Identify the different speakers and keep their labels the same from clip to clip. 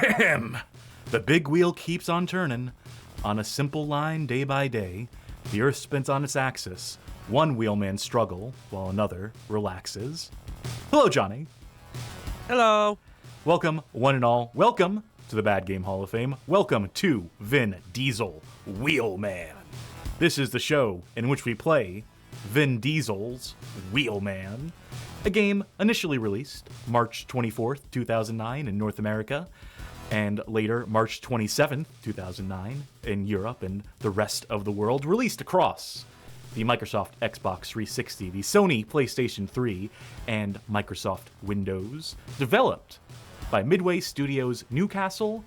Speaker 1: The big wheel keeps on turning. On a simple line day by day, the earth spins on its axis. One wheelman struggle while another relaxes. Hello, Johnny.
Speaker 2: Hello.
Speaker 1: Welcome, one and all. Welcome to the Bad Game Hall of Fame. Welcome to Vin Diesel, Wheelman. This is the show in which we play Vin Diesel's Wheelman, a game initially released March 24th, 2009 in North America, and later March 27th, 2009 in Europe and the rest of the world, released across the Microsoft Xbox 360, the Sony PlayStation 3, and Microsoft Windows, developed by Midway Studios Newcastle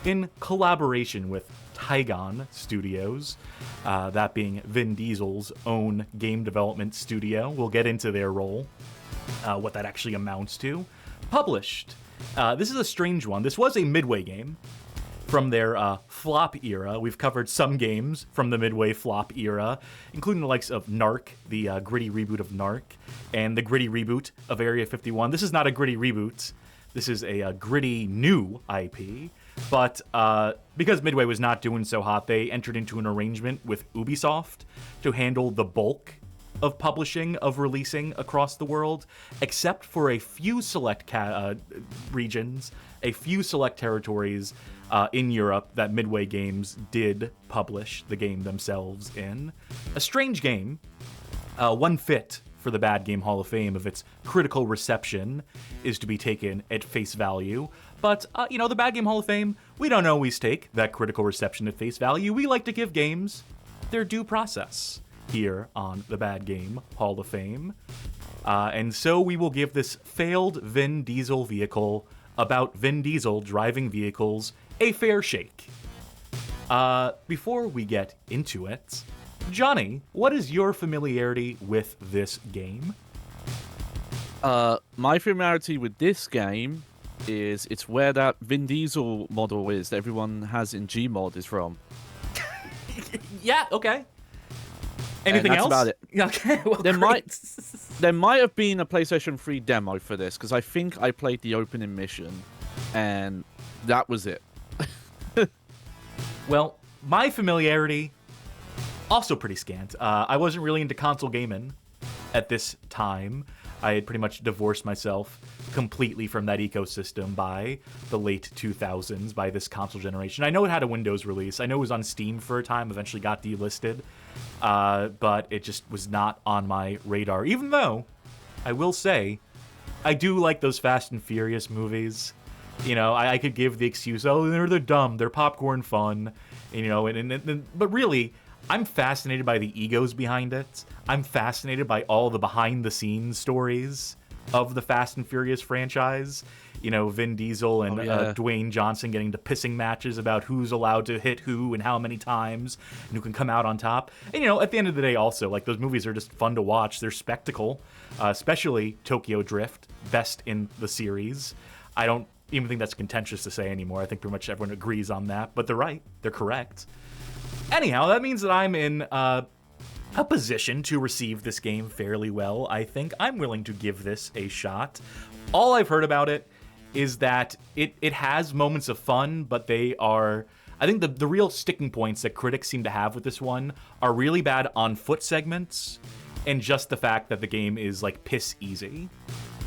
Speaker 1: in collaboration with Tygon Studios, that being Vin Diesel's own game development studio. We'll get into their role, what that actually amounts to. Published. This is a strange one. This was a Midway game from their flop era. We've covered some games from the Midway flop era, including the likes of Narc, the gritty reboot of Narc, and the gritty reboot of Area 51. This is not a gritty reboot. This is a gritty new IP. But because Midway was not doing so hot, they entered into an arrangement with Ubisoft to handle the bulk of publishing, of releasing across the world, except for a few select regions, a few select territories in Europe that Midway Games did publish the game themselves in. A strange game, one fit for the Bad Game Hall of Fame of its critical reception is to be taken at face value. But, the Bad Game Hall of Fame, we don't always take that critical reception at face value. We like to give games their due process here on the Bad Game Hall of Fame. And so we will give this failed Vin Diesel vehicle about Vin Diesel driving vehicles a fair shake. Before we get into it, Johnny, what is your familiarity with this game?
Speaker 2: My familiarity with this game is it's where that Vin Diesel model is that everyone has in Gmod is from.
Speaker 1: Yeah, okay. Anything else?
Speaker 2: About it.
Speaker 1: Okay, well,
Speaker 2: there might have been a PlayStation 3 demo for this, because I think I played the opening mission, and that was it.
Speaker 1: Well, my familiarity, also pretty scant. I wasn't really into console gaming at this time. I had pretty much divorced myself completely from that ecosystem by the late 2000s, by this console generation. I know it had a Windows release. I know it was on Steam for a time, eventually got delisted. But it just was not on my radar. Even though, I will say, I do like those Fast and Furious movies. You know, I could give the excuse, oh, they're dumb, they're popcorn fun. You know, but really, I'm fascinated by the egos behind it. I'm fascinated by all the behind-the-scenes stories of the Fast and Furious franchise. You know, Vin Diesel and Dwayne Johnson getting to pissing matches about who's allowed to hit who and how many times and who can come out on top. And, you know, at the end of the day also, like, those movies are just fun to watch. They're spectacle, especially Tokyo Drift, best in the series. I don't even think that's contentious to say anymore. I think pretty much everyone agrees on that. But they're right. They're correct. Anyhow, that means that I'm in a position to receive this game fairly well. I think I'm willing to give this a shot. All I've heard about it is that it has moments of fun, but they are... I think the real sticking points that critics seem to have with this one are really bad on-foot segments and just the fact that the game is, like, piss easy.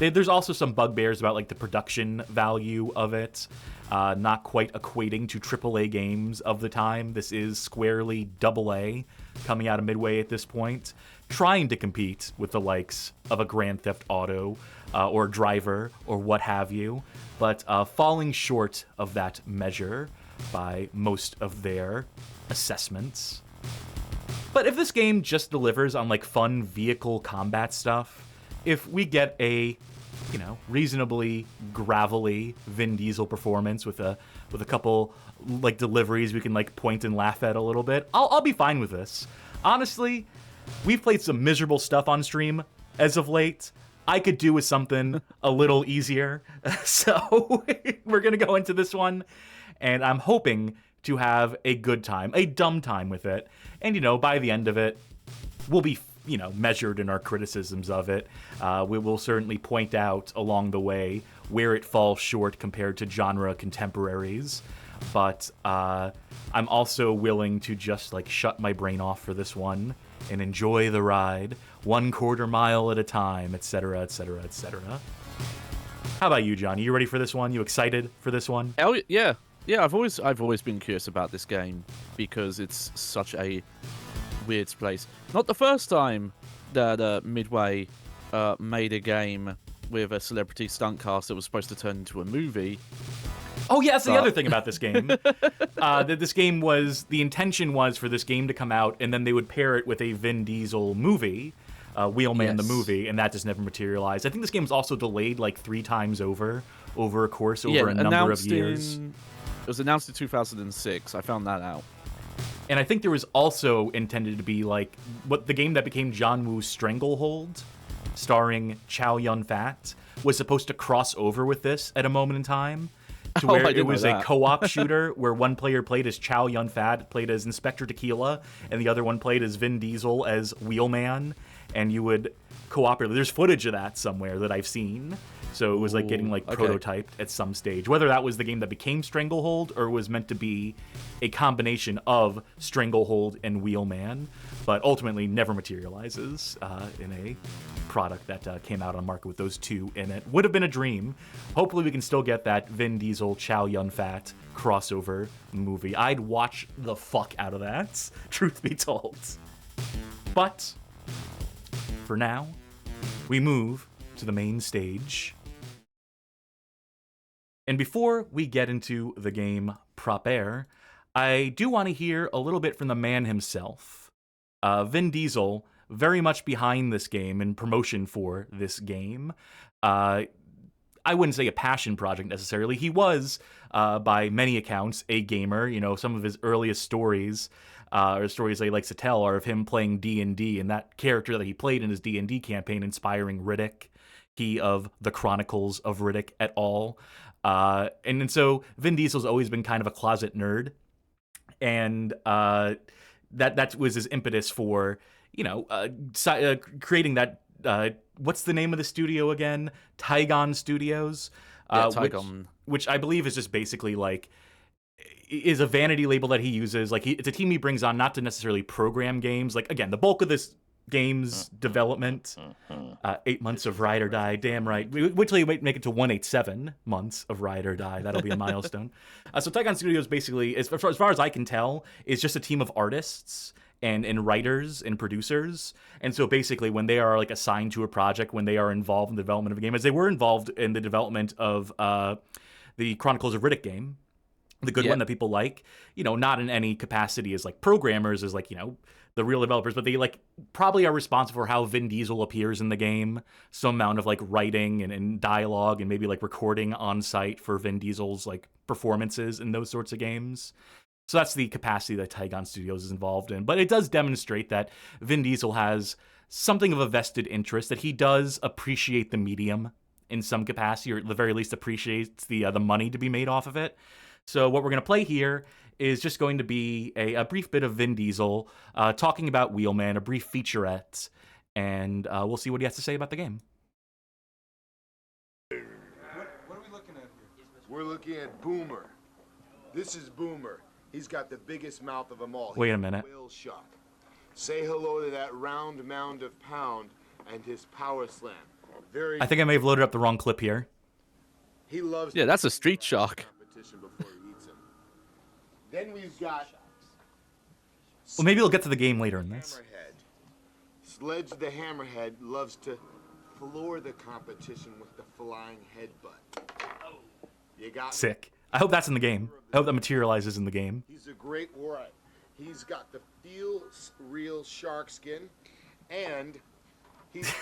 Speaker 1: There's also some bugbears about, like, the production value of it, not quite equating to AAA games of the time. This is squarely AA coming out of Midway at this point, trying to compete with the likes of a Grand Theft Auto or Driver or what have you, but falling short of that measure by most of their assessments. But if this game just delivers on, like, fun vehicle combat stuff, if we get a, you know, reasonably gravelly Vin Diesel performance with a couple, like, deliveries we can, like, point and laugh at a little bit, I'll be fine with this. Honestly, we've played some miserable stuff on stream as of late. I could do with something a little easier. So we're going to go into this one, and I'm hoping to have a good time, a dumb time with it. And, you know, by the end of it, we'll be measured in our criticisms of it. We will certainly point out along the way where it falls short compared to genre contemporaries. But I'm also willing to just like shut my brain off for this one and enjoy the ride 1/4 mile at a time, etc., etc., etc. How about you, John? Are you ready for this one? You excited for this one?
Speaker 2: Hell yeah, yeah. I've always been curious about this game because it's such a weird place. Not the first time that Midway made a game with a celebrity stunt cast that was supposed to turn into a movie.
Speaker 1: Oh yeah, that's the other thing about this game. That this game the intention was for this game to come out, and then they would pair it with a Vin Diesel movie, Wheelman the movie, and that just never materialized. I think this game was also delayed like 3 times over a course over a number of years.
Speaker 2: It was announced in 2006. I found that out.
Speaker 1: And I think there was also intended to be like the game that became John Woo's Stranglehold, starring Chow Yun-fat, was supposed to cross over with this at a moment in time. To where it was a co-op shooter where one player played as Chow Yun-fat, played as Inspector Tequila, and the other one played as Vin Diesel as Wheelman, and you would cooperate. There's footage of that somewhere that I've seen. So it was like getting like prototyped at some stage. Whether that was the game that became Stranglehold or was meant to be a combination of Stranglehold and Wheelman, but ultimately never materializes in a product that came out on market with those two in it. Would have been a dream. Hopefully we can still get that Vin Diesel, Chow Yun-fat crossover movie. I'd watch the fuck out of that, truth be told. But for now, we move to the main stage. And before we get into the game proper, I do want to hear a little bit from the man himself. Vin Diesel, very much behind this game and promotion for this game. I wouldn't say a passion project necessarily. He was, by many accounts, a gamer. Some of his earliest stories, or stories that he likes to tell, are of him playing D&D, and that character that he played in his D&D campaign inspiring Riddick. He of the Chronicles of Riddick et al. And so Vin Diesel's always been kind of a closet nerd, and that was his impetus for creating that. What's the name of the studio again? Tygon Studios.
Speaker 2: Tygon.
Speaker 1: Which I believe is just basically like is a vanity label that he uses. Like it's a team he brings on not to necessarily program games. Like again, the bulk of this game's development, 8 months of Ride or Die, damn right. Wait till you make it to 187 months of Ride or Die. That'll be a milestone. So Tygon Studios basically, as far as I can tell, is just a team of artists and writers and producers. And so basically when they are like assigned to a project, when they are involved in the development of a game, as they were involved in the development of the Chronicles of Riddick game, the good one that people like, not in any capacity as like programmers, as like, the real developers, but they like probably are responsible for how Vin Diesel appears in the game, some amount of like writing and dialogue and maybe like recording on site for Vin Diesel's like performances in those sorts of games. So that's the capacity that Tygon Studios is involved in. But it does demonstrate that Vin Diesel has something of a vested interest, that he does appreciate the medium in some capacity, or at the very least appreciates the money to be made off of it. So what we're going to play here is just going to be a brief bit of Vin Diesel talking about Wheelman, a brief featurette, and we'll see what he has to say about the game.
Speaker 3: What are we looking at here? We're looking at Boomer. This is Boomer. He's got the biggest mouth of them all.
Speaker 1: Wait a minute.
Speaker 3: Whale shark. Say hello to that round mound of pound and his power slam.
Speaker 1: I think I may have loaded up the wrong clip here.
Speaker 3: He loves.
Speaker 2: Yeah, that's a street shark.
Speaker 3: Competition before he eats him. Then we've got.
Speaker 1: Well, maybe we'll get to the game later in this.
Speaker 3: Hammerhead. Sledge the Hammerhead loves to floor the competition with the flying headbutt. You got
Speaker 1: sick. I hope that's in the game. I hope that materializes in the game.
Speaker 3: He's a great warrior. He's got the real shark skin, and he's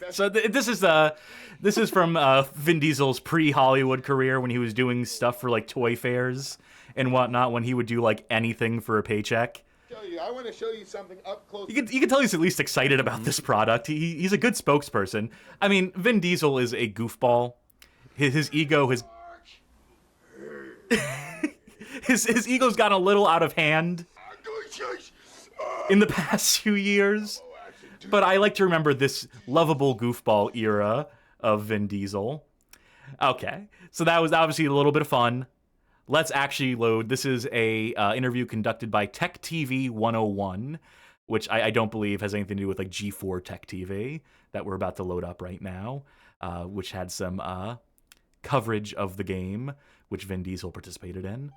Speaker 1: so this is from Vin Diesel's pre-Hollywood career when he was doing stuff for like toy fairs and whatnot. When he would do like anything for a paycheck.
Speaker 3: I want to show you something up close.
Speaker 1: You can tell he's at least excited about this product. He's a good spokesperson. I mean, Vin Diesel is a goofball. His ego has. His ego's gotten a little out of hand in the past few years. but I like to remember this lovable goofball era of Vin Diesel. Okay, so that was obviously a little bit of fun. Let's actually load. This is a interview conducted by Tech TV 101, which I don't believe has anything to do with like G4 Tech TV that we're about to load up right now, which had some coverage of the game, which Vin Diesel participated in.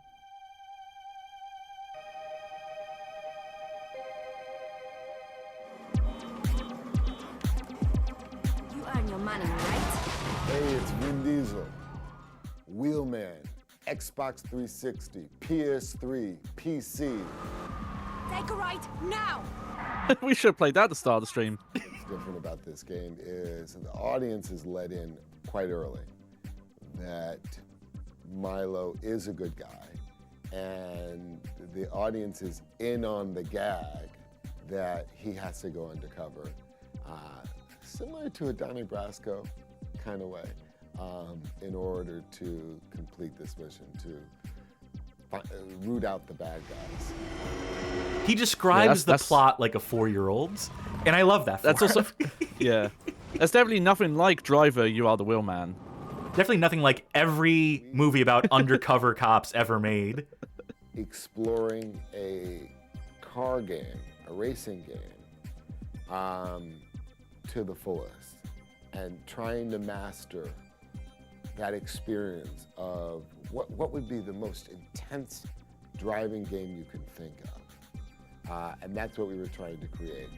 Speaker 4: You earn your money, right?
Speaker 3: Hey, it's Vin Diesel. Wheelman, Xbox 360, PS3, PC.
Speaker 4: Take a right now!
Speaker 2: We should have played that at the start of the stream.
Speaker 3: What's different about this game is the audience is let in quite early that Milo is a good guy, and the audience is in on the gag that he has to go undercover, similar to a Donnie Brasco kind of way, in order to complete this mission, to root out the bad guys.
Speaker 1: He describes
Speaker 2: that's-
Speaker 1: the plot like a 4-year-old's, and I love that.
Speaker 2: That's also, yeah. That's definitely nothing like Driver, You Are the Wheelman.
Speaker 1: Definitely nothing like every movie about undercover cops ever made.
Speaker 3: Exploring a car game, a racing game, to the fullest, and trying to master that experience of what would be the most intense driving game you can think of. And that's what we were trying to create.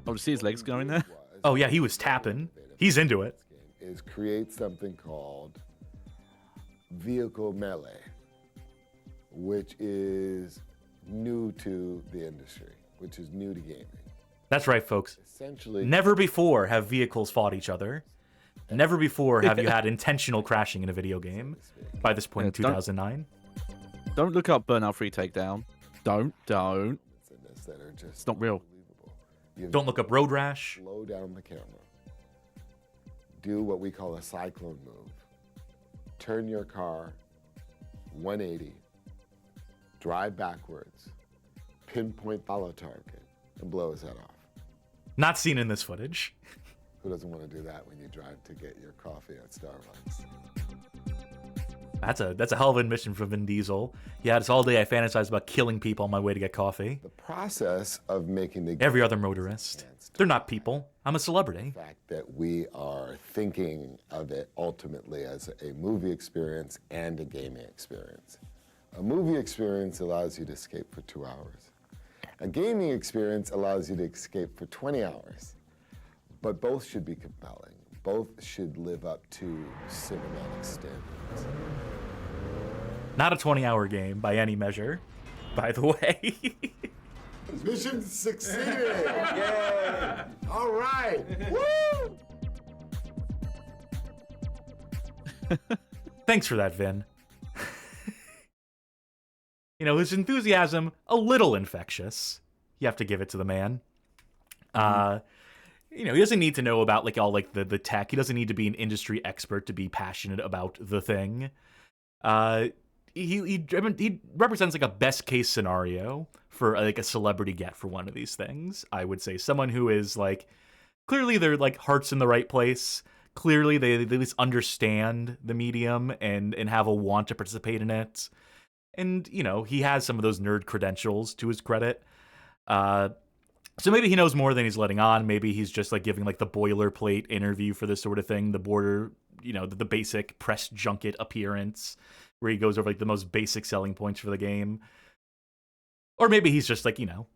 Speaker 2: Oh, to see his legs going there?
Speaker 1: Oh yeah, he was tapping. He's into it.
Speaker 3: Is create something called vehicle melee, which is new to the industry, which is new to gaming.
Speaker 1: That's right, folks.
Speaker 3: Essentially,
Speaker 1: Never before have vehicles fought each other. Never before have you had intentional crashing in a video game. By this point in 2009.
Speaker 2: Don't look up Burnout 3 Takedown. Don't.
Speaker 3: that are just
Speaker 2: It's not real.
Speaker 3: unbelievable. You've
Speaker 1: Don't look up Road Rash.
Speaker 3: slow down the camera. Do what we call a cyclone move. Turn your car 180, drive backwards, pinpoint follow target, and blow his head off.
Speaker 1: Not seen in this footage.
Speaker 3: Who doesn't want to do that when you drive to get your coffee at Starbucks?
Speaker 1: That's a hell of an admission from Vin Diesel. Yeah, it's all day I fantasize about killing people on my way to get coffee.
Speaker 3: The process of making the
Speaker 1: Every other motorist. They're not people. I'm a celebrity.
Speaker 3: fact that we are thinking of it ultimately as a movie experience and a gaming experience. A movie experience allows you to escape for 2 hours. A gaming experience allows you to escape for 20 hours. But both should be compelling. Both should live up to cinematic standards.
Speaker 1: Not a 20-hour game by any measure, by the way.
Speaker 3: Mission succeeded! Yay! All right! Woo!
Speaker 1: Thanks for that, Vin. You know, his enthusiasm, a little infectious. You have to give it to the man. You know, he doesn't need to know about like all like the tech. He doesn't need to be an industry expert to be passionate about the thing. He represents like a best case scenario for like a celebrity get for one of these things. I would say someone who is like clearly their like heart's in the right place. Clearly they at least understand the medium and have a want to participate in it. And you know, he has some of those nerd credentials to his credit. So maybe he knows more than he's letting on. Maybe he's just like giving like the boilerplate interview for this sort of thing, the border, you know, the basic press junket appearance where he goes over like the most basic selling points for the game. Or maybe he's just like, you know,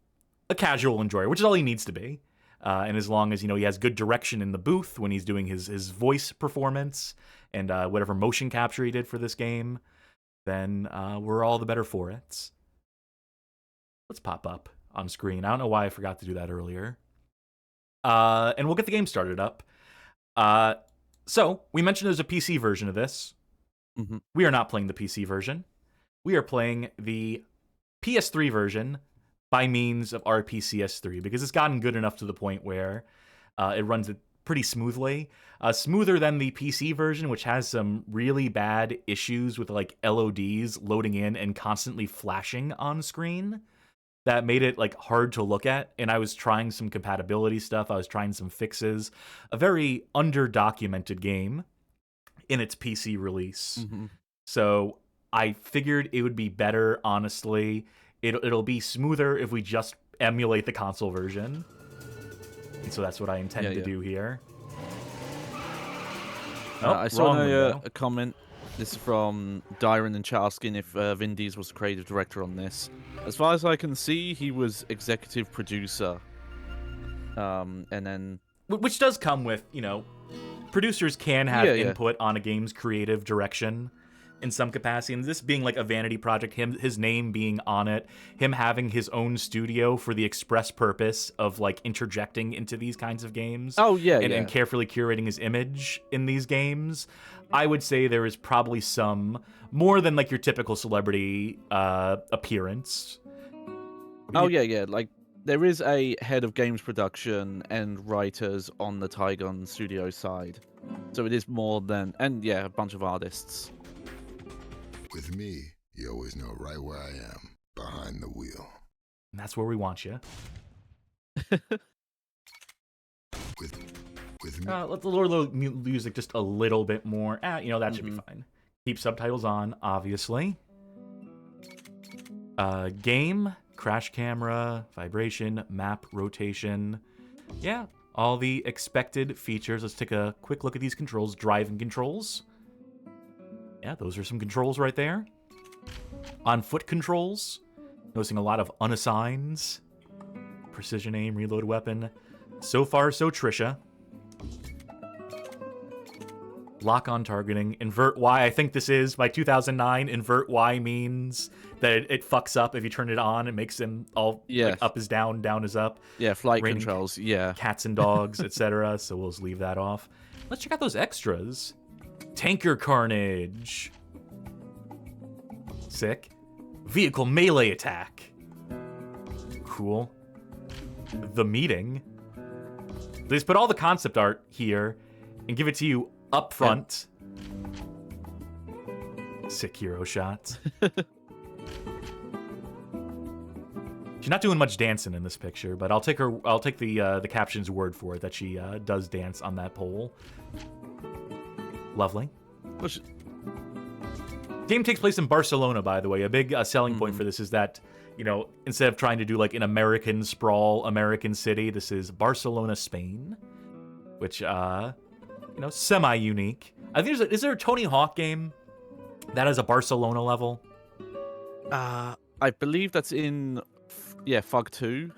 Speaker 1: a casual enjoyer, which is all he needs to be. And as long as, you know, he has good direction in the booth when he's doing his voice performance and whatever motion capture he did for this game, then we're all the better for it. Let's pop up on screen. I don't know why I forgot to do that earlier. And we'll get the game started up. So, we mentioned there's a PC version of this.
Speaker 2: Mm-hmm.
Speaker 1: We are not playing the PC version. We are playing the PS3 version by means of RPCS3 because it's gotten good enough to the point where it runs it pretty smoothly. Smoother than the PC version, which has some really bad issues with like LODs loading in and constantly flashing on screen. that made it like hard to look at, and I was trying some compatibility stuff. I was trying some fixes. A very under-documented game in its PC release.
Speaker 2: Mm-hmm.
Speaker 1: So I figured it would be better, honestly. It'll be smoother if we just emulate the console version. And so that's what I intend to do here.
Speaker 2: I saw
Speaker 1: wrong window.
Speaker 2: a comment. This is from Dyron and asking if Vin Diesel was the creative director on this. As far as I can see, he was executive producer. And then...
Speaker 1: Which does come with, you know, producers can have input on a game's creative direction in some capacity. And this being like a vanity project, his name being on it, him having his own studio for the express purpose of like interjecting into these kinds of games.
Speaker 2: Oh, yeah,
Speaker 1: and carefully curating his image in these games. I would say there is probably some more than like your typical celebrity appearance.
Speaker 2: Oh, yeah. Like, there is a head of games production and writers on the Tygon Studio side. So it is more than... And, yeah, a bunch of artists.
Speaker 5: With me, you always know right where I am, behind the wheel.
Speaker 1: And that's where we want you.
Speaker 5: With me.
Speaker 1: Let's lower the music just a little bit more. You know, that should be fine. Keep subtitles on, obviously. Game, crash camera, vibration, map rotation. Yeah, all the expected features. Let's take a quick look at these controls. Driving controls. Yeah, those are some controls right there. On foot controls, noticing a lot of unassigns. Precision aim, reload weapon. So far, so Trisha. Lock on targeting. Invert Y. I think this is, by 2009, invert Y means that it fucks up if you turn it on. It makes them all, like, up is down, down is up.
Speaker 2: Yeah, flight
Speaker 1: Raining
Speaker 2: controls, yeah.
Speaker 1: Cats and dogs, etc. So we'll just leave that off. Let's check out those extras. Tanker carnage. Sick. Vehicle melee attack. Cool. The meeting. They just put all the concept art here and give it to you up front. Yeah. Sick hero shot. She's not doing much dancing in this picture, but I'll take the caption's word for it that she does dance on that pole. Lovely. Game takes place in Barcelona, by the way. A big selling point for this is that, you know, instead of trying to do like an American sprawl, American city, this is Barcelona, Spain, which, you know, semi-unique. I think is there a Tony Hawk game that has a Barcelona level?
Speaker 2: I believe that's in, Fug 2.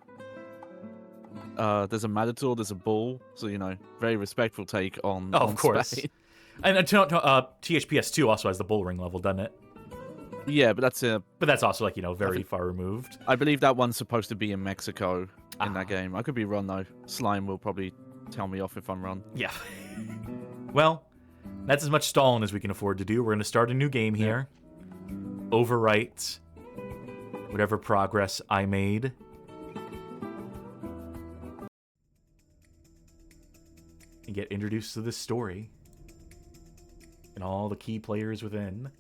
Speaker 2: There's a Matador, there's a bull, so, you know, very respectful take on
Speaker 1: of course.
Speaker 2: Spain.
Speaker 1: And THPS 2 also has the bull ring level, doesn't it?
Speaker 2: Yeah, but that's
Speaker 1: also, like, you know, very far removed.
Speaker 2: I believe that one's supposed to be in Mexico in that game. I could be wrong, though. Slime will probably tell me off if I'm wrong.
Speaker 1: Yeah. Well, that's as much stalling as we can afford to do. We're going to start a new game here. Overwrite whatever progress I made. And get introduced to this story. And all the key players within.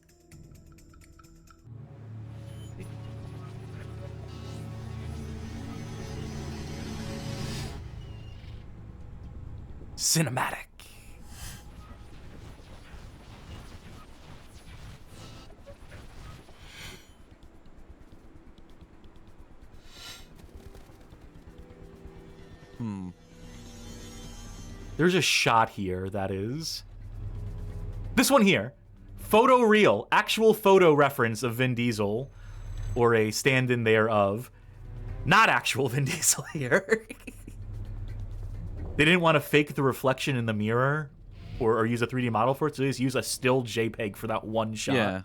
Speaker 1: Cinematic. There's a shot here that is... This one here. Photo reel. Actual photo reference of Vin Diesel. Or a stand-in thereof. Not actual Vin Diesel here. They didn't want to fake the reflection in the mirror or use a 3D model for it, so they just use a still JPEG for that one shot.
Speaker 2: Yeah.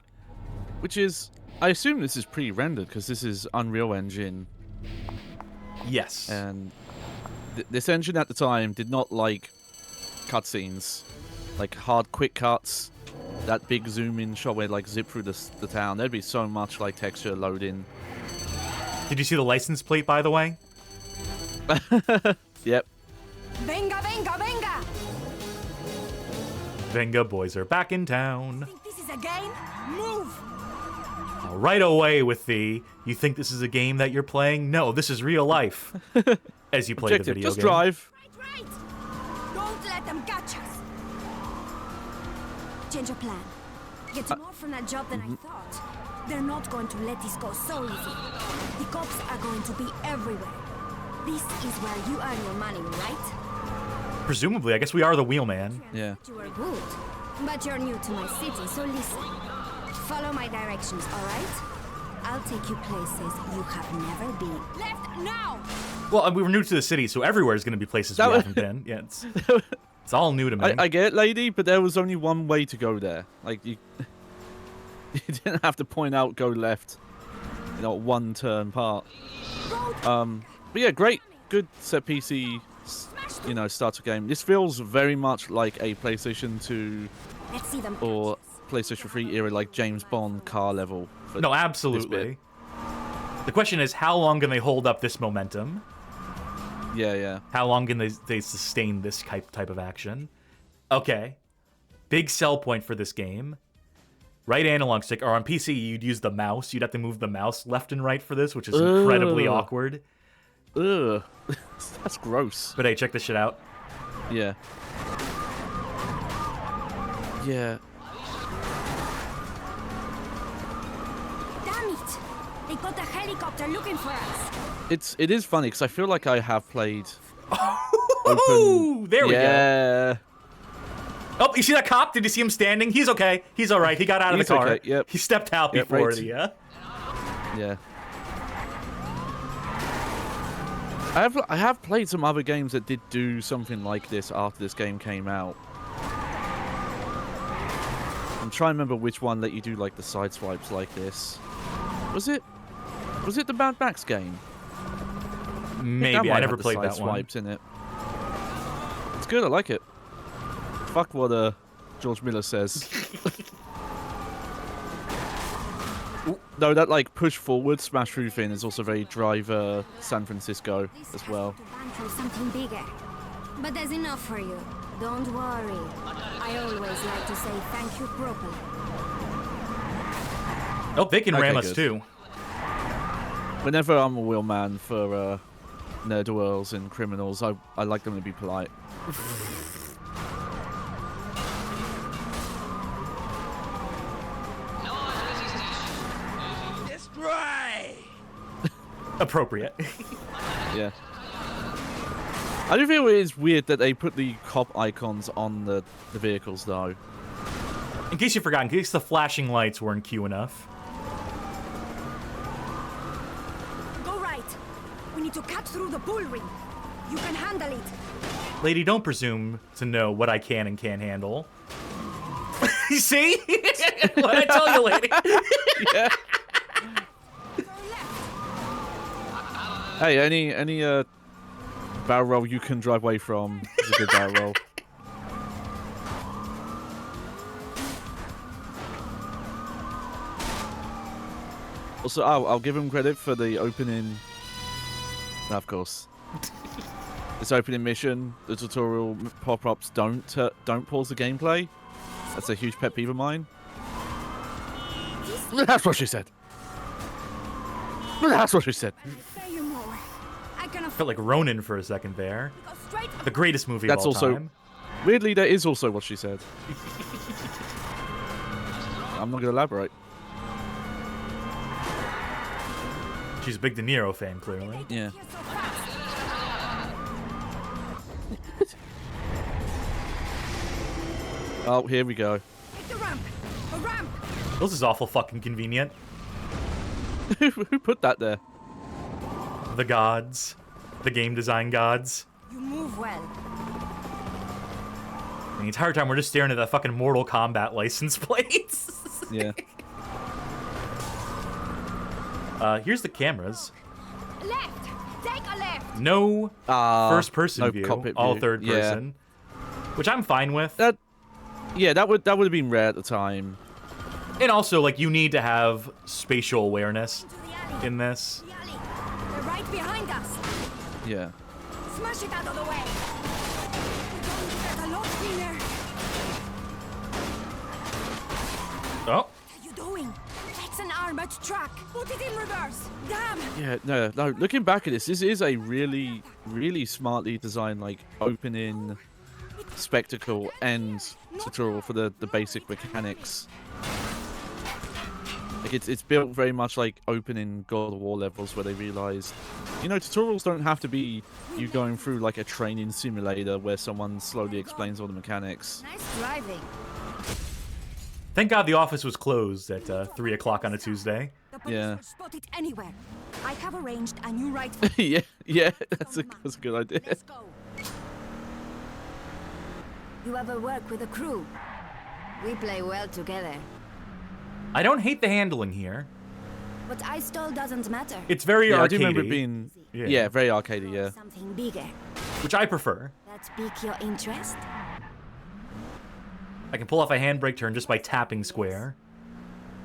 Speaker 2: Which is... I assume this is pre-rendered, because this is Unreal Engine.
Speaker 1: Yes.
Speaker 2: And this engine at the time did not like cutscenes. Like hard quick cuts. That big zoom-in shot where like zip through the town. There'd be so much like texture load-in.
Speaker 1: Did you see the license plate, by the way?
Speaker 2: Yep.
Speaker 4: Venga, venga, venga!
Speaker 1: Venga, boys are back in town.
Speaker 4: Think this is a game? Move!
Speaker 1: Right away with the, you think this is a game that you're playing? No, this is real life. As you play
Speaker 2: Objective,
Speaker 1: the video
Speaker 2: just
Speaker 1: game.
Speaker 2: drive.
Speaker 4: Right! Don't let them catch us! Change your plan. Get more from that job than I thought. They're not going to let this go so easy. The cops are going to be everywhere. This is where you earn your money, right?
Speaker 1: Presumably, I guess we are the Wheelman.
Speaker 2: Yeah.
Speaker 4: You are good, but you're new to my city, so listen. Follow my directions, all right? I'll take you places you have never been. Left now!
Speaker 1: Well, we were new to the city, so everywhere is going to be places we haven't been. Yeah, it's all new to me.
Speaker 2: I get it, lady, but there was only one way to go there. Like, you didn't have to point out go left. You know, one turn part. But yeah, great. Good set PC, you know, starter game. This feels very much like a PlayStation 2
Speaker 4: Let's see them
Speaker 2: or PlayStation 3 era, like James Bond car level.
Speaker 1: No, absolutely. The question is, how long can they hold up this momentum?
Speaker 2: Yeah, yeah.
Speaker 1: How long can they sustain this type of action? Okay. Big sell point for this game. Right analog stick, or on PC, you'd use the mouse. You'd have to move the mouse left and right for this, which is incredibly awkward.
Speaker 2: Ugh. That's gross.
Speaker 1: But hey, check this shit out.
Speaker 2: Yeah. Yeah.
Speaker 4: Damn it! They got a helicopter looking for us.
Speaker 2: It is funny because I feel like I have played.
Speaker 1: Ooh, there we go.
Speaker 2: Yeah.
Speaker 1: Oh, you see that cop? Did you see him standing? He's okay. He's all right. He got out of the
Speaker 2: He's
Speaker 1: car.
Speaker 2: okay, yep.
Speaker 1: He stepped out
Speaker 2: Yep,
Speaker 1: before
Speaker 2: right.
Speaker 1: the.
Speaker 2: Yeah. I have played some other games that did do something like this after this game came out. I'm trying to remember which one let you do like the side swipes like this. Was it the Mad Max game?
Speaker 1: Maybe I never
Speaker 2: the
Speaker 1: played
Speaker 2: side
Speaker 1: that one.
Speaker 2: swipes in it. It's good. I like it. Fuck what George Miller says. No, that like push forward, smash through thing is also very Driver San Francisco as well.
Speaker 4: To ban for something bigger. But there's enough for you. Don't worry. I always like to say thank you properly.
Speaker 1: Oh, they can ram
Speaker 2: Okay,
Speaker 1: us
Speaker 2: good.
Speaker 1: too.
Speaker 2: Whenever I'm a wheelman for nerd-worlds and criminals, I like them to be polite.
Speaker 1: Appropriate.
Speaker 2: Yeah. I do feel it is weird that they put the cop icons on the vehicles, though.
Speaker 1: In case you forgot, in case the flashing lights weren't cute enough.
Speaker 4: Go right. We need to cut through the bull ring. You can handle it.
Speaker 1: Lady, don't presume to know what I can and can't handle. You see? What'd I tell you, lady?
Speaker 2: Yeah.
Speaker 4: Go left.
Speaker 2: Hey, any barrel roll you can drive away from is a good barrel roll. Also, I'll give him credit for the opening. No, of course. This opening mission, the tutorial pop-ups don't pause the gameplay. That's a huge pet peeve of mine. That's what she said. That's what she said.
Speaker 4: Say you more. I can
Speaker 1: Felt like Ronin for a second there.
Speaker 4: go straight.
Speaker 1: The greatest movie
Speaker 2: That's
Speaker 1: of all
Speaker 2: also
Speaker 1: time.
Speaker 2: weirdly that is also what she said. I'm not gonna elaborate.
Speaker 1: She's a big De Niro fan, clearly.
Speaker 2: Yeah.
Speaker 4: Here so fast.
Speaker 2: Oh, here we go.
Speaker 4: Take the ramp. A ramp.
Speaker 1: This is awful fucking convenient.
Speaker 2: Who put that there?
Speaker 1: The gods. The game design gods.
Speaker 4: You move well.
Speaker 1: The entire time we're just staring at that fucking Mortal Kombat license plates.
Speaker 2: Yeah.
Speaker 1: Here's the cameras.
Speaker 4: Left. Take a left.
Speaker 1: No first-person
Speaker 2: no
Speaker 1: view,
Speaker 2: cockpit
Speaker 1: all
Speaker 2: view.
Speaker 1: third
Speaker 2: Yeah.
Speaker 1: person, which I'm fine with.
Speaker 2: That would have been rare at the time.
Speaker 1: And also, like, you need to have spatial awareness
Speaker 4: To the alley.
Speaker 1: in this.
Speaker 4: The alley. They're right behind us.
Speaker 2: Yeah.
Speaker 4: Smash it out of the way. We're going to get a lot cleaner.
Speaker 1: Oh,
Speaker 4: What are you doing? That's an armored truck. Put it in reverse. Damn.
Speaker 2: Yeah, no. Looking back at this is a really, really smartly designed, like, opening spectacle and tutorial for the basic mechanics. Like, it's built very much like opening God of War levels where they realized, you know, tutorials don't have to be you going through, like, a training simulator where someone slowly explains all the mechanics.
Speaker 4: Nice driving.
Speaker 1: Thank God the office was closed at 3 o'clock on a Tuesday.
Speaker 4: The police
Speaker 2: Yeah.
Speaker 4: will spot it anywhere. I have arranged a new ride.
Speaker 2: yeah, that's a good idea.
Speaker 4: Let's go. You ever work with a crew? We play well together.
Speaker 1: I don't hate the handling here.
Speaker 4: But I stall doesn't matter.
Speaker 1: It's very
Speaker 2: Yeah,
Speaker 1: arcadey,
Speaker 2: I do remember it being very arcadey, yeah.
Speaker 4: Something bigger.
Speaker 1: which I prefer.
Speaker 4: That pique your interest?
Speaker 1: I can pull off a handbrake turn just by tapping square.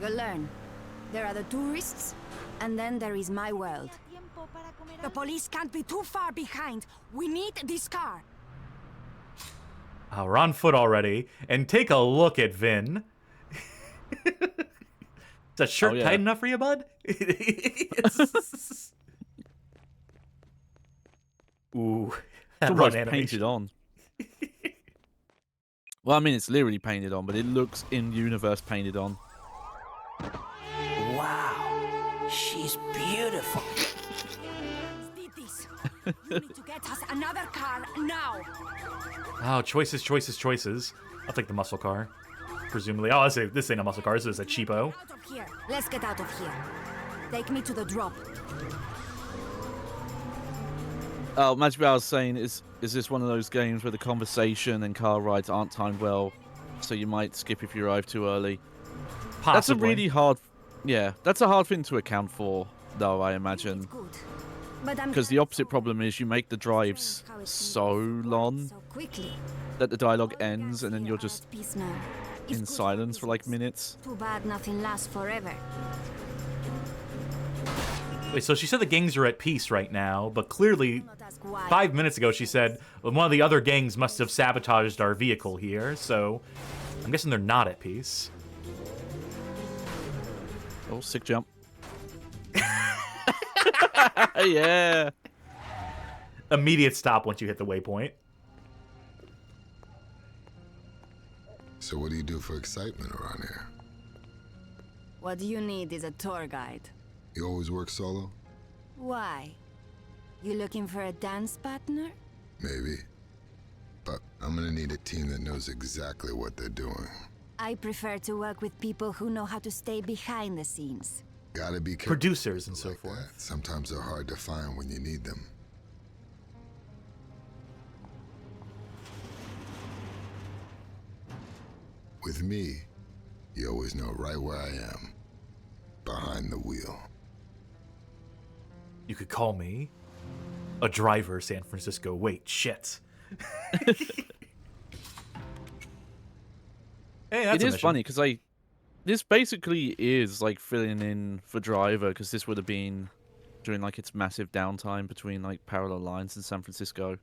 Speaker 4: You'll learn. There are the tourists, and then there is my world. The police can't be too far behind. We need this car.
Speaker 1: We're on foot already, and take a look at Vin. Is that shirt tight enough for you, bud? Ooh, that
Speaker 2: It's
Speaker 1: run
Speaker 2: almost
Speaker 1: animation.
Speaker 2: painted on. Well, I mean, it's literally painted on, but it looks in-universe painted on.
Speaker 6: Wow, she's beautiful.
Speaker 4: Did this. You need to get us another car now.
Speaker 1: Oh, choices, choices, choices. I'll take the muscle car. Presumably. Oh, this ain't a muscle car. This is a cheapo.
Speaker 4: Out of here. Let's get out of here. Take me to the drop.
Speaker 2: Oh, imagine what I was saying, is this one of those games where the conversation and car rides aren't timed well, so you might skip if you arrive too early?
Speaker 1: Possibly.
Speaker 2: That's a really hard... Yeah, that's a hard thing to account for, though, I imagine.
Speaker 4: Good. But I'm
Speaker 2: Because the opposite problem is you make the drives so long
Speaker 4: so quickly.
Speaker 2: that the dialogue ends and then you're just
Speaker 4: Peace now. It's
Speaker 2: in
Speaker 4: good
Speaker 2: silence for like
Speaker 4: business.
Speaker 2: minutes.
Speaker 4: Too bad nothing lasts forever.
Speaker 1: Wait, so she said the gangs are at peace right now, but clearly
Speaker 4: Not ask why.
Speaker 1: 5 minutes ago she said well, one of the other gangs must have sabotaged our vehicle here, so I'm guessing they're not at peace.
Speaker 2: Oh, sick jump. Yeah.
Speaker 1: Immediate stop once you hit the waypoint.
Speaker 5: So what do you do for excitement around here?
Speaker 4: What you need is a tour guide.
Speaker 5: You always work solo?
Speaker 4: Why? You looking for a dance partner?
Speaker 5: Maybe. But I'm gonna need a team that knows exactly what they're doing.
Speaker 4: I prefer to work with people who know how to stay behind the scenes.
Speaker 5: Gotta be careful.
Speaker 1: Producers and so
Speaker 5: like
Speaker 1: forth.
Speaker 5: that. Sometimes they're hard to find when you need them. With me, you always know right where I am. Behind the wheel.
Speaker 1: You could call me a driver, San Francisco. Wait, shit. Hey, that's
Speaker 2: It
Speaker 1: a
Speaker 2: is
Speaker 1: mission.
Speaker 2: funny because this basically is like filling in for Driver, because this would have been during like its massive downtime between like parallel lines in San Francisco.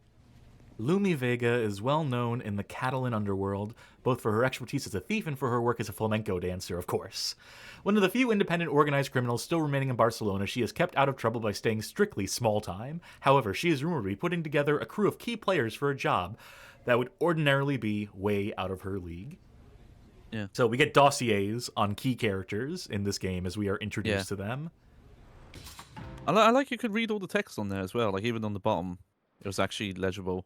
Speaker 1: Lumi Vega is well known in the Catalan underworld, both for her expertise as a thief and for her work as a flamenco dancer, of course. One of the few independent organized criminals still remaining in Barcelona, she is kept out of trouble by staying strictly small time. However, she is rumored to be putting together a crew of key players for a job that would ordinarily be way out of her league.
Speaker 2: Yeah.
Speaker 1: So we get dossiers on key characters in this game as we are introduced to them.
Speaker 2: I like you could read all the text on there as well, like even on the bottom, it was actually legible.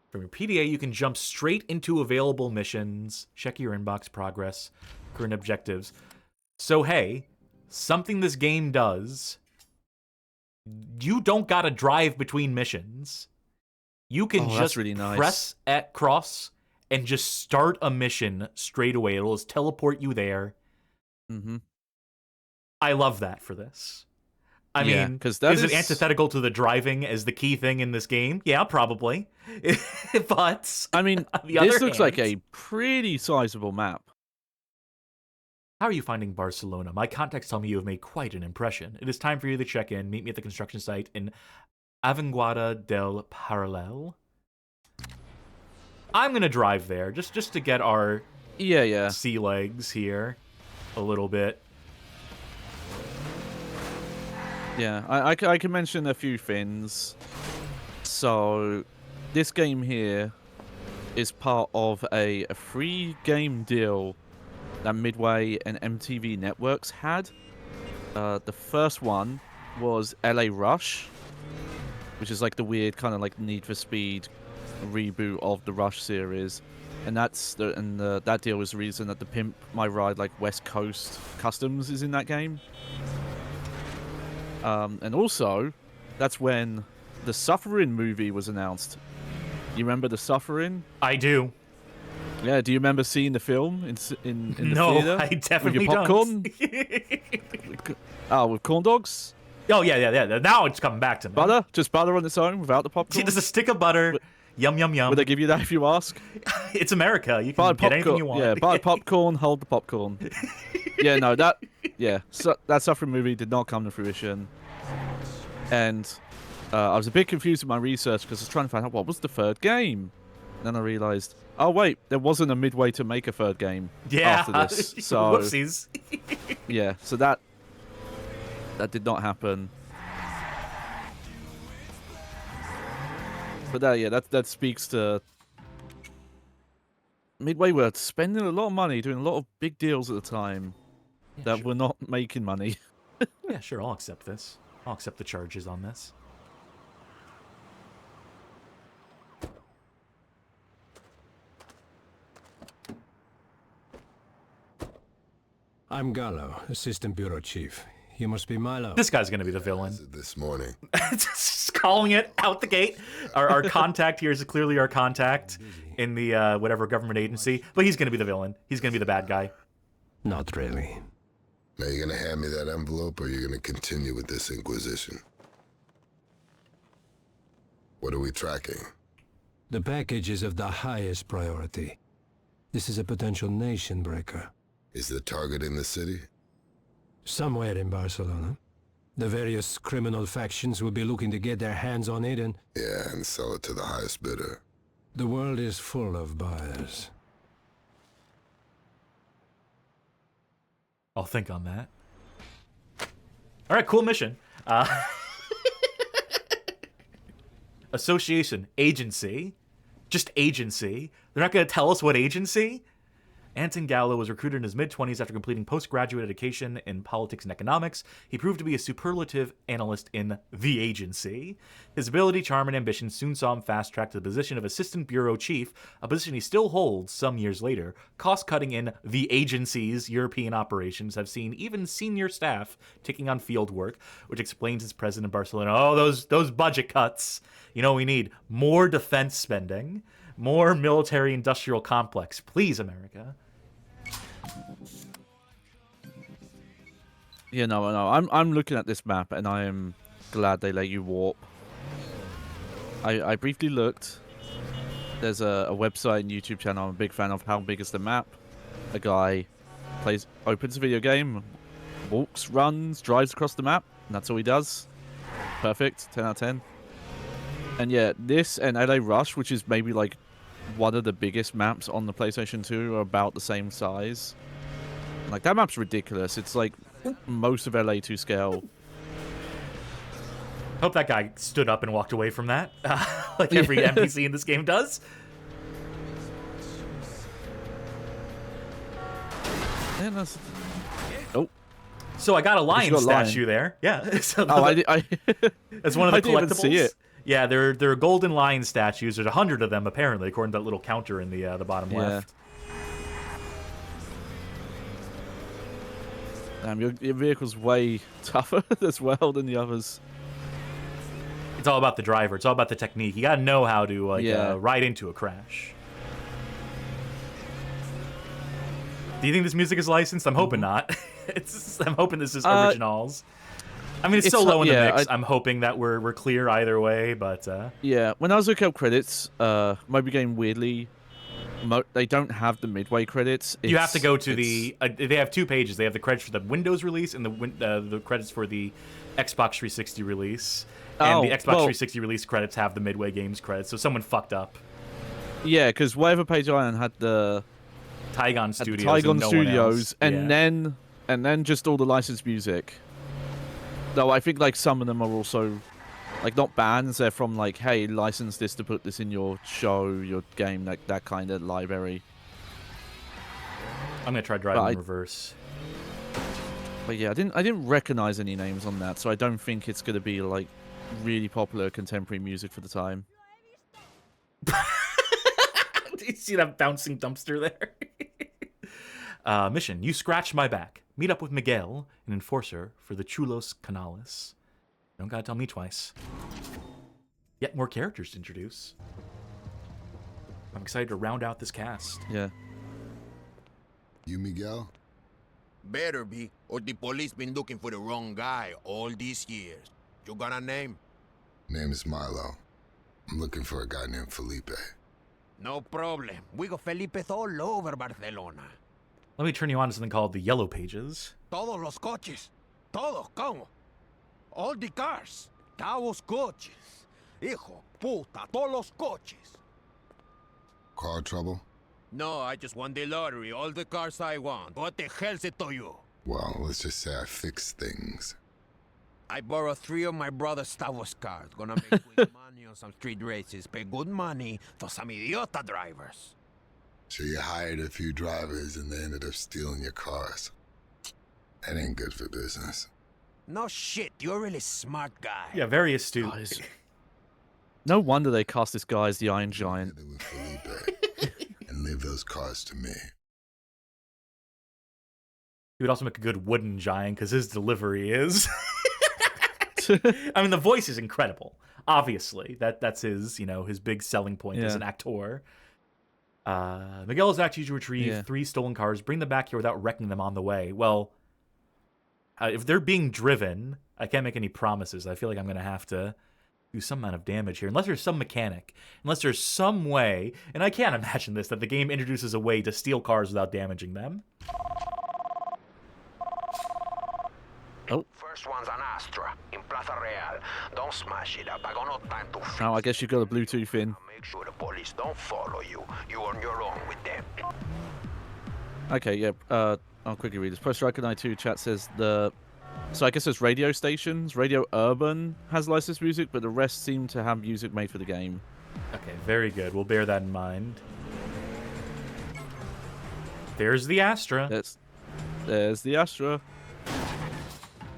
Speaker 1: From your PDA, you can jump straight into available missions, check your inbox progress, current objectives. So hey, something this game does, you don't gotta drive between missions. You can
Speaker 2: that's
Speaker 1: just
Speaker 2: really nice.
Speaker 1: press at cross and just start a mission straight away. It'll just teleport you there.
Speaker 2: Mm-hmm.
Speaker 1: I love that for this. I
Speaker 2: Yeah,
Speaker 1: mean,
Speaker 2: 'cause that
Speaker 1: is it
Speaker 2: is-
Speaker 1: antithetical to the driving as the key thing in this game? Yeah, probably. But
Speaker 2: I mean,
Speaker 1: on the other
Speaker 2: this looks like
Speaker 1: hand-
Speaker 2: a pretty sizable map.
Speaker 1: How are you finding Barcelona? My contacts tell me you have made quite an impression. It is time for you to check in. Meet me at the construction site in Avinguada del Paralel. I'm going to drive there just to get our
Speaker 2: Yeah.
Speaker 1: sea legs here a little bit.
Speaker 2: Yeah, I can mention a few things. So, this game here is part of a free game deal that Midway and MTV Networks had. The first one was LA Rush, which is like the weird kind of like Need for Speed reboot of the Rush series. And that deal was the reason that the Pimp My Ride like West Coast Customs is in that game. And also, that's when the Suffering movie was announced. You remember the Suffering?
Speaker 1: I do.
Speaker 2: Yeah. Do you remember seeing the film in the
Speaker 1: No,
Speaker 2: theater?
Speaker 1: I definitely
Speaker 2: with your popcorn?
Speaker 1: don't.
Speaker 2: Oh, with corn dogs?
Speaker 1: Oh, yeah. Now it's coming back to me.
Speaker 2: Butter? Just butter on its own without the popcorn?
Speaker 1: See, there's a stick of butter. Yum, yum, yum.
Speaker 2: Would they give you that if you ask?
Speaker 1: It's America. You can get anything you want.
Speaker 2: Yeah, buy popcorn, hold the popcorn. Yeah, no, that Suffering movie did not come to fruition. And I was a bit confused with my research because I was trying to find out what was the third game. And then I realized, oh wait, there wasn't a Midway to make a third game after this. So
Speaker 1: whoopsies.
Speaker 2: yeah, so that did not happen. But that speaks to Midway were spending a lot of money, doing a lot of big deals at the time that were not making money.
Speaker 1: Yeah, sure, I'll accept this. I'll accept the charges on this.
Speaker 7: I'm Gallo, Assistant Bureau Chief. You must be Milo.
Speaker 1: This guy's gonna be the villain.
Speaker 5: This morning.
Speaker 1: Just calling it out the gate. Our contact here is clearly our contact in the whatever government agency, but he's gonna be the villain. He's gonna be the bad guy.
Speaker 7: Not really.
Speaker 5: Now you're gonna hand me that envelope, or you're gonna continue with this inquisition? What are we tracking?
Speaker 7: The package is of the highest priority. This is a potential nation breaker.
Speaker 5: Is the target in the city?
Speaker 7: Somewhere in Barcelona. The various criminal factions will be looking to get their hands on it, and
Speaker 5: Yeah, and sell it to the highest bidder.
Speaker 7: the world is full of buyers.
Speaker 1: I'll think on that. All right, cool mission. Association, agency, just agency. They're not going to tell us what agency. Anton Gallo was recruited in his mid-20s after completing postgraduate education in politics and economics. He proved to be a superlative analyst in the agency. His ability, charm, and ambition soon saw him fast-tracked to the position of assistant bureau chief, a position he still holds some years later. Cost-cutting in the agency's European operations have seen even senior staff taking on field work, which explains his presence in Barcelona. Oh, those budget cuts. You know, we need more defense spending, more military-industrial complex. Please, America.
Speaker 2: Yeah, no. I'm looking at this map, and I am glad they let you warp. I briefly looked. There's a website and YouTube channel I'm a big fan of. How big is the map? A guy opens a video game, walks, runs, drives across the map, and that's all he does. Perfect. 10 out of 10. And yeah, this and LA Rush, which is maybe like one of the biggest maps on the PlayStation 2, are about the same size. Like, that map's ridiculous. It's like most of LA to scale.
Speaker 1: Hope that guy stood up and walked away from that, like every NPC in this game does.
Speaker 2: Man, that's... Oh.
Speaker 1: So I got a lion statue there. Yeah. So that's one of the collectibles.
Speaker 2: Didn't even see it.
Speaker 1: Yeah, they're golden lion statues. There's 100 of them apparently, according to that little counter in the bottom left.
Speaker 2: Damn, your vehicle's way tougher as well than the others.
Speaker 1: It's all about the driver. It's all about the technique. You gotta know how to ride into a crash. Do you think this music is licensed? I'm hoping not. I'm hoping this is originals. I mean, it's so low in the mix. I'm hoping that we're clear either way, but...
Speaker 2: Yeah, when I was looking up credits, Moby Game weirdly... they don't have the Midway credits.
Speaker 1: You have to go to the... they have two pages. They have the credits for the Windows release and the credits for the Xbox 360 release. And the Xbox 360 release credits have the Midway Games credits, so someone fucked up.
Speaker 2: Yeah, because whatever page I had the...
Speaker 1: Tygon Studios,
Speaker 2: and then just all the licensed music. Though I think like some of them are also like not bans. They're from like, hey, license this to put this in your show, your game, like that kind of library.
Speaker 1: I'm gonna try driving in reverse.
Speaker 2: But yeah, I didn't recognize any names on that, so I don't think it's gonna be like really popular contemporary music for the time.
Speaker 1: Do you see that bouncing dumpster there? Mission: you scratch my back. Meet up with Miguel, an enforcer for the Chulos Canales. Don't gotta tell me twice. Yet more characters to introduce. I'm excited to round out this cast.
Speaker 2: Yeah.
Speaker 5: You, Miguel?
Speaker 8: Better be, or the police been looking for the wrong guy all these years. You got a name?
Speaker 5: Name is Milo. I'm looking for a guy named Felipe.
Speaker 8: No problem. We got Felipes all over Barcelona.
Speaker 1: Let me turn you on to something called the Yellow Pages.
Speaker 8: Todos los coches. Todos, ¿cómo? All the cars. Todos coches. Hijo, puta, todos los coches.
Speaker 5: Car trouble?
Speaker 8: No, I just won the lottery. All the cars I want. What the hell's it to you?
Speaker 5: Well, let's just say I fix things.
Speaker 8: I borrowed 3 of my brother's Taos cars. Gonna make quick money on some street races. Pay good money to some idiota drivers.
Speaker 5: So you hired a few drivers and they ended up stealing your cars. That ain't good for business.
Speaker 8: No shit, you're a really smart guy.
Speaker 1: Yeah, very astute.
Speaker 2: Guys. No wonder they cast this guy as the Iron Giant.
Speaker 5: Together with Felipe and leave those cars to me.
Speaker 1: He would also make a good wooden giant because his delivery is. I mean, the voice is incredible. Obviously, that's his, his big selling point as an actor. Miguel is actually to retrieve 3 stolen cars, bring them back here without wrecking them on the way. Well, if they're being driven, I can't make any promises. I feel like I'm going to have to do some amount of damage here, unless there's some mechanic, unless there's some way, and I can't imagine this, that the game introduces a way to steal cars without damaging them.
Speaker 2: Oh.
Speaker 8: First one's an Astra in Plaza Real. Don't smash it up. I got no time to fix.
Speaker 2: Now I guess you've got a Bluetooth in.
Speaker 8: Make sure the police don't follow you. You're on your own with them.
Speaker 2: Okay, yeah. I'll quickly read this. Pro Striker 92 chat says so I guess there's radio stations. Radio Urban has licensed music, but the rest seem to have music made for the game.
Speaker 1: Okay, very good. We'll bear that in mind. There's the Astra.
Speaker 2: There's the Astra.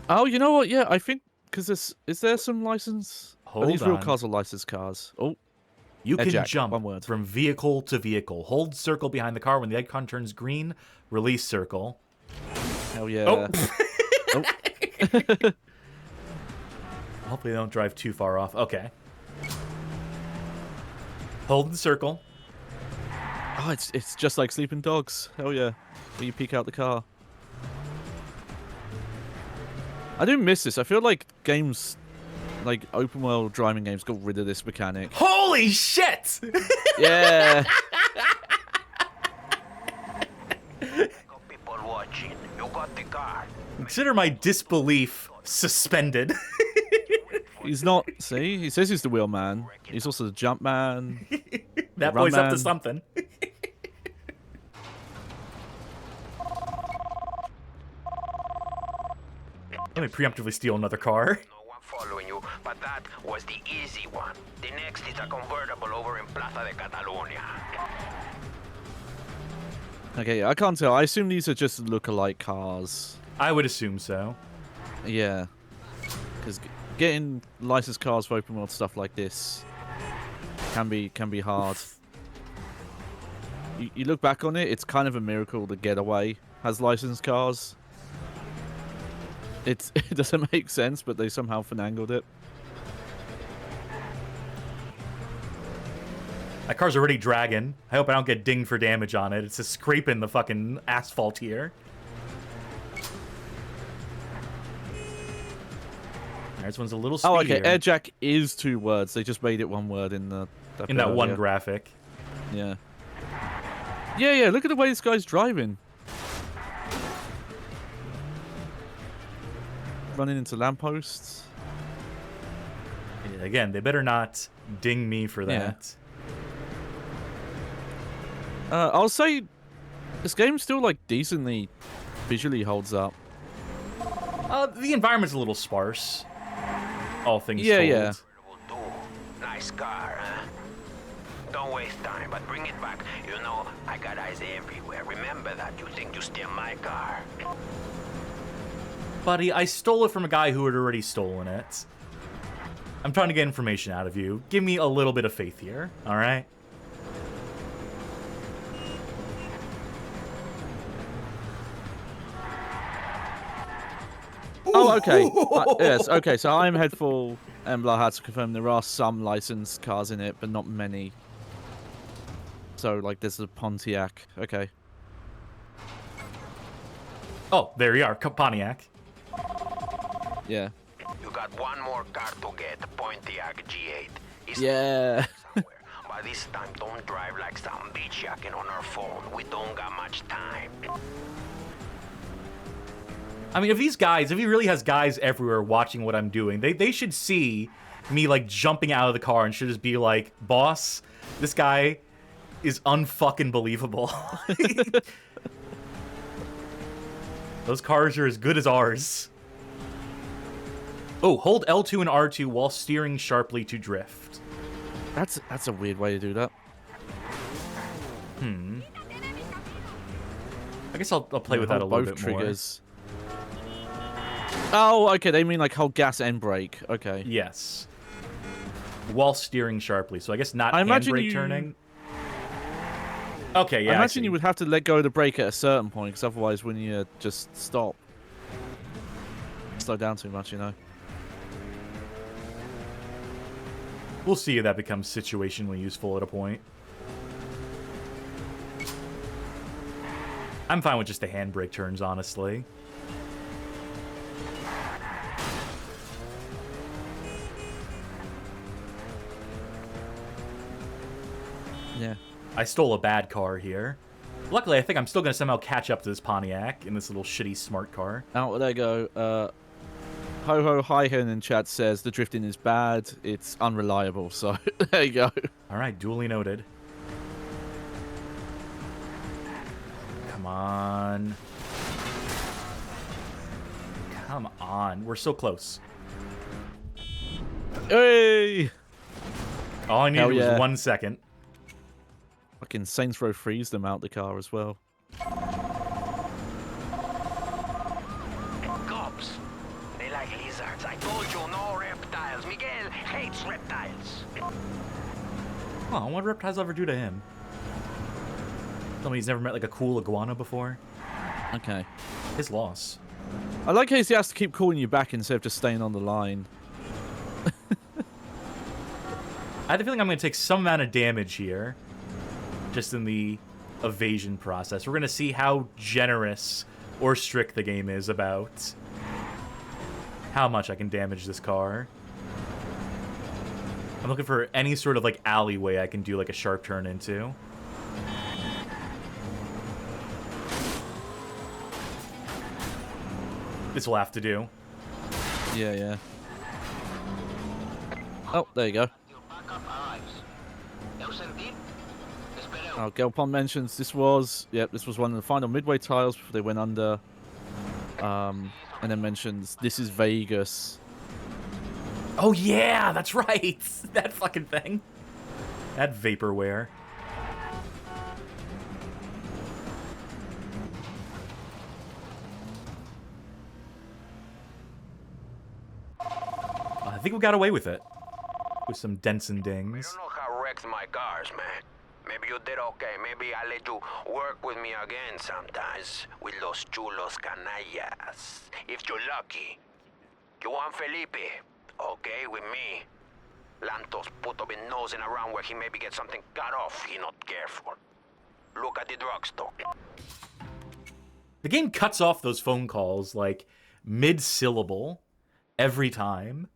Speaker 2: Oh, you know what? Yeah, I think because is there some license?
Speaker 1: Hold
Speaker 2: Are these real
Speaker 1: on.
Speaker 2: cars or licensed cars? Oh,
Speaker 1: You can
Speaker 2: Eject,
Speaker 1: jump
Speaker 2: one word.
Speaker 1: from vehicle to vehicle. Hold circle behind the car. When the icon turns green, release circle.
Speaker 2: hell yeah!
Speaker 1: Oh.
Speaker 2: Oh.
Speaker 1: Hopefully they don't drive too far off. Okay. Hold the circle.
Speaker 2: Oh, it's just like Sleeping Dogs. Hell yeah! When you peek out the car. I do miss this. I feel like games, like open world driving games, got rid of this mechanic.
Speaker 1: Holy shit!
Speaker 2: Yeah.
Speaker 8: Got people watching. You got the car.
Speaker 1: Consider my disbelief suspended.
Speaker 2: He's not. See, he says he's the wheelman. He's also the jump man.
Speaker 1: That
Speaker 2: Run
Speaker 1: boy's up to
Speaker 2: man.
Speaker 1: something. Let me preemptively steal another car.
Speaker 8: No one following you, but that was the easy one. The next is a convertible over in Plaza de Catalunya.
Speaker 2: Okay, I can't tell. I assume these are just look-alike cars.
Speaker 1: I would assume so.
Speaker 2: Yeah, because getting licensed cars for open world stuff like this can be hard. You look back on it, it's kind of a miracle the Getaway has licensed cars. It doesn't make sense, but they somehow finangled it.
Speaker 1: My car's already dragging. I hope I don't get dinged for damage on it. It's just scraping the fucking asphalt here. This one's a little speedier.
Speaker 2: Oh, okay. Air jack is 2 words. They just made it 1 word in the
Speaker 1: in that one
Speaker 2: earlier.
Speaker 1: graphic.
Speaker 2: Yeah. Yeah. Look at the way this guy's driving. Running into lampposts.
Speaker 1: Yeah, again, they better not ding me for that.
Speaker 2: I'll say this game still like decently visually holds up.
Speaker 1: The environment's a little sparse. All things
Speaker 2: Yeah,
Speaker 1: told.
Speaker 2: yeah.
Speaker 6: Nice car, huh? Don't waste time, but bring it back. You know, I got eyes everywhere. Remember that. You think you steal my car.
Speaker 1: Buddy, I stole it from a guy who had already stolen it. I'm trying to get information out of you. Give me a little bit of faith here, all right?
Speaker 2: Oh, okay. Yes, okay, so I'm Headful, and I had to confirm there are some licensed cars in it, but not many. So, like, there's a Pontiac. Okay.
Speaker 1: Oh, there you are, Pontiac.
Speaker 2: Yeah.
Speaker 6: You got one more car to get, Pontiac G8. It's
Speaker 2: Yeah.
Speaker 6: somewhere. By this time, don't drive like some bitch yakking on her phone. We don't got much time.
Speaker 1: I mean, if he really has guys everywhere watching what I'm doing, they should see me, like, jumping out of the car and should just be like, boss, this guy is unfucking believable. Those cars are as good as ours. Oh, hold L2 and R2 while steering sharply to drift.
Speaker 2: That's a weird way to do that.
Speaker 1: I guess I'll play with that a little bit
Speaker 2: triggers. Oh, okay, they mean like hold gas and brake. Okay.
Speaker 1: more. Yes. While steering sharply, so I guess not
Speaker 2: I imagine
Speaker 1: handbrake turning. Okay, yeah.
Speaker 2: I imagine you would have to let go of the brake at a certain point, because otherwise, when you just stop, slow down too much, you know.
Speaker 1: We'll see if that becomes situationally useful at a point. I'm fine with just the handbrake turns, honestly.
Speaker 2: Yeah.
Speaker 1: I stole a bad car here. Luckily, I think I'm still going to somehow catch up to this Pontiac in this little shitty smart car.
Speaker 2: Out there go. Ho Hi Hen in chat says the drifting is bad. It's unreliable. So there you go.
Speaker 1: All right, duly noted. Come on. Come on. We're so close.
Speaker 2: Hey!
Speaker 1: All I needed
Speaker 2: Hell yeah.
Speaker 1: was 1 second.
Speaker 2: Fucking Saints Row frees them out the car as well.
Speaker 6: Cops. They like lizards. I told you, no reptiles. Miguel hates reptiles.
Speaker 1: Oh, what reptiles ever do to him? Somebody's never met like a cool iguana before.
Speaker 2: Okay.
Speaker 1: His loss.
Speaker 2: I like how he has to keep calling you back instead of just staying on the line.
Speaker 1: I have a feeling I'm going to take some amount of damage here, just in the evasion process. We're going to see how generous or strict the game is about how much I can damage this car. I'm looking for any sort of like alleyway I can do like a sharp turn into. This will have to do.
Speaker 2: Yeah, yeah. Oh, there you go. Oh, Gelpon mentions this was one of the final midway tiles before they went under. And then mentions this is Vegas.
Speaker 1: Oh yeah, that's right. That fucking thing. That vaporware. I think we got away with it. With some dents and
Speaker 6: I
Speaker 1: dings.
Speaker 6: don't know how wrecked my cars, man. Maybe you did okay. Maybe I'll let you work with me again sometimes. With los chulos canallas. If you're lucky. You want Felipe? Okay, with me. Lantos puto been nosing around where he maybe gets something cut off. He not careful. Look at the drugstore.
Speaker 1: The game cuts off those phone calls like mid-syllable every time.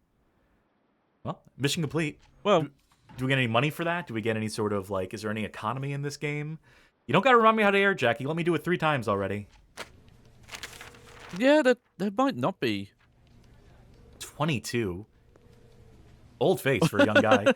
Speaker 1: Well, mission complete.
Speaker 2: Well,
Speaker 1: do we get any money for that? Do we get any sort of, like, is there any economy in this game? You don't gotta remind me how to air jack. You let me do it 3 times already.
Speaker 2: yeah, there might not be.
Speaker 1: 22. Old face for a young guy.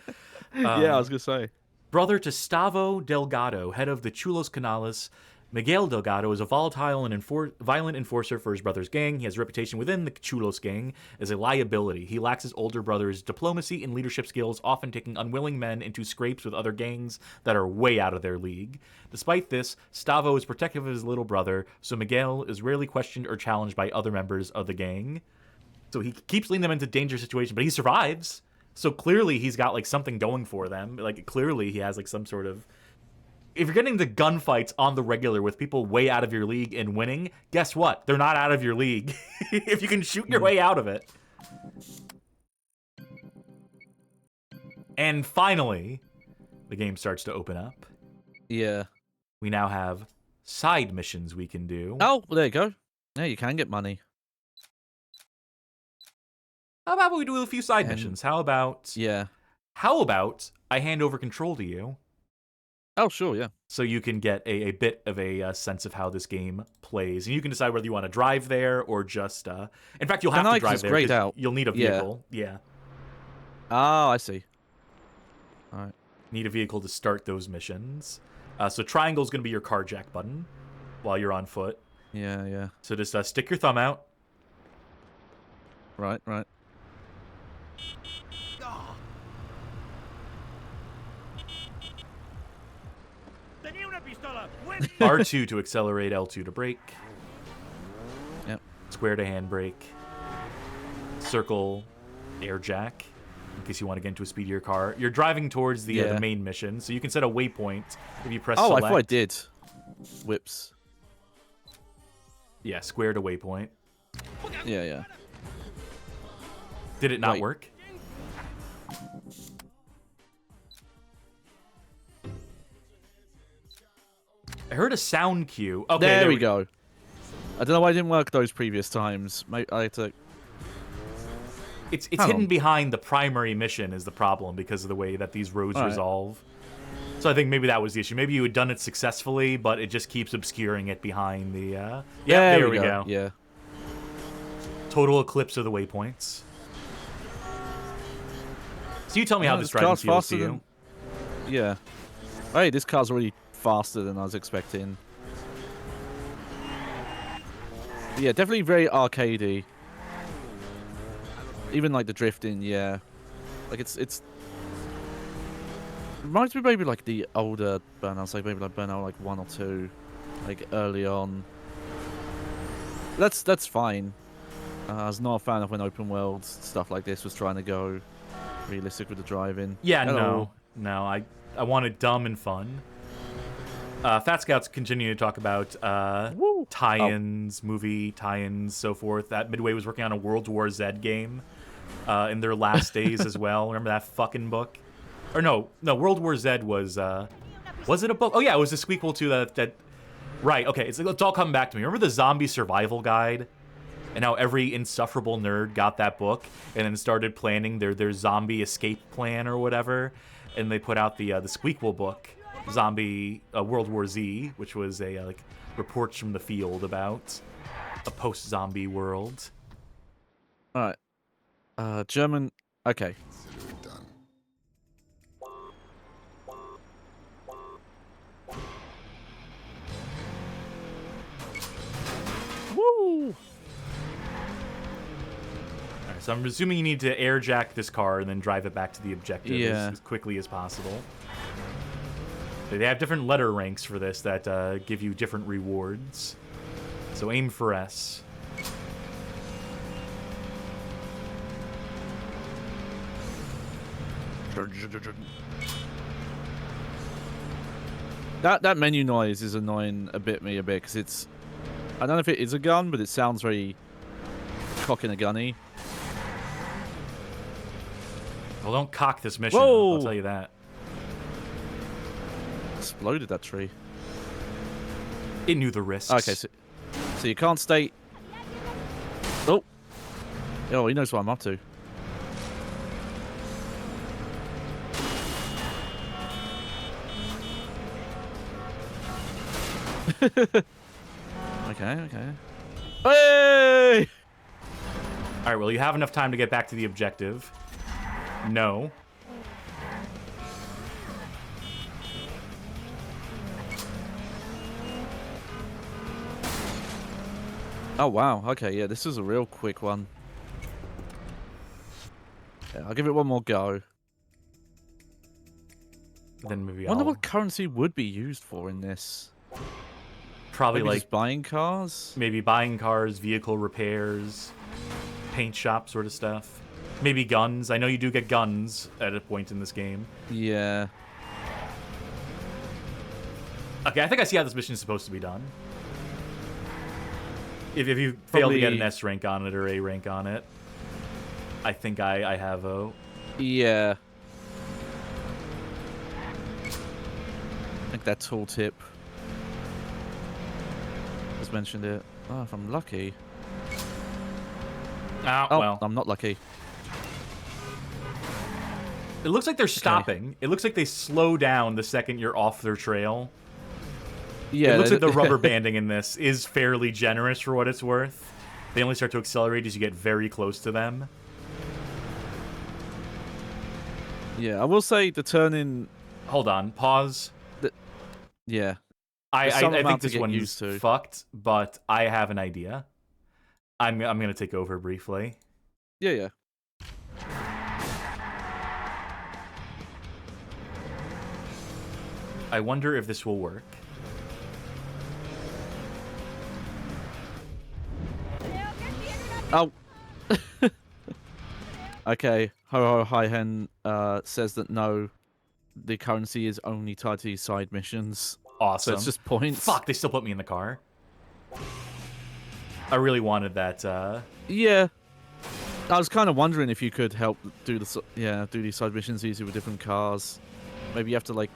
Speaker 2: Yeah, I was gonna say.
Speaker 1: Brother to Stavo Delgado, head of the Chulos Canales, Miguel Delgado is a volatile and violent enforcer for his brother's gang. He has a reputation within the Chulos gang as a liability. He lacks his older brother's diplomacy and leadership skills, often taking unwilling men into scrapes with other gangs that are way out of their league. Despite this, Stavo is protective of his little brother, so Miguel is rarely questioned or challenged by other members of the gang. So he keeps leading them into dangerous situations, but he survives. So clearly he's got like something going for them. Like clearly he has like some sort of... If you're getting the gunfights on the regular with people way out of your league and winning, guess what? They're not out of your league. If you can shoot your way out of it. And finally, the game starts to open up.
Speaker 2: Yeah.
Speaker 1: We now have side missions we can do.
Speaker 2: Oh, well, there you go. Yeah, you can get money.
Speaker 1: How about we do a few side missions? How about...
Speaker 2: Yeah.
Speaker 1: How about I hand over control to you?
Speaker 2: Oh, sure, yeah.
Speaker 1: So you can get a bit of a sense of how this game plays. And you can decide whether you want to drive there or just... In fact, you'll have to drive there because you'll need a vehicle. Yeah.
Speaker 2: Oh, I see. All right.
Speaker 1: Need a vehicle to start those missions. So triangle is going to be your carjack button while you're on foot.
Speaker 2: Yeah, yeah.
Speaker 1: So just stick your thumb out.
Speaker 2: Right, right.
Speaker 1: R2 to accelerate, L2 to brake.
Speaker 2: Yep.
Speaker 1: Square to handbrake. Circle, air jack, in case you want to get into a speedier car. You're driving towards the main mission, so you can set a waypoint if you press select.
Speaker 2: I thought I did. Whips.
Speaker 1: Yeah, square to waypoint.
Speaker 2: Yeah, yeah.
Speaker 1: Did it not work? I heard a sound cue. Okay,
Speaker 2: there we go. I don't know why it didn't work those previous times. I had to...
Speaker 1: It's hidden behind the primary mission is the problem because of the way that these roads resolve. So I think maybe that was the issue. Maybe you had done it successfully, but it just keeps obscuring it behind the... Yeah, there we go.
Speaker 2: Yeah.
Speaker 1: Total eclipse of the waypoints. So you tell me how this driving feels to you.
Speaker 2: Yeah. Hey, this car's already faster than I was expecting. But yeah, definitely very arcadey. Even like the drifting, yeah. Like it's reminds me maybe like the older Burnouts, like maybe like Burnout like 1 or 2, like early on. That's fine. I was not a fan of when open world stuff like this was trying to go realistic with the driving.
Speaker 1: Yeah, no, I want it dumb and fun. Fat Scouts continue to talk about tie-ins, movie tie-ins, so forth. That Midway was working on a World War Z game in their last days as well. Remember that fucking book? Or no, World War Z was it a book? Oh yeah, it was a sequel to that. Right, okay, it's all coming back to me. Remember the zombie survival guide? And how every insufferable nerd got that book and then started planning their zombie escape plan or whatever. And they put out the Squeakquel book, Zombie World War Z, which was a like reports from the field about a post-zombie world.
Speaker 2: All right, German. Okay. Woo!
Speaker 1: So I'm assuming you need to airjack this car and then drive it back to the objective as quickly as possible. They have different letter ranks for this that give you different rewards. So aim for S.
Speaker 2: That menu noise is annoying me a bit because it's... I don't know if it is a gun, but it sounds very cock and a gunny.
Speaker 1: Well, don't cock this mission.
Speaker 2: Whoa!
Speaker 1: I'll tell you that.
Speaker 2: Exploded that tree.
Speaker 1: It knew the risks.
Speaker 2: Okay, so you can't stay... Oh! Oh, he knows what I'm up to. Okay. Hey!
Speaker 1: Alright, well, you have enough time to get back to the objective. No.
Speaker 2: Oh, wow. Okay, yeah, this is a real quick one. Yeah, I'll give it one more go.
Speaker 1: Then maybe
Speaker 2: Wonder
Speaker 1: I'll
Speaker 2: what currency would be used for in this.
Speaker 1: probably
Speaker 2: Maybe
Speaker 1: like
Speaker 2: just buying cars?
Speaker 1: maybe buying cars, vehicle repairs, paint shop sort of stuff. Maybe guns. I know you do get guns at a point in this game.
Speaker 2: Yeah.
Speaker 1: Okay, I think I see how this mission is supposed to be done. If you fail to get an
Speaker 2: Probably-
Speaker 1: S rank on it or A rank on it, I think I have a...
Speaker 2: Yeah. I think that tooltip has mentioned it. Oh, if I'm lucky.
Speaker 1: Ah,
Speaker 2: Oh,
Speaker 1: well.
Speaker 2: I'm not lucky.
Speaker 1: It looks like they're stopping. It looks like they slow down the second you're off their trail.
Speaker 2: Yeah,
Speaker 1: It looks like the rubber banding in this is fairly generous for what it's worth. They only start to accelerate as you get very close to them.
Speaker 2: Yeah, I will say the turning.
Speaker 1: Hold on, pause.
Speaker 2: Yeah.
Speaker 1: I
Speaker 2: some
Speaker 1: think
Speaker 2: amount to
Speaker 1: this
Speaker 2: get
Speaker 1: one's
Speaker 2: used to.
Speaker 1: fucked, but I have an idea. I'm gonna take over briefly.
Speaker 2: Yeah, yeah.
Speaker 1: I wonder if this will work.
Speaker 2: Oh. Okay. Ho Ho Hi Hen says that no, the currency is only tied to these side missions.
Speaker 1: Awesome.
Speaker 2: So it's just points.
Speaker 1: Fuck, they still put me in the car. I really wanted that.
Speaker 2: Yeah. I was kind of wondering if you could help do do these side missions easy with different cars. Maybe you have to like.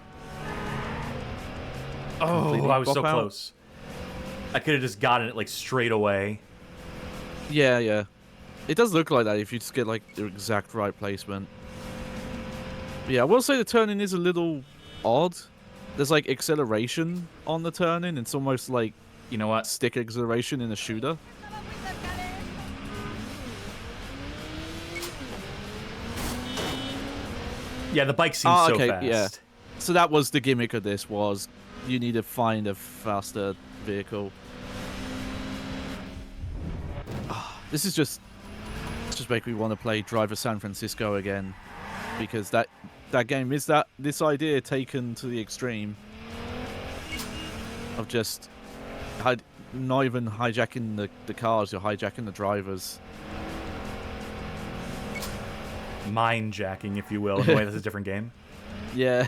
Speaker 1: Oh,
Speaker 2: completely
Speaker 1: I was so
Speaker 2: bop out.
Speaker 1: close. I could have just gotten it like straight away.
Speaker 2: Yeah, yeah. It does look like that if you just get like the exact right placement. But yeah, I will say the turning is a little odd. There's like acceleration on the turning. It's almost like,
Speaker 1: You know what?
Speaker 2: stick acceleration in a shooter.
Speaker 1: Yeah, the bike seems
Speaker 2: Oh,
Speaker 1: so
Speaker 2: okay,
Speaker 1: fast.
Speaker 2: yeah. So that was the gimmick of this, was you need to find a faster vehicle. This is just make me want to play Driver San Francisco again, because that game is this idea taken to the extreme of just not even hijacking the cars, you're hijacking the drivers.
Speaker 1: Mind jacking, if you will. In a way, that's a different game.
Speaker 2: Yeah.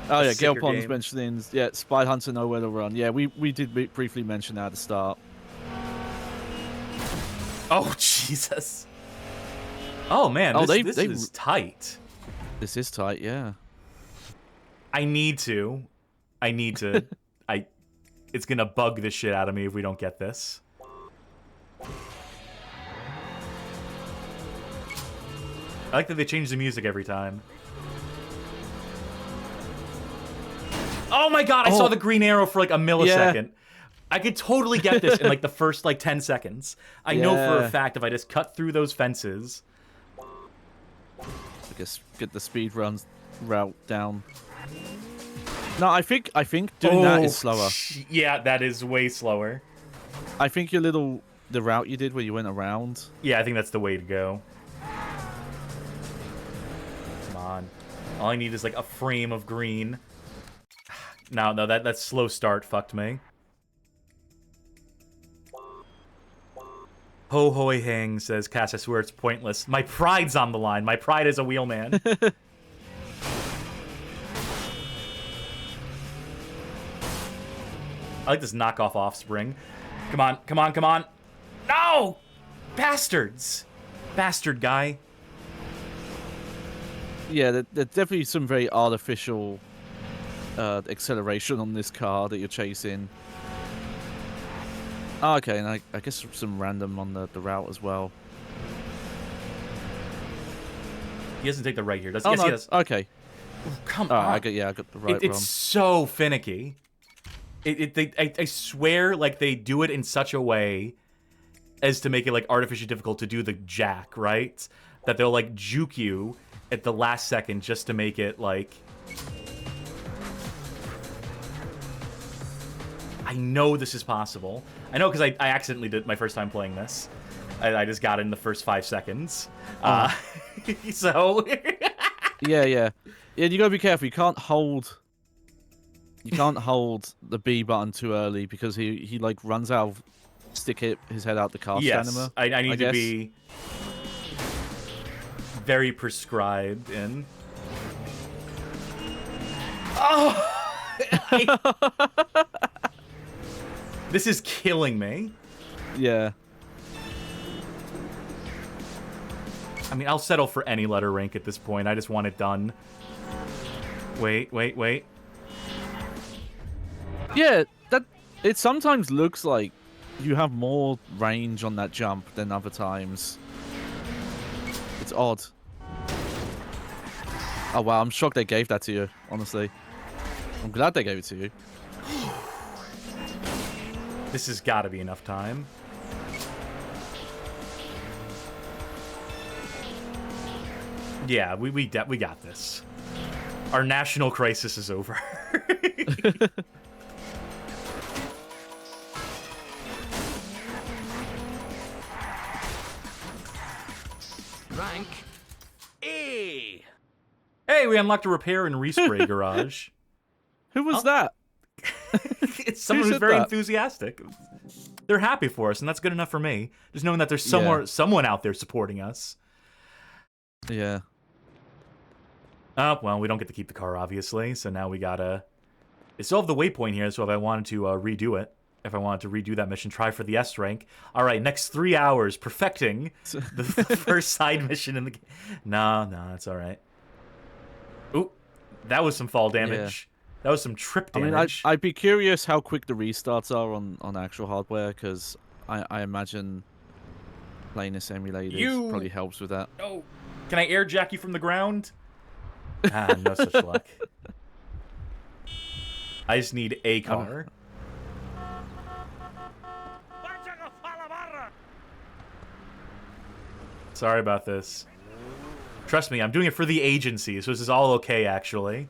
Speaker 2: Oh yeah, Gail
Speaker 1: sicker
Speaker 2: Pond's
Speaker 1: game.
Speaker 2: mentioning, yeah, Spy Hunter Nowhere to Run. Yeah, we did briefly mention that at the start.
Speaker 1: Oh, Jesus. Oh, man,
Speaker 2: Oh,
Speaker 1: this
Speaker 2: they-
Speaker 1: is tight.
Speaker 2: This is tight, yeah.
Speaker 1: I need to. It's gonna bug the shit out of me if we don't get this. I like that they change the music every time. Oh my god, I saw the green arrow for like a millisecond. I could totally get this in like the first like 10 seconds. I know for
Speaker 2: Yeah.
Speaker 1: a fact if I just cut through those fences.
Speaker 2: I guess get the speed runs route down. No, I think doing that is slower.
Speaker 1: Yeah, that is way slower.
Speaker 2: I think the route you did where you went around.
Speaker 1: Yeah, I think that's the way to go. Come on. All I need is like a frame of green. No, that slow start fucked me. Ho Hoi Hang says, Cass, I swear it's pointless. My pride's on the line. My pride is a wheelman. I like this knockoff Offspring. Come on, come on, come on. No! Bastards! Bastard guy.
Speaker 2: Yeah, there's definitely some very artificial acceleration on this car that you're chasing. Oh, okay, and I guess some random on the route as well.
Speaker 1: He doesn't take the right here, does he?
Speaker 2: Oh,
Speaker 1: Yes,
Speaker 2: no.
Speaker 1: he does.
Speaker 2: Okay.
Speaker 1: Come
Speaker 2: Oh,
Speaker 1: on.
Speaker 2: I got the right
Speaker 1: It's
Speaker 2: one.
Speaker 1: so finicky. I swear, like, they do it in such a way as to make it, like, artificially difficult to do the jack, right? That they'll, like, juke you at the last second just to make it, like... I know this is possible. I know because I accidentally did my first time playing this. I just got it in the first 5 seconds. So...
Speaker 2: Yeah. You gotta be careful. You can't hold the B button too early because he like runs out of his head out the car
Speaker 1: Yes,
Speaker 2: stamina.
Speaker 1: I need to
Speaker 2: guess.
Speaker 1: be very prescribed in. Oh! This is killing me.
Speaker 2: Yeah.
Speaker 1: I mean, I'll settle for any letter rank at this point. I just want it done. Wait.
Speaker 2: Yeah, it sometimes looks like you have more range on that jump than other times. It's odd. Oh wow, I'm shocked they gave that to you, honestly. I'm glad they gave it to you.
Speaker 1: This has got to be enough time. Yeah, we got this. Our national crisis is over.
Speaker 8: Rank A.
Speaker 1: Hey, we unlocked a repair and respray garage.
Speaker 2: Who was that?
Speaker 1: It's someone who's
Speaker 2: said
Speaker 1: very
Speaker 2: that?
Speaker 1: enthusiastic. They're happy for us, and that's good enough for me. Just knowing that there's someone out there supporting us.
Speaker 2: Yeah.
Speaker 1: Well, we don't get to keep the car, obviously, so now we gotta... I still have the waypoint here, so if I wanted to redo it, if I wanted to redo that mission, try for the S rank. All right, next 3 hours, perfecting the first side mission in the game. No, it's all right. Ooh, that was some fall damage. Yeah. That was some trip damage.
Speaker 2: I mean, I'd be curious how quick the restarts are on actual hardware, because I imagine playing this emulated probably helps with that.
Speaker 1: Oh, can I air jack you from the ground? No such luck. I just need a car. Sorry about this. Trust me, I'm doing it for the agency, so this is all okay, actually.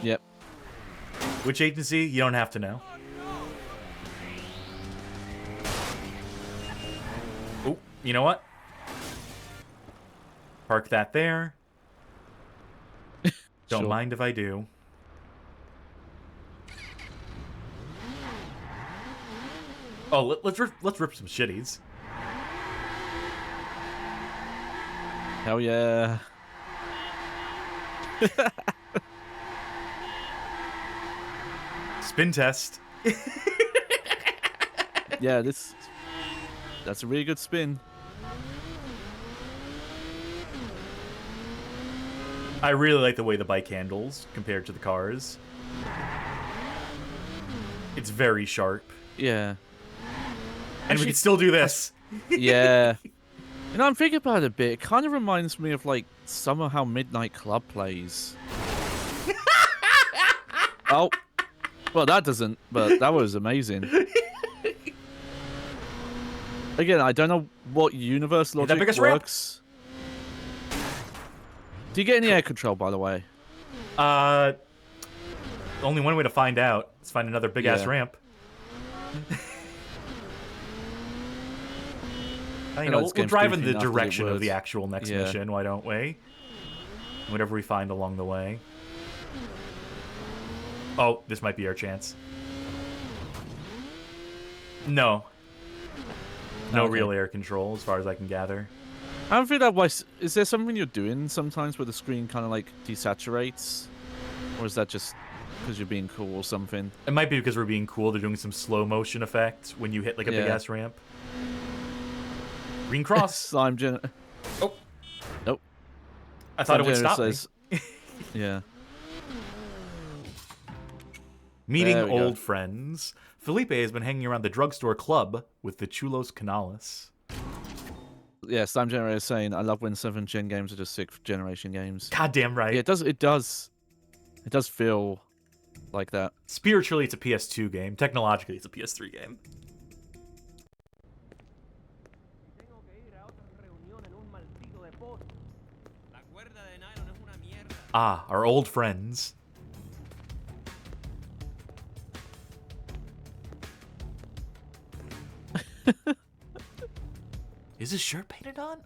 Speaker 2: Yep.
Speaker 1: Which agency? You don't have to know. Oh, you know what? Park that there. Don't mind if I do. Oh, let's rip some shitties.
Speaker 2: Hell yeah.
Speaker 1: Spin test.
Speaker 2: Yeah, that's a really good spin.
Speaker 1: I really like the way the bike handles compared to the cars. It's very sharp.
Speaker 2: Yeah.
Speaker 1: And we can still do this.
Speaker 2: Yeah. You know, I'm thinking about it a bit. It kind of reminds me of, like, some of how Midnight Club plays. Oh. Well, that doesn't, but that was amazing. Again, I don't know what universe logic works. Do you get any air control, by the way?
Speaker 1: Only one way to find out. Let's find another big-ass ramp. We'll drive in the direction of the actual next mission, why don't we? Whatever we find along the way. Oh, this might be our chance. No. No real air control, as far as I can gather.
Speaker 2: I don't feel that way. Is there something you're doing sometimes where the screen kind of, like, desaturates? Or is that just because you're being cool or something?
Speaker 1: It might be because we're being cool. They're doing some slow motion effect when you hit, like, a big-ass ramp. Green cross.
Speaker 2: Slime gen.
Speaker 1: Oh.
Speaker 2: Nope.
Speaker 1: I thought it would stop me.
Speaker 2: Yeah.
Speaker 1: Meeting old friends. Felipe has been hanging around the drugstore club with the Chulos Canales.
Speaker 2: Yeah, Slime Generator is saying, I love when 7th gen games are just 6th generation games.
Speaker 1: Goddamn right.
Speaker 2: Yeah, it does feel like that.
Speaker 1: Spiritually, it's a PS2 game. Technologically, it's a PS3 game. Ah, our old friends. Is his shirt painted on?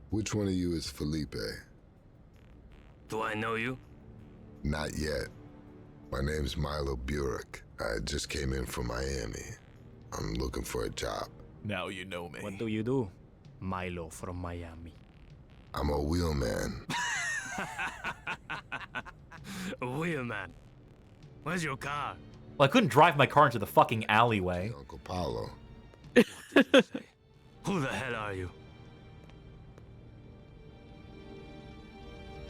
Speaker 5: Which one of you is Felipe?
Speaker 9: Do I know you?
Speaker 5: Not yet. My name's Milo Burek. I just came in from Miami. I'm looking for a job.
Speaker 1: Now you know me.
Speaker 9: What do you do? Milo from Miami.
Speaker 5: I'm a wheelman.
Speaker 9: Wheelman. Where's your car?
Speaker 1: Well, I couldn't drive my car into the fucking alleyway.
Speaker 5: Uncle Paulo.
Speaker 9: Who the hell are you?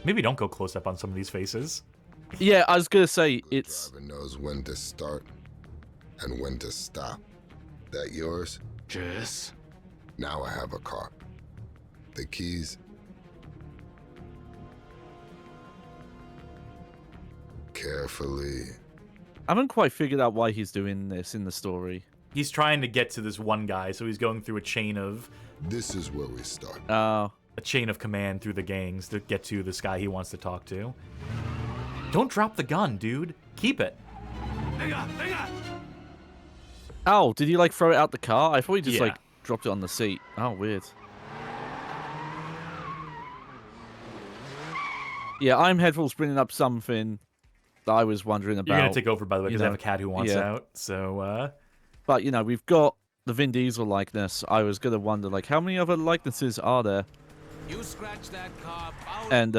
Speaker 1: Maybe don't go close up on some of these faces.
Speaker 2: Yeah, I was gonna say it's.
Speaker 5: Driver knows when to start and when to stop. That yours?
Speaker 9: Yes.
Speaker 5: Now I have a car. The keys. Carefully.
Speaker 2: I haven't quite figured out why he's doing this in the story.
Speaker 1: He's trying to get to this one guy, so he's going through a chain of
Speaker 5: This is where we start.
Speaker 2: Oh.
Speaker 1: a chain of command through the gangs to get to this guy he wants to talk to. Don't drop the gun, dude. Keep it.
Speaker 2: Oh, did he like throw it out the car? I thought he just
Speaker 1: Yeah.
Speaker 2: like dropped it on the seat. Oh, weird. Yeah, I'm Headfull's bringing up something that I was wondering about.
Speaker 1: You're gonna take over, by the way, because I
Speaker 2: know,
Speaker 1: have a cat who wants
Speaker 2: yeah.
Speaker 1: out. So,
Speaker 2: But, you know, we've got the Vin Diesel likeness. I was going to wonder, like, how many other likenesses are there?
Speaker 8: You scratch that car,
Speaker 2: And,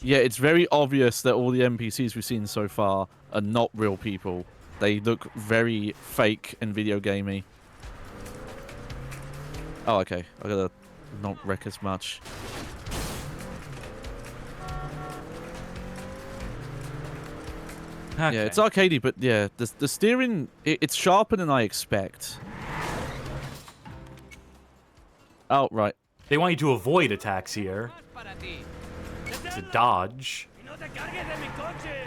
Speaker 2: yeah, it's very obvious that all the NPCs we've seen so far are not real people. They look very fake and video gamey. Oh, okay. I gotta not wreck as much.
Speaker 1: okay.
Speaker 2: Yeah, it's arcadey, but yeah, the steering, it's sharper than I expect. Oh, right.
Speaker 1: They want you to avoid attacks here. To dodge.
Speaker 9: No te cargues de mi coche.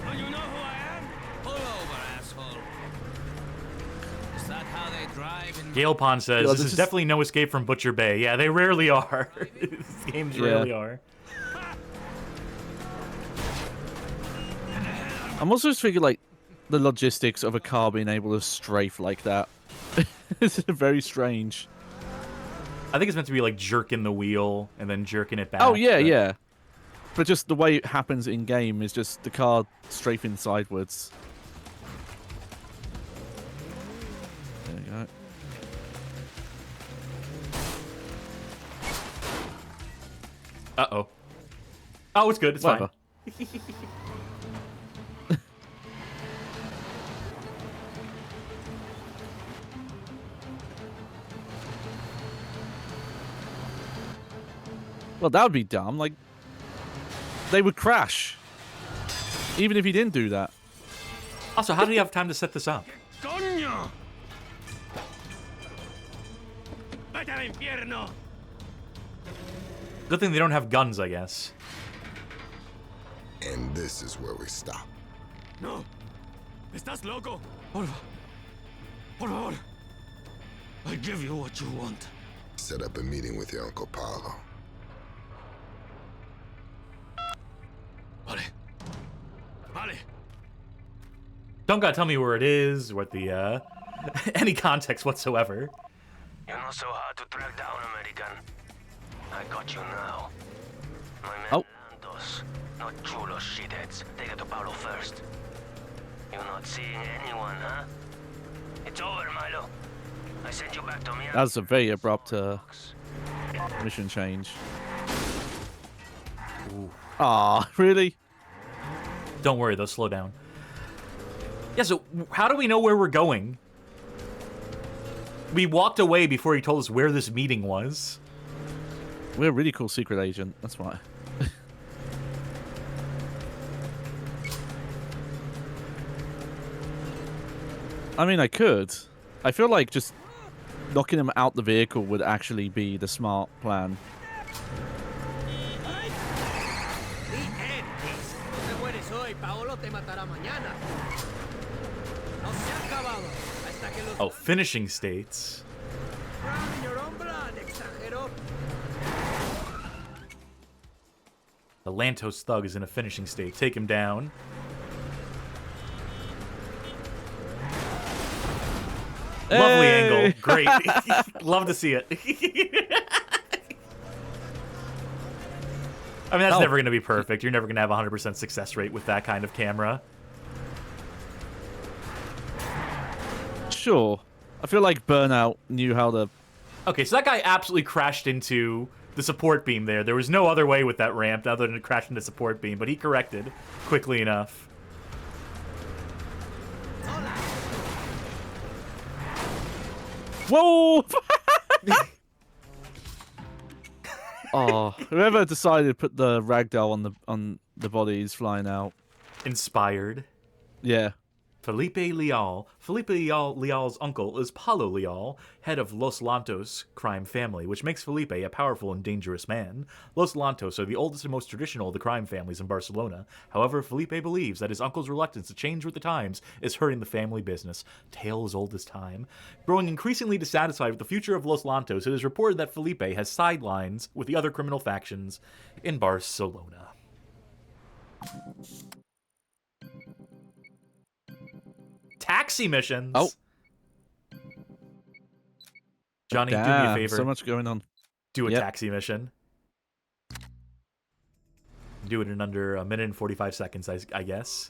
Speaker 9: Oh, you know who I am? Pull over, asshole. Is that how they drive in
Speaker 1: Gale Pond says,
Speaker 2: Yeah,
Speaker 1: this is definitely no escape from Butcher Bay. Yeah, they rarely are. These games rarely are.
Speaker 2: I'm also just thinking, like, the logistics of a car being able to strafe like that. It's very strange.
Speaker 1: I think it's meant to be like jerking the wheel and then jerking it back.
Speaker 2: Oh, yeah,
Speaker 1: but-
Speaker 2: yeah. But just the way it happens in-game is just the car strafing sideways. There you go.
Speaker 1: Uh-oh. Oh, it's good. It's
Speaker 2: Whatever.
Speaker 1: fine.
Speaker 2: Well, that would be dumb. Like, they would crash. Even if he didn't do that.
Speaker 1: Also, how did he have time to set this up?
Speaker 9: ¡Coño! ¡Vete al infierno!
Speaker 1: Good thing they don't have guns, I guess.
Speaker 5: And this is where we stop.
Speaker 9: No. ¿Estás loco? Por favor. I give you what you want.
Speaker 5: Set up a meeting with your Uncle Paulo.
Speaker 9: Vale.
Speaker 1: Don't gotta tell me where it is, what the, any context whatsoever.
Speaker 6: You're not so hard to track down, American. I got you now. My man
Speaker 2: Oh.
Speaker 6: Lantos, not chulos shitheads. They get to Paulo first. You're not seeing anyone, huh? It's over, Milo. I sent you back to me.
Speaker 2: That was a very abrupt mission change. Ah, really?
Speaker 1: Don't worry, they'll slow down. Yeah, so how do we know where we're going? We walked away before he told us where this meeting was.
Speaker 2: We're a really cool secret agent. That's why. I mean, I could. I feel like just knocking him out the vehicle would actually be the smart plan.
Speaker 1: Oh, finishing states. The Lantos thug is in a finishing state. Take him down. Lovely
Speaker 2: Hey!
Speaker 1: angle. Great. Love to see it. I mean, that's never going to be perfect. You're never going to have a 100% success rate with that kind of camera.
Speaker 2: Sure. I feel like Burnout knew how to...
Speaker 1: Okay, so that guy absolutely crashed into the support beam there. There was no other way with that ramp other than to crash into the support beam, but he corrected quickly enough.
Speaker 2: Whoa! Oh, whoever decided to put the ragdoll on the bodies flying out.
Speaker 1: Inspired.
Speaker 2: Yeah.
Speaker 1: Felipe Leal. Felipe Leal's uncle is Paulo Leal, head of Los Lantos crime family, which makes Felipe a powerful and dangerous man. Los Lantos are the oldest and most traditional of the crime families in Barcelona. However, Felipe believes that his uncle's reluctance to change with the times is hurting the family business. Tale as old as time. Growing increasingly dissatisfied with the future of Los Lantos, it is reported that Felipe has sidelines with the other criminal factions in Barcelona. Taxi missions.
Speaker 2: Oh.
Speaker 1: Johnny,
Speaker 2: Damn,
Speaker 1: do me a favor.
Speaker 2: so much going on.
Speaker 1: Do a taxi mission. Do it in under a minute and 45 seconds, I guess.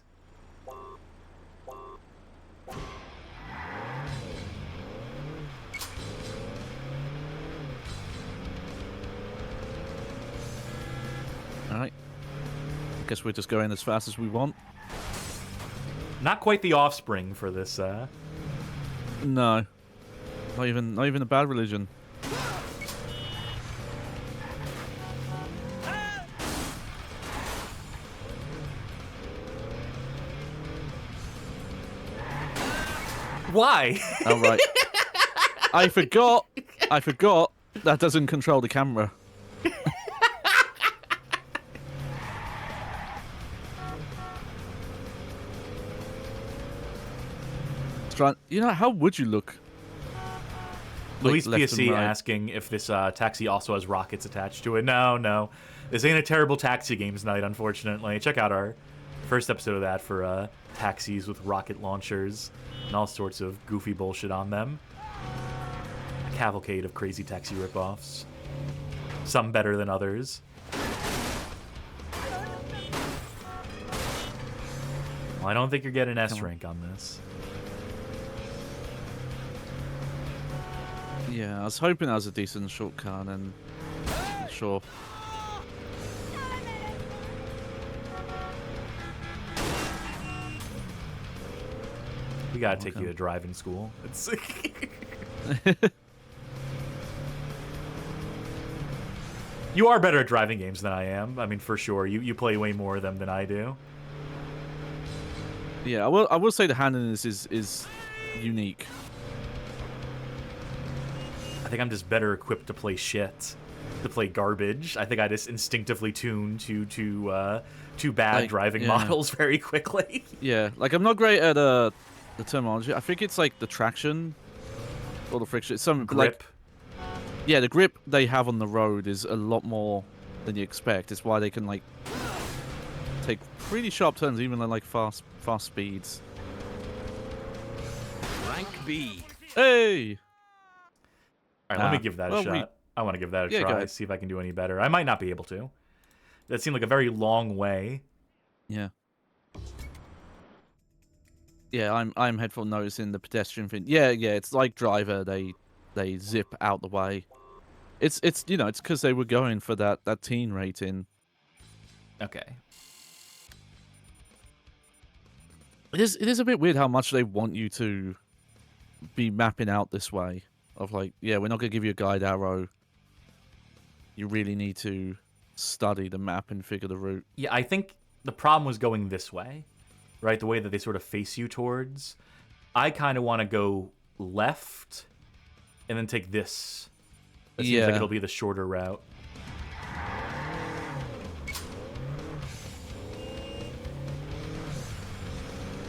Speaker 2: Alright. Guess we're just going as fast as we want.
Speaker 1: Not quite the offspring for this,
Speaker 2: No. Not even a bad religion.
Speaker 1: Why?
Speaker 2: Oh, right. I forgot. That doesn't control the camera. You know, how would you look?
Speaker 1: Luis
Speaker 2: left and
Speaker 1: PSC
Speaker 2: right?
Speaker 1: asking if this taxi also has rockets attached to it. No. This ain't a terrible taxi games night, unfortunately. Check out our first episode of that for taxis with rocket launchers and all sorts of goofy bullshit on them. A cavalcade of crazy taxi ripoffs. Some better than others. Well, I don't think you're getting S rank on this.
Speaker 2: Yeah, I was hoping that was a decent shortcut, and sure.
Speaker 1: We gotta take you to driving school. It's You are better at driving games than I am. I mean, for sure. You play way more of them than I do.
Speaker 2: Yeah, I will say the handiness is unique.
Speaker 1: I think I'm just better equipped to play shit, to play garbage. I think I just instinctively tune to bad driving models very quickly.
Speaker 2: Yeah, like I'm not great at the terminology. I think it's like the traction or the friction. It's some
Speaker 1: grip.
Speaker 2: Yeah, the grip they have on the road is a lot more than you expect. It's why they can like take pretty sharp turns even at like fast speeds.
Speaker 8: Rank B.
Speaker 2: Hey.
Speaker 1: All right, let me give that a shot. I want to give that a try, see if I can do any better. I might not be able to. That seemed like a very long way.
Speaker 2: Yeah. Yeah, I'm headful noticing the pedestrian thing. Yeah, it's like Driver. They zip out the way. It's you know, it's because they were going for that teen rating.
Speaker 1: Okay.
Speaker 2: It is a bit weird how much they want you to be mapping out this way. Of like, yeah, we're not going to give you a guide arrow. You really need to study the map and figure the route.
Speaker 1: Yeah, I think the problem was going this way, right? The way that they sort of face you towards. I kind of want to go left and then take this. It seems like it'll be the shorter route.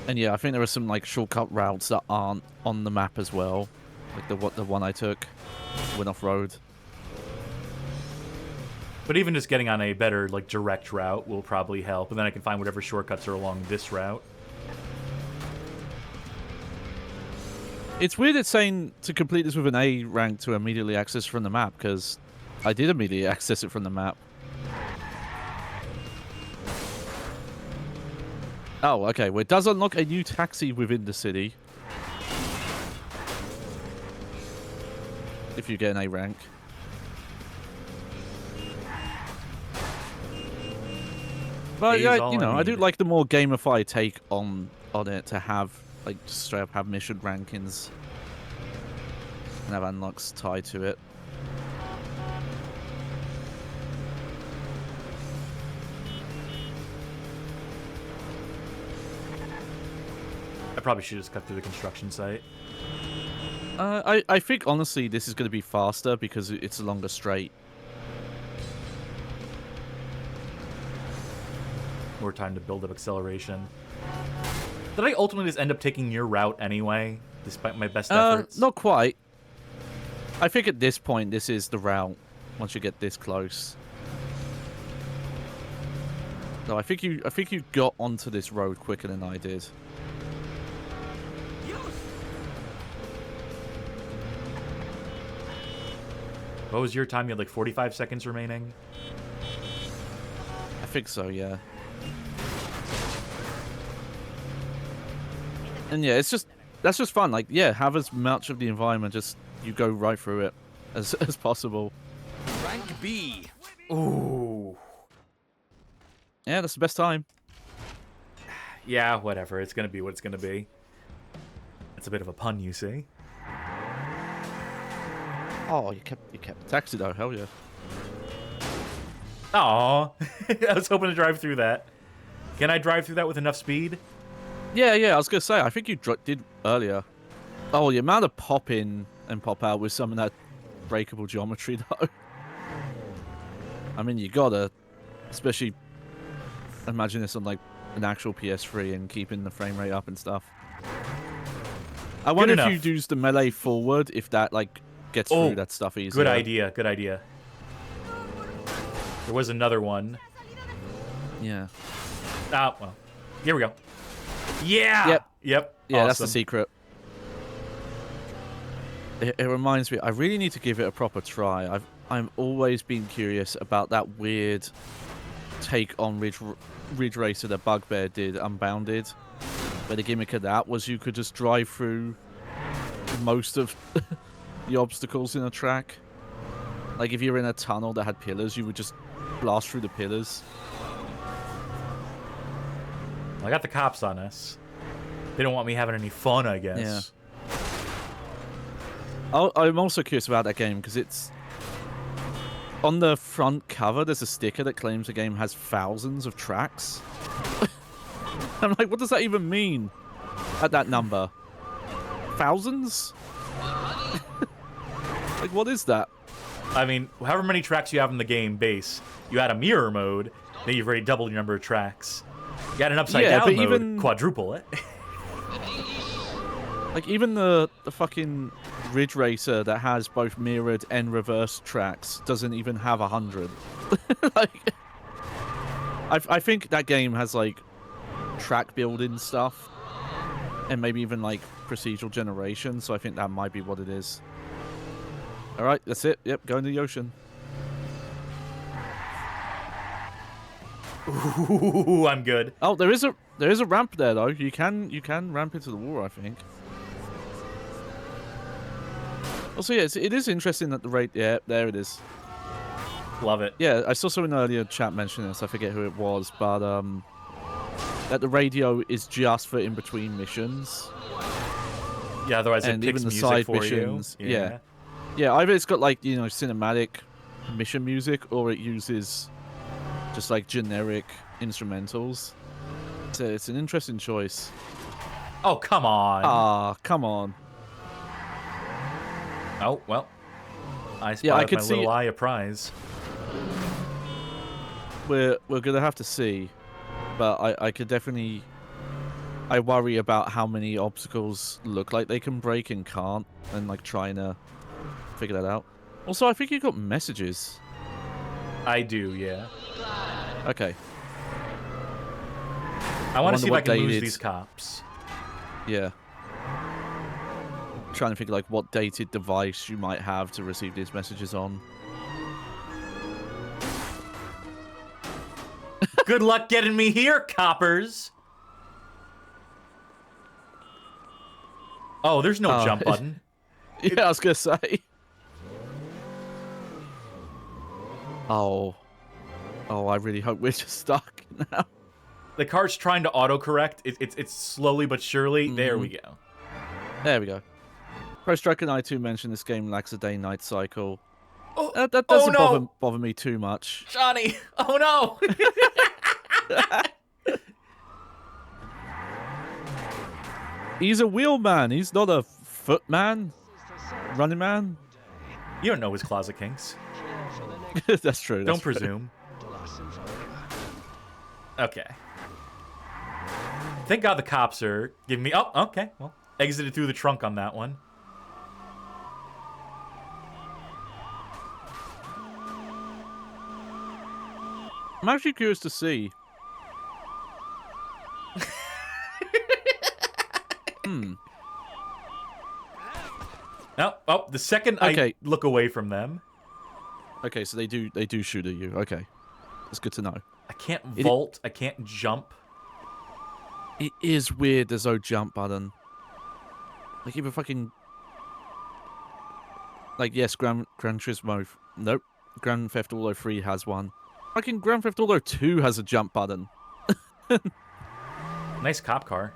Speaker 2: And yeah, I think there are some like shortcut routes that aren't on the map as well. Like the one I took went off road.
Speaker 1: But even just getting on a better like direct route will probably help, and then I can find whatever shortcuts are along this route.
Speaker 2: It's weird it's saying to complete this with an A rank to immediately access from the map, because I did immediately access it from the map. Oh, okay. Well, it does unlock a new taxi within the city. If you get an A rank. But yeah, you know, I do like the more gamified take on it to have, like, just straight up have mission rankings and have unlocks tied to it.
Speaker 1: I probably should just cut through the construction site.
Speaker 2: I think, honestly, this is going to be faster because it's a longer straight.
Speaker 1: More time to build up acceleration. Did I ultimately just end up taking your route anyway, despite my best efforts?
Speaker 2: Not quite. I think at this point, this is the route, once you get this close. No, I think you got onto this road quicker than I did.
Speaker 1: What was your time? You had like 45 seconds remaining?
Speaker 2: I think so, yeah. And yeah, that's just fun. Like, yeah, have as much of the environment, just you go right through it as possible.
Speaker 8: Rank B.
Speaker 1: Ooh.
Speaker 2: Yeah, that's the best time.
Speaker 1: Yeah, whatever. It's gonna be what it's gonna be. It's a bit of a pun, you see.
Speaker 2: Oh, you kept the taxi though. Hell yeah.
Speaker 1: Aw. I was hoping to drive through that. Can I drive through that with enough speed?
Speaker 2: Yeah. I was gonna say. I think you did earlier. Oh, the amount of pop in and pop out with some of that breakable geometry though. I mean, you gotta, especially imagine this on like an actual PS3 and keeping the frame rate up and stuff. I wonder if you'd use the melee forward, if that like gets through that stuff easier.
Speaker 1: Good idea. Good idea. There was another one.
Speaker 2: Yeah.
Speaker 1: Ah, well. Here we go. Yeah.
Speaker 2: Yep.
Speaker 1: Yeah,
Speaker 2: awesome. That's the secret. It reminds me, I really need to give it a proper try. I'm always been curious about that weird take on Ridge Racer that Bugbear did, Unbounded, where the gimmick of that was you could just drive through most of the obstacles in a track. Like if you're in a tunnel that had pillars, you would just blast through the pillars.
Speaker 1: I got the cops on us. They don't want me having any fun, I guess.
Speaker 2: Yeah. I'm also curious about that game because it's on the front cover. There's a sticker that claims the game has thousands of tracks. I'm like, what does that even mean at that number? Thousands? Like, what is that?
Speaker 1: I mean, however many tracks you have in the game base, you add a mirror mode, then you've already doubled your number of tracks. You add an upside down mode, quadruple it.
Speaker 2: Like, even the fucking Ridge Racer that has both mirrored and reverse tracks doesn't even have 100. Like, I think that game has, like, track building stuff. And maybe even, like, procedural generation. So I think that might be what it is. Alright, that's it. Yep, going to the ocean.
Speaker 1: Ooh, I'm good.
Speaker 2: Oh, there is a ramp there, though. You can ramp into the wall, I think. Also, yeah, it is interesting that the rate... Yeah, there it is.
Speaker 1: Love it.
Speaker 2: Yeah, I saw someone earlier chat mention this. I forget who it was, but that the radio is just for in between missions.
Speaker 1: Yeah, otherwise
Speaker 2: and
Speaker 1: it picks
Speaker 2: even the
Speaker 1: music
Speaker 2: side
Speaker 1: for
Speaker 2: missions.
Speaker 1: you.
Speaker 2: Yeah, either it's got like cinematic mission music, or it uses just like generic instrumentals. So it's an interesting choice.
Speaker 1: Oh, come on.
Speaker 2: Ah, come on.
Speaker 1: Oh, well. I spotted my little eye a prize.
Speaker 2: We're gonna have to see, but I could definitely. I worry about how many obstacles look like they can break and can't, and like trying to figure that out. Also, I think you got messages.
Speaker 1: I do, yeah.
Speaker 2: Okay.
Speaker 1: I want to see if I can lose these cops.
Speaker 2: Yeah. trying to think like what dated device you might have to receive these messages on.
Speaker 1: Good luck getting me here, coppers. Oh, there's no jump button.
Speaker 2: Yeah, I was gonna say. Oh, I really hope we're just stuck now.
Speaker 1: The car's trying to autocorrect. It's slowly but surely. There we go.
Speaker 2: There we go. Pro Striker 92 mentioned this game lacks a day-night cycle.
Speaker 1: Oh,
Speaker 2: that doesn't
Speaker 1: no.
Speaker 2: bother me too much.
Speaker 1: Johnny! Oh no!
Speaker 2: He's a wheelman. He's not a footman. Running man.
Speaker 1: You don't know his closet kinks.
Speaker 2: That's true.
Speaker 1: Don't presume. Okay. Thank God the cops are giving me... Oh, okay. Well, exited through the trunk on that one.
Speaker 2: I'm actually curious to see.
Speaker 1: Oh, the second I look away from them...
Speaker 2: Okay, so they do shoot at you. Okay. That's good to know.
Speaker 1: I can't vault. I can't jump.
Speaker 2: It is weird there's no jump button. Like, even fucking... Like, yes, Gran Turismo... Nope. Grand Theft Auto 3 has one. Fucking Grand Theft Auto 2 has a jump button.
Speaker 1: Nice cop car.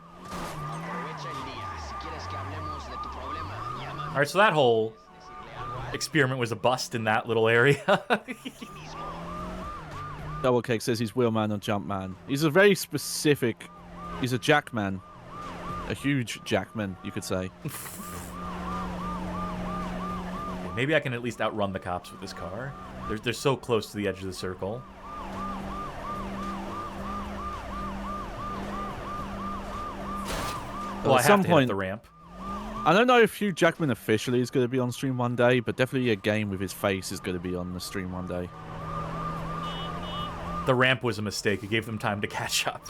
Speaker 1: Alright, so that whole experiment was a bust in that little area.
Speaker 2: Double Cake says he's wheelman or jumpman. He's a very specific... He's a jackman. A huge jackman, you could say.
Speaker 1: Maybe I can at least outrun the cops with this car. They're so close to the edge of the circle. Well,
Speaker 2: at some
Speaker 1: to
Speaker 2: point,
Speaker 1: hit the ramp.
Speaker 2: I don't know if Hugh Jackman officially is going to be on stream one day, but definitely a game with his face is going to be on the stream one day.
Speaker 1: The ramp was a mistake. It gave them time to catch up.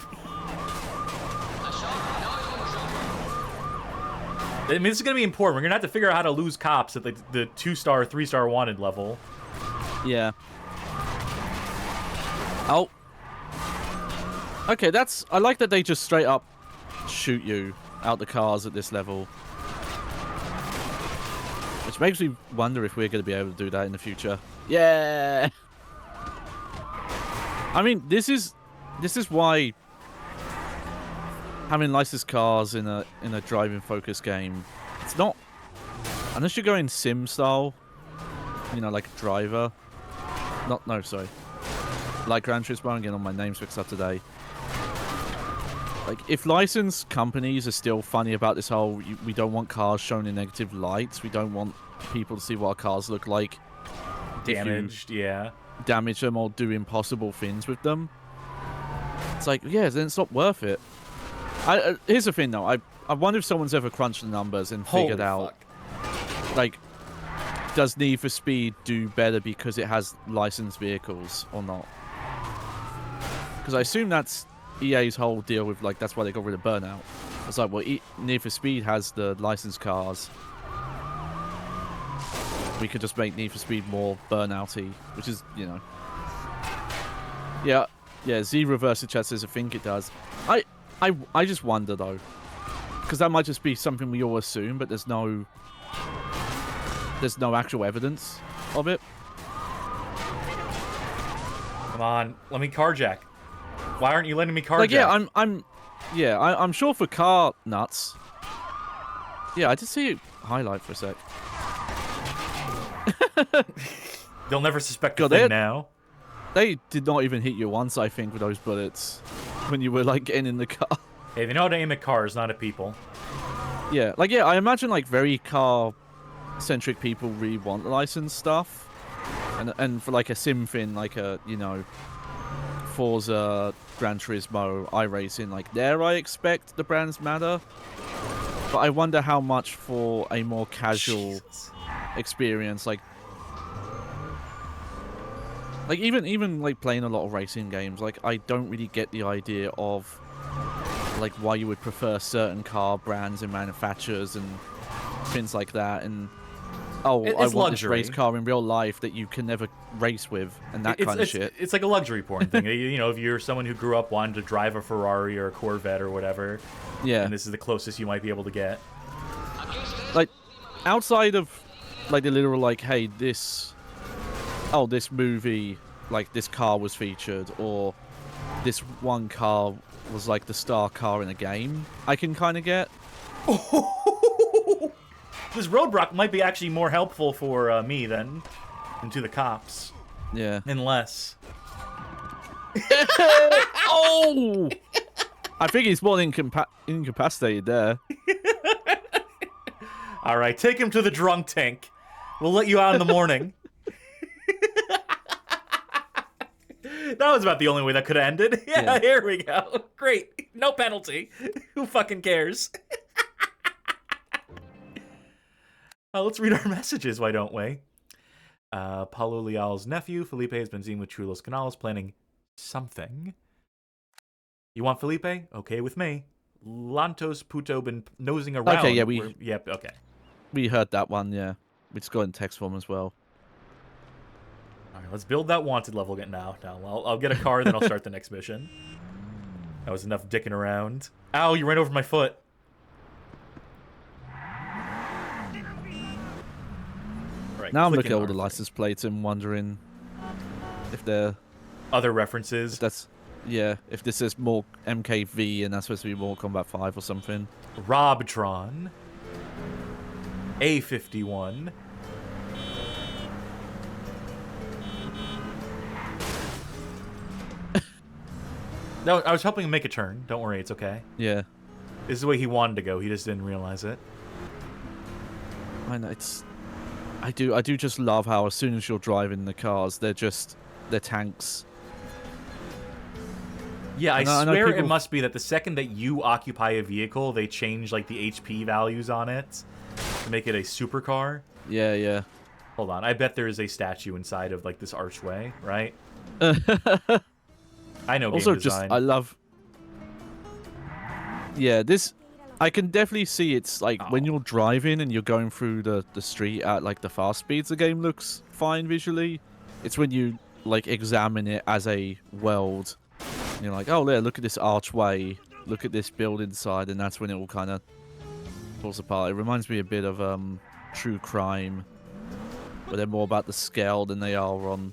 Speaker 1: I mean, this is going to be important. We're going to have to figure out how to lose cops at the 2-star, 3-star wanted level.
Speaker 2: Yeah. Oh. Okay, that's... I like that they just straight up shoot you out the cars at this level. Which makes me wonder if we're going to be able to do that in the future. Yeah! I mean, this is why having licensed cars in a driving focus game, it's not, unless you're going sim style, you know, like a driver. Like Gran Turismo, I'm getting all my names mixed up today. Like, if licensed companies are still funny about this whole, we don't want cars shown in negative lights, we don't want people to see what our cars look like.
Speaker 1: Damaged, yeah.
Speaker 2: Damage them or do impossible things with them. It's like, yeah, then it's not worth it. Here's the thing, though. I wonder if someone's ever crunched the numbers and figured out, like, does Need for Speed do better because it has licensed vehicles or not? Because I assume that's EA's whole deal with, like, that's why they got rid of Burnout. It's like, well, Need for Speed has the licensed cars. We could just make Need for Speed more Burnout-y, which is, you know. Yeah, Z Reverse in chat says I think it does. I just wonder, though. Because that might just be something we all assume, but there's no actual evidence of it.
Speaker 1: Come on, let me carjack. Why aren't you letting me carjack?
Speaker 2: Like, yeah, I'm sure for car nuts. Yeah, I did see it highlight for a sec.
Speaker 1: They'll never suspect a thing now.
Speaker 2: They did not even hit you once, I think, with those bullets when you were, like, getting in the car.
Speaker 1: Hey, they know how to aim at cars, not at people.
Speaker 2: Yeah, like, yeah, I imagine, like, very car-centric people really want licensed stuff. And for, like, a sim thing, like a, you know, Forza, Gran Turismo, iRacing, like, there I expect the brands matter. But I wonder how much for a more casual experience, like even like playing a lot of racing games, like, I don't really get the idea of, like, why you would prefer certain car brands and manufacturers and things like that, and oh,
Speaker 1: It's
Speaker 2: I want
Speaker 1: luxury.
Speaker 2: this race car in real life that you can never race with, and that kind of shit.
Speaker 1: It's like a luxury porn thing. You know, if you're someone who grew up wanting to drive a Ferrari or a Corvette or whatever,
Speaker 2: Yeah.
Speaker 1: and this is the closest you might be able to get.
Speaker 2: Like, outside of, like, the literal, like, hey, this movie, like, this car was featured, or this one car was, like, the star car in a game, I can kind of get.
Speaker 1: This roadblock might be actually more helpful for me than to the cops.
Speaker 2: Yeah.
Speaker 1: Unless.
Speaker 2: Oh! I think he's more incapacitated there.
Speaker 1: All right, take him to the drunk tank. We'll let you out in the morning. That was about the only way that could have ended. Yeah, here we go. Great. No penalty. Who fucking cares? Let's read our messages, why don't we? Paulo Leal's nephew, Felipe, has been seen with Chulos Canales planning something. You want Felipe? Okay with me. Lantos Puto been nosing around.
Speaker 2: Okay, yeah,
Speaker 1: Yep, okay.
Speaker 2: We heard that one, yeah. We just got in text form as well.
Speaker 1: All right, let's build that wanted level again now. I'll get a car, then I'll start the next mission. That was enough dicking around. Ow, you ran over my foot. Right,
Speaker 2: now I'm looking at all the license plates and wondering if they're...
Speaker 1: Other references.
Speaker 2: If this is more MKV and that's supposed to be Mortal Kombat 5 or something.
Speaker 1: Robtron. A51. No, I was helping him make a turn. Don't worry, it's okay.
Speaker 2: Yeah.
Speaker 1: This is the way he wanted to go. He just didn't realize it.
Speaker 2: I know, I do just love how as soon as you're driving the cars, they're tanks.
Speaker 1: Yeah, I
Speaker 2: know
Speaker 1: swear
Speaker 2: people...
Speaker 1: it must be that the second that you occupy a vehicle, they change like the HP values on it to make it a supercar.
Speaker 2: Yeah.
Speaker 1: Hold on, I bet there is a statue inside of like this archway, right? I know
Speaker 2: also,
Speaker 1: game design.
Speaker 2: I love... Yeah, this... I can definitely see it's like when you're driving and you're going through the street at like the fast speeds, the game looks fine visually. It's when you like examine it as a world and you're like, oh yeah, look at this archway, look at this building side, and that's when it all kind of falls apart. It reminds me a bit of True Crime, where they're more about the scale than they are on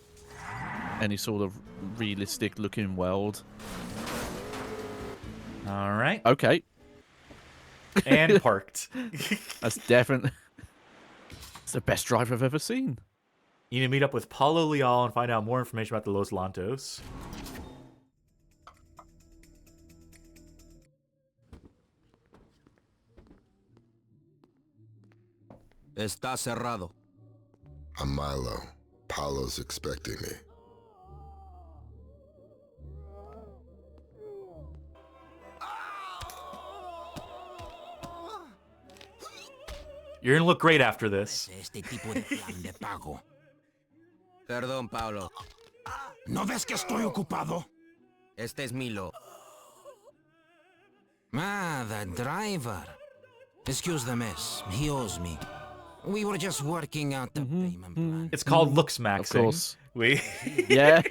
Speaker 2: any sort of realistic looking world.
Speaker 1: All right.
Speaker 2: Okay.
Speaker 1: And parked.
Speaker 2: That's definitely... It's the best drive I've ever seen.
Speaker 1: You need to meet up with Paulo Leal and find out more information about the Los Lantos.
Speaker 8: Está cerrado.
Speaker 5: I'm Milo. Paulo's expecting me.
Speaker 1: You're gonna look great after this.
Speaker 8: Perdón, Paulo. ¿No ves que estoy ocupado? Este es Milo. Ah, the driver. Excuse the mess. He owes me. We were just working out the payment plan.
Speaker 1: It's called looks maxing.
Speaker 2: Of course.
Speaker 1: Yeah.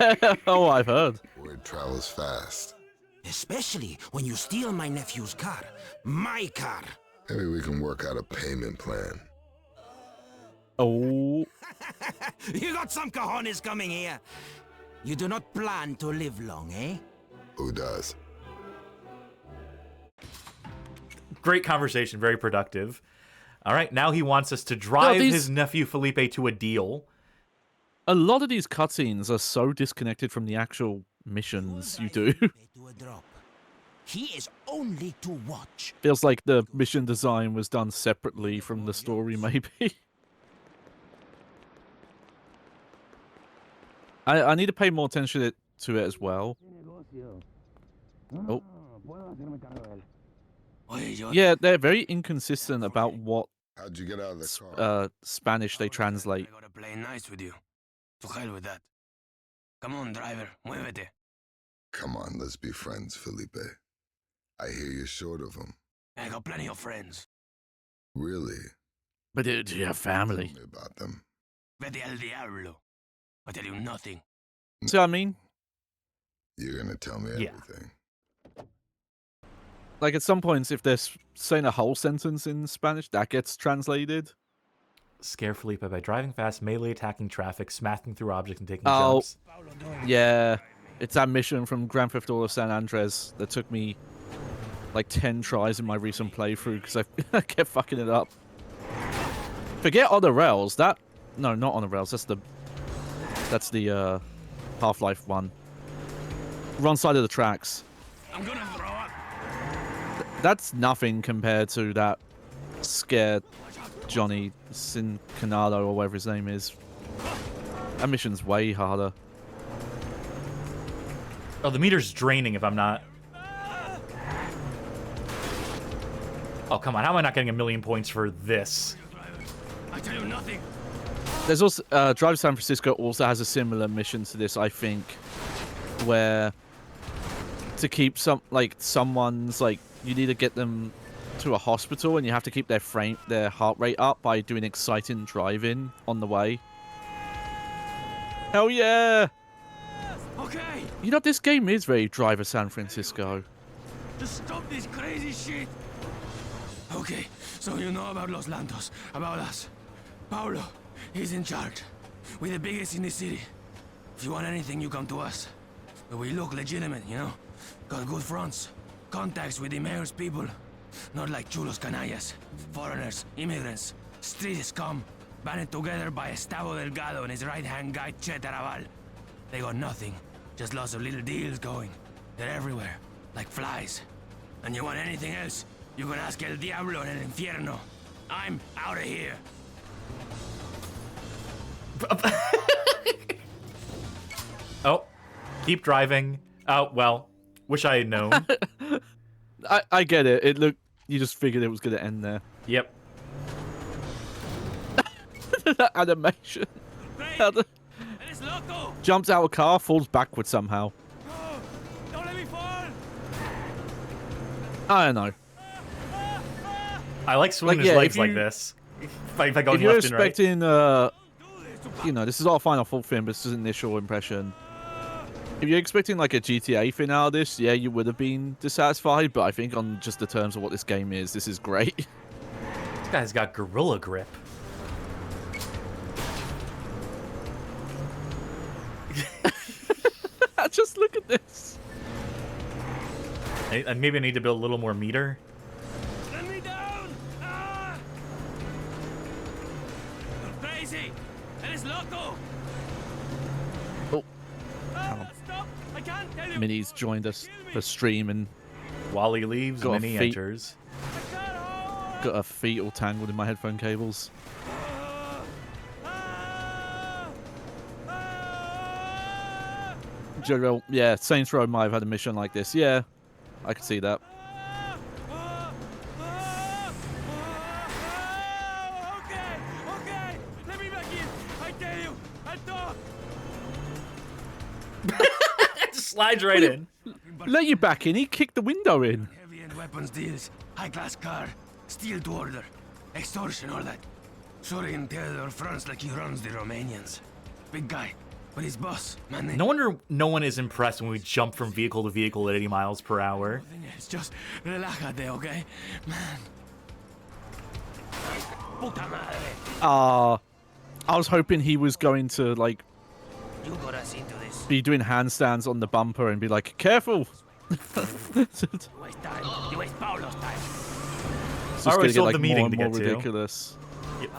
Speaker 2: Oh, I've heard.
Speaker 5: Word travels fast.
Speaker 8: Especially when you steal my nephew's car. My car.
Speaker 5: Maybe we can work out a payment plan.
Speaker 2: Oh.
Speaker 8: You got some cojones coming here. You do not plan to live long, eh?
Speaker 5: Who does?
Speaker 1: Great conversation, very productive. All right, now he wants us to drive his nephew Felipe to a deal.
Speaker 2: A lot of these cutscenes are so disconnected from the actual missions you do.
Speaker 8: He is only to watch.
Speaker 2: Feels like the mission design was done separately from the story, maybe. I need to pay more attention to it as well. Oh. Yeah, they're very inconsistent about what
Speaker 5: How'd you get out of the car?
Speaker 2: Spanish they translate.
Speaker 8: I gotta play nice with you. To hell with that. Come on, driver, muévete.
Speaker 5: Come on, let's be friends, Felipe. I hear you're short of them.
Speaker 8: I got plenty of friends.
Speaker 5: Really?
Speaker 2: But do you have family?
Speaker 5: Tell me about them.
Speaker 9: Vete al diablo. I tell you nothing.
Speaker 2: See what I mean?
Speaker 5: You're gonna tell me
Speaker 1: Yeah.
Speaker 5: everything.
Speaker 2: Like, at some points, if they're saying a whole sentence in Spanish, that gets translated.
Speaker 1: Scare Felipe by driving fast, melee attacking traffic, smashing through objects, and taking
Speaker 2: Oh.
Speaker 1: jumps.
Speaker 2: Yeah. It's that mission from Grand Theft Auto San Andreas that took me like 10 tries in my recent playthrough because I kept fucking it up. Forget on the rails. No, not on the rails. That's the Half-Life one. Wrong side of the tracks.
Speaker 9: I'm gonna throw up.
Speaker 2: That's nothing compared to that Scare Johnny Cincanado or whatever his name is. That mission's way harder.
Speaker 1: Oh, the meter's draining if I'm not... Oh, come on. How am I not getting 1,000,000 points for this?
Speaker 9: I tell you nothing.
Speaker 2: There's also... Drive to San Francisco also has a similar mission to this, I think, where to keep someone's, like, you need to get them to a hospital and you have to keep their heart rate up by doing exciting driving on the way. Hell yeah!
Speaker 9: Okay,
Speaker 2: You know, this game is very Driver San Francisco.
Speaker 9: just stop this crazy shit. Okay, so you know about Los Lantos, about us. Paulo, he's in charge. We're the biggest in the city. If you want anything, you come to us. But we look legitimate, you know? Got good fronts. Contacts with the mayor's people. Not like chulos canallas. Foreigners, immigrants, street scum. Banded together by Estavo Delgado and his right-hand guy, Che Taraval. They got nothing. Just lots of little deals going. They're everywhere. Like flies. And you want anything else, you can ask El Diablo en el Infierno. I'm out of here.
Speaker 1: Oh, keep driving. Oh, well, wish I had known.
Speaker 2: I get it. It looked... You just figured it was going to end there.
Speaker 1: Yep.
Speaker 2: That animation. How the-
Speaker 9: Eres loco!
Speaker 2: Jumps out of a car, falls backwards somehow.
Speaker 9: Oh, don't let me fall!
Speaker 2: I don't know.
Speaker 1: I like swinging
Speaker 2: Like,
Speaker 1: his
Speaker 2: yeah,
Speaker 1: legs
Speaker 2: if
Speaker 1: like
Speaker 2: you-
Speaker 1: this. If I go
Speaker 2: If you're
Speaker 1: left and right.
Speaker 2: expecting, you know, this is all final full film, but this is initial impression. If you're expecting like a GTA thing out of this, yeah, you would have been dissatisfied, but I think on just the terms of what this game is, this is great.
Speaker 1: This guy's got gorilla grip.
Speaker 2: Just look at this.
Speaker 1: Maybe I need to build a little more meter.
Speaker 9: Let me down! Ah! You're crazy! Eres loco!
Speaker 2: Oh,
Speaker 9: Ah, stop! I can't tell you!
Speaker 2: Minnie's joined us for stream and
Speaker 1: While he leaves,
Speaker 2: Got a
Speaker 1: Minnie
Speaker 2: feet.
Speaker 1: enters.
Speaker 9: I can't hold!
Speaker 2: got her feet all tangled in my headphone cables.
Speaker 9: Ah! Ah! Ah!
Speaker 2: General, yeah, Saints Row might have had a mission like this. Yeah, I could see that.
Speaker 9: Okay, okay, let me back in. I tell you, I'll talk.
Speaker 1: Just slides right in.
Speaker 2: Let you back in. He kicked the window in.
Speaker 9: Heavy-end weapons deals, high-class car, steel to order, extortion, all that. Sorry and Theodore fronts like he runs the Romanians. Big guy, but his boss, man.
Speaker 1: No wonder no one is impressed when we jump from vehicle to vehicle at 80 miles per hour.
Speaker 9: It's just relájate, okay, man. Puta madre.
Speaker 2: I was hoping he was going to like
Speaker 9: You got us into this.
Speaker 2: be doing handstands on the bumper and be like, careful.
Speaker 9: You waste time. You waste Paulo's time.
Speaker 2: It's just
Speaker 1: Alright,
Speaker 2: gonna
Speaker 1: still
Speaker 2: get
Speaker 1: have
Speaker 2: like
Speaker 1: the
Speaker 2: more
Speaker 1: meeting
Speaker 2: and
Speaker 1: to
Speaker 2: more
Speaker 1: get to.
Speaker 2: ridiculous.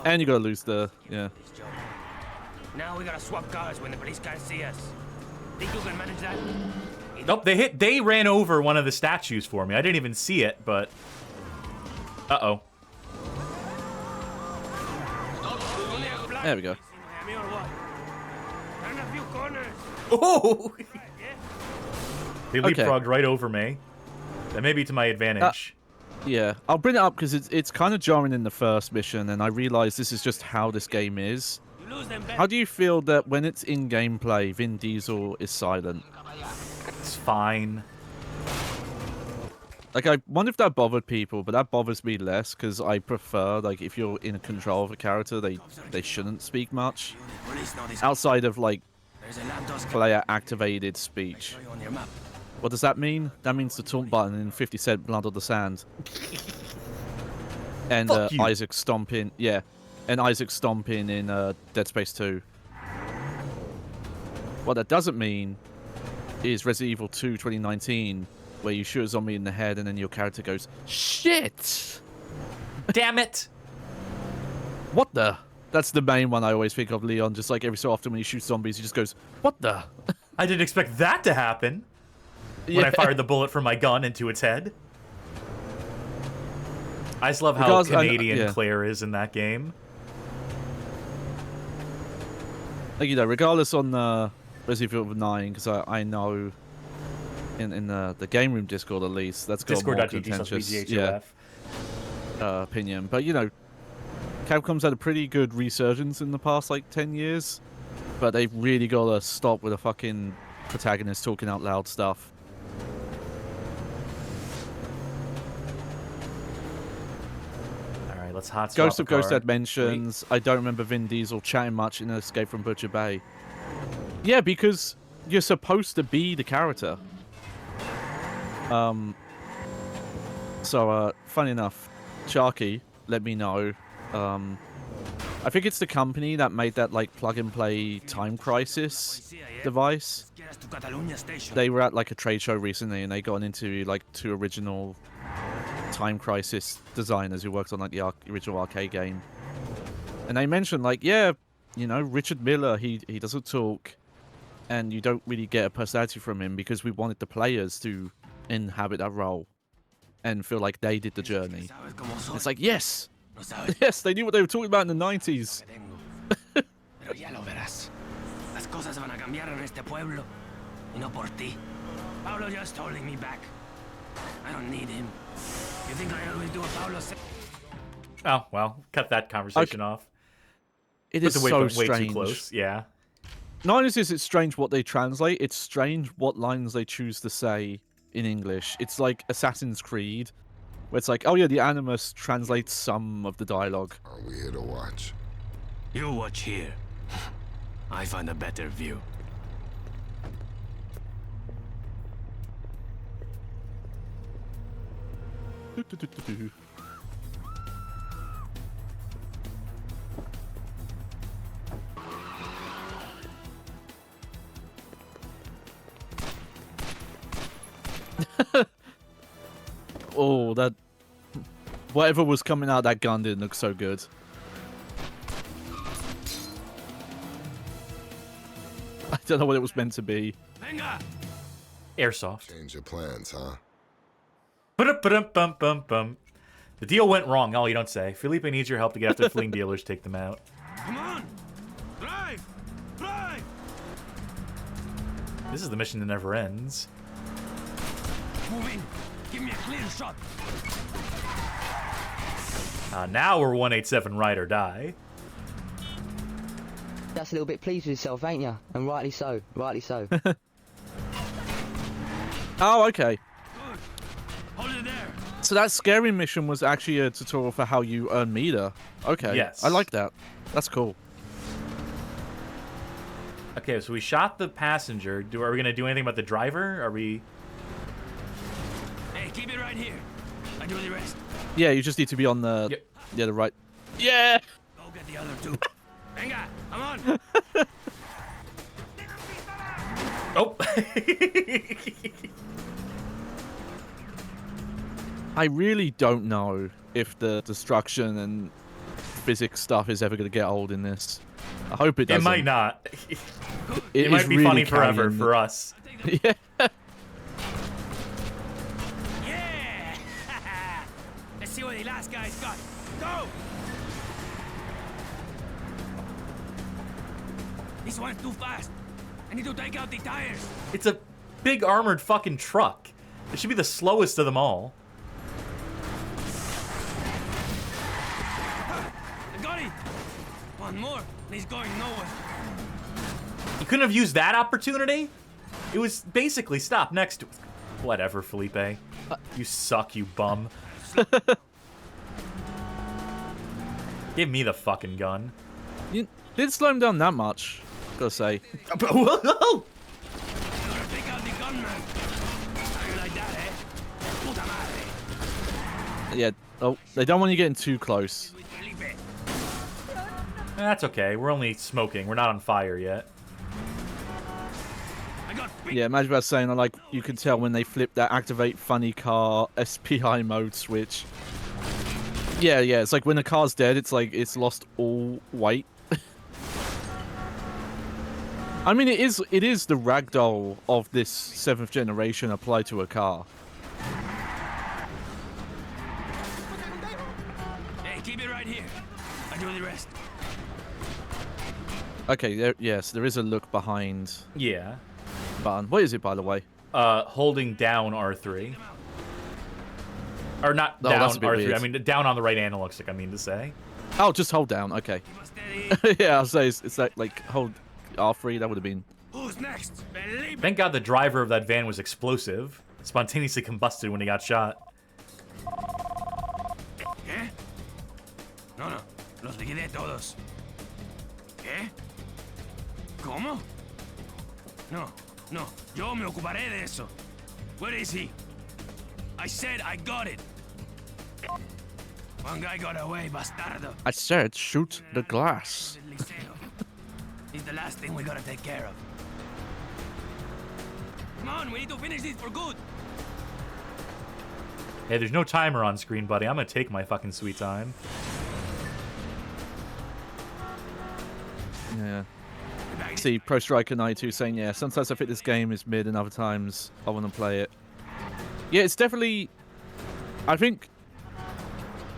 Speaker 2: And you gotta lose the
Speaker 9: This job. Now we gotta swap cars when the police can't see us. Think you can manage that?
Speaker 1: Nope, they ran over one of the statues for me. I didn't even see it, but... Uh-oh.
Speaker 2: There we go.
Speaker 9: Miami or what? Turn a few corners.
Speaker 1: Oh! They
Speaker 2: Okay.
Speaker 1: leapfrogged right over me. That may be to my advantage.
Speaker 2: Yeah, I'll bring it up because it's kind of jarring in the first mission, and I realize this is just how this game is.
Speaker 9: You lose them,
Speaker 2: How do you feel that when it's in gameplay, Vin Diesel is silent?
Speaker 1: It's fine.
Speaker 2: Like, I wonder if that bothered people, but that bothers me less because I prefer, like, if you're in control of a character, they shouldn't speak much. Outside of, like, player-activated speech. What does that mean? That means the taunt button in 50 Cent Blood on the Sand. And Isaac stomping, yeah. And Isaac stomping in Dead Space 2. What that doesn't mean is Resident Evil 2 2019, where you shoot a zombie in the head and then your character goes, shit!
Speaker 1: Damn it!
Speaker 2: What the? That's the main one I always think of, Leon. Just like every so often when he shoots zombies, he just goes, what the?
Speaker 1: I didn't expect that to happen when I fired the bullet from my gun into its head. I just love how Canadian Claire is in that game.
Speaker 2: Like, you know, regardless on Resident Evil 9, because I know in the game room Discord at least, that's got more contentious opinion. But, you know, Capcom's had a pretty good resurgence in the past, like, 10 years. But they've really got to stop with the fucking protagonist talking out loud stuff.
Speaker 1: Alright, let's hot swap
Speaker 2: Ghost of Ghost Dad mentions, I don't remember Vin Diesel chatting much in Escape from Butcher Bay. Yeah, because you're supposed to be the character. So, funny enough, Sharky let me know. I think it's the company that made that, like, plug-and-play Time Crisis device. They were at, like, a trade show recently, and they got into, like, 2 original Time Crisis designers who worked on, like, the original arcade game. And they mentioned, like, yeah, you know, Richard Miller, he doesn't talk, and you don't really get a personality from him because we wanted the players to inhabit that role and feel like they did the journey. It's like, yes! Yes, they knew what they were talking about in the 90s.
Speaker 9: Pero ya lo verás. Las cosas van a cambiar en este pueblo, y no por ti. Pablo just holding me back. I don't need him. You think I always do what Pablo says?
Speaker 1: Oh, well, cut that conversation off.
Speaker 2: It is so strange.
Speaker 1: Way too close, yeah.
Speaker 2: Not only is it strange what they translate, it's strange what lines they choose to say in English. It's like Assassin's Creed, where it's like, oh yeah, the Animus translates some of the dialogue.
Speaker 5: Are we here to watch?
Speaker 9: You watch here. I find a better view.
Speaker 2: Oh, that... Whatever was coming out of that gun didn't look so good. I don't know what it was meant to be.
Speaker 1: Airsoft.
Speaker 5: Change your plans, huh?
Speaker 1: Ba-dum-bum-bum-bum. The deal went wrong. Oh, you don't say. Felipe needs your help to get after fleeing dealers. Take them out.
Speaker 9: Come on! Drive! Drive!
Speaker 1: This is the mission that never ends.
Speaker 9: Move in. Give me a clear shot.
Speaker 1: Now we're 187 ride or die.
Speaker 10: That's a little bit pleased with yourself, ain't ya? And rightly so. Rightly so.
Speaker 2: Oh, okay.
Speaker 9: Good. Hold it there.
Speaker 2: So that scary mission was actually a tutorial for how you earn meter. Okay.
Speaker 1: Yes.
Speaker 2: I like that. That's cool.
Speaker 1: Okay, so we shot the passenger. Are we going to do anything about the driver? Are we...
Speaker 9: Hey, keep it right here. I do the rest.
Speaker 2: Yeah, you just need to be on the...
Speaker 1: Yep.
Speaker 2: Yeah, the right... Yeah!
Speaker 9: Go get the other 2. Venga, come on!
Speaker 1: Oh!
Speaker 2: I really don't know if the destruction and physics stuff is ever going to get old in this. I hope it doesn't.
Speaker 1: It might not.
Speaker 2: It
Speaker 1: might
Speaker 2: is
Speaker 1: be
Speaker 2: really
Speaker 1: funny forever
Speaker 2: canon.
Speaker 1: for us.
Speaker 2: Yeah.
Speaker 9: Yeah! Let's see what the last guy's got. Go! This one's too fast. I need to take out the tires.
Speaker 1: It's a big armored fucking truck. It should be the slowest of them all.
Speaker 9: I got it. One more, and he's going nowhere.
Speaker 1: You couldn't have used that opportunity? It was basically stopped next to... Whatever, Felipe. You suck, you bum. Give me the fucking gun.
Speaker 2: You didn't slow him down that much, gotta say.
Speaker 1: Whoa!
Speaker 2: Yeah. Oh, they don't want you getting too close.
Speaker 1: That's okay. We're only smoking. We're not on fire yet.
Speaker 2: Yeah, imagine about saying, like, you can tell when they flip that activate funny car SPI mode switch. Yeah, it's like when the car's dead, it's like it's lost all weight. I mean, it is the ragdoll of this 7th generation applied to a car.
Speaker 9: Hey, keep it right here. I do the rest.
Speaker 2: Okay, yes, there is a look behind.
Speaker 1: Yeah.
Speaker 2: Button. What is it, by the way?
Speaker 1: Holding down R3. Or not
Speaker 2: Oh,
Speaker 1: down
Speaker 2: that's a bit
Speaker 1: R3.
Speaker 2: weird.
Speaker 1: I mean, down on the right analog stick, I mean to say.
Speaker 2: Oh, just hold down. Okay. Yeah, I'll say it's that, like, hold R3. That would have been...
Speaker 9: Who's next? Felipe.
Speaker 1: Thank God the driver of that van was explosive. Spontaneously combusted when he got shot.
Speaker 9: ¿Qué? No. Los liquidé todos. ¿Qué? ¿Cómo? No. Yo me ocuparé de eso. Where is he? I said I got it. One guy got away, bastardo.
Speaker 2: I said shoot the glass.
Speaker 9: He's the last thing we gotta take care of. Come on, we need to finish this for good.
Speaker 1: Hey, there's no timer on screen, buddy. I'm gonna take my fucking sweet time.
Speaker 2: Yeah. See, Pro Striker 92 saying, yeah, sometimes I think this game is mid and other times I want to play it. Yeah, it's definitely... I think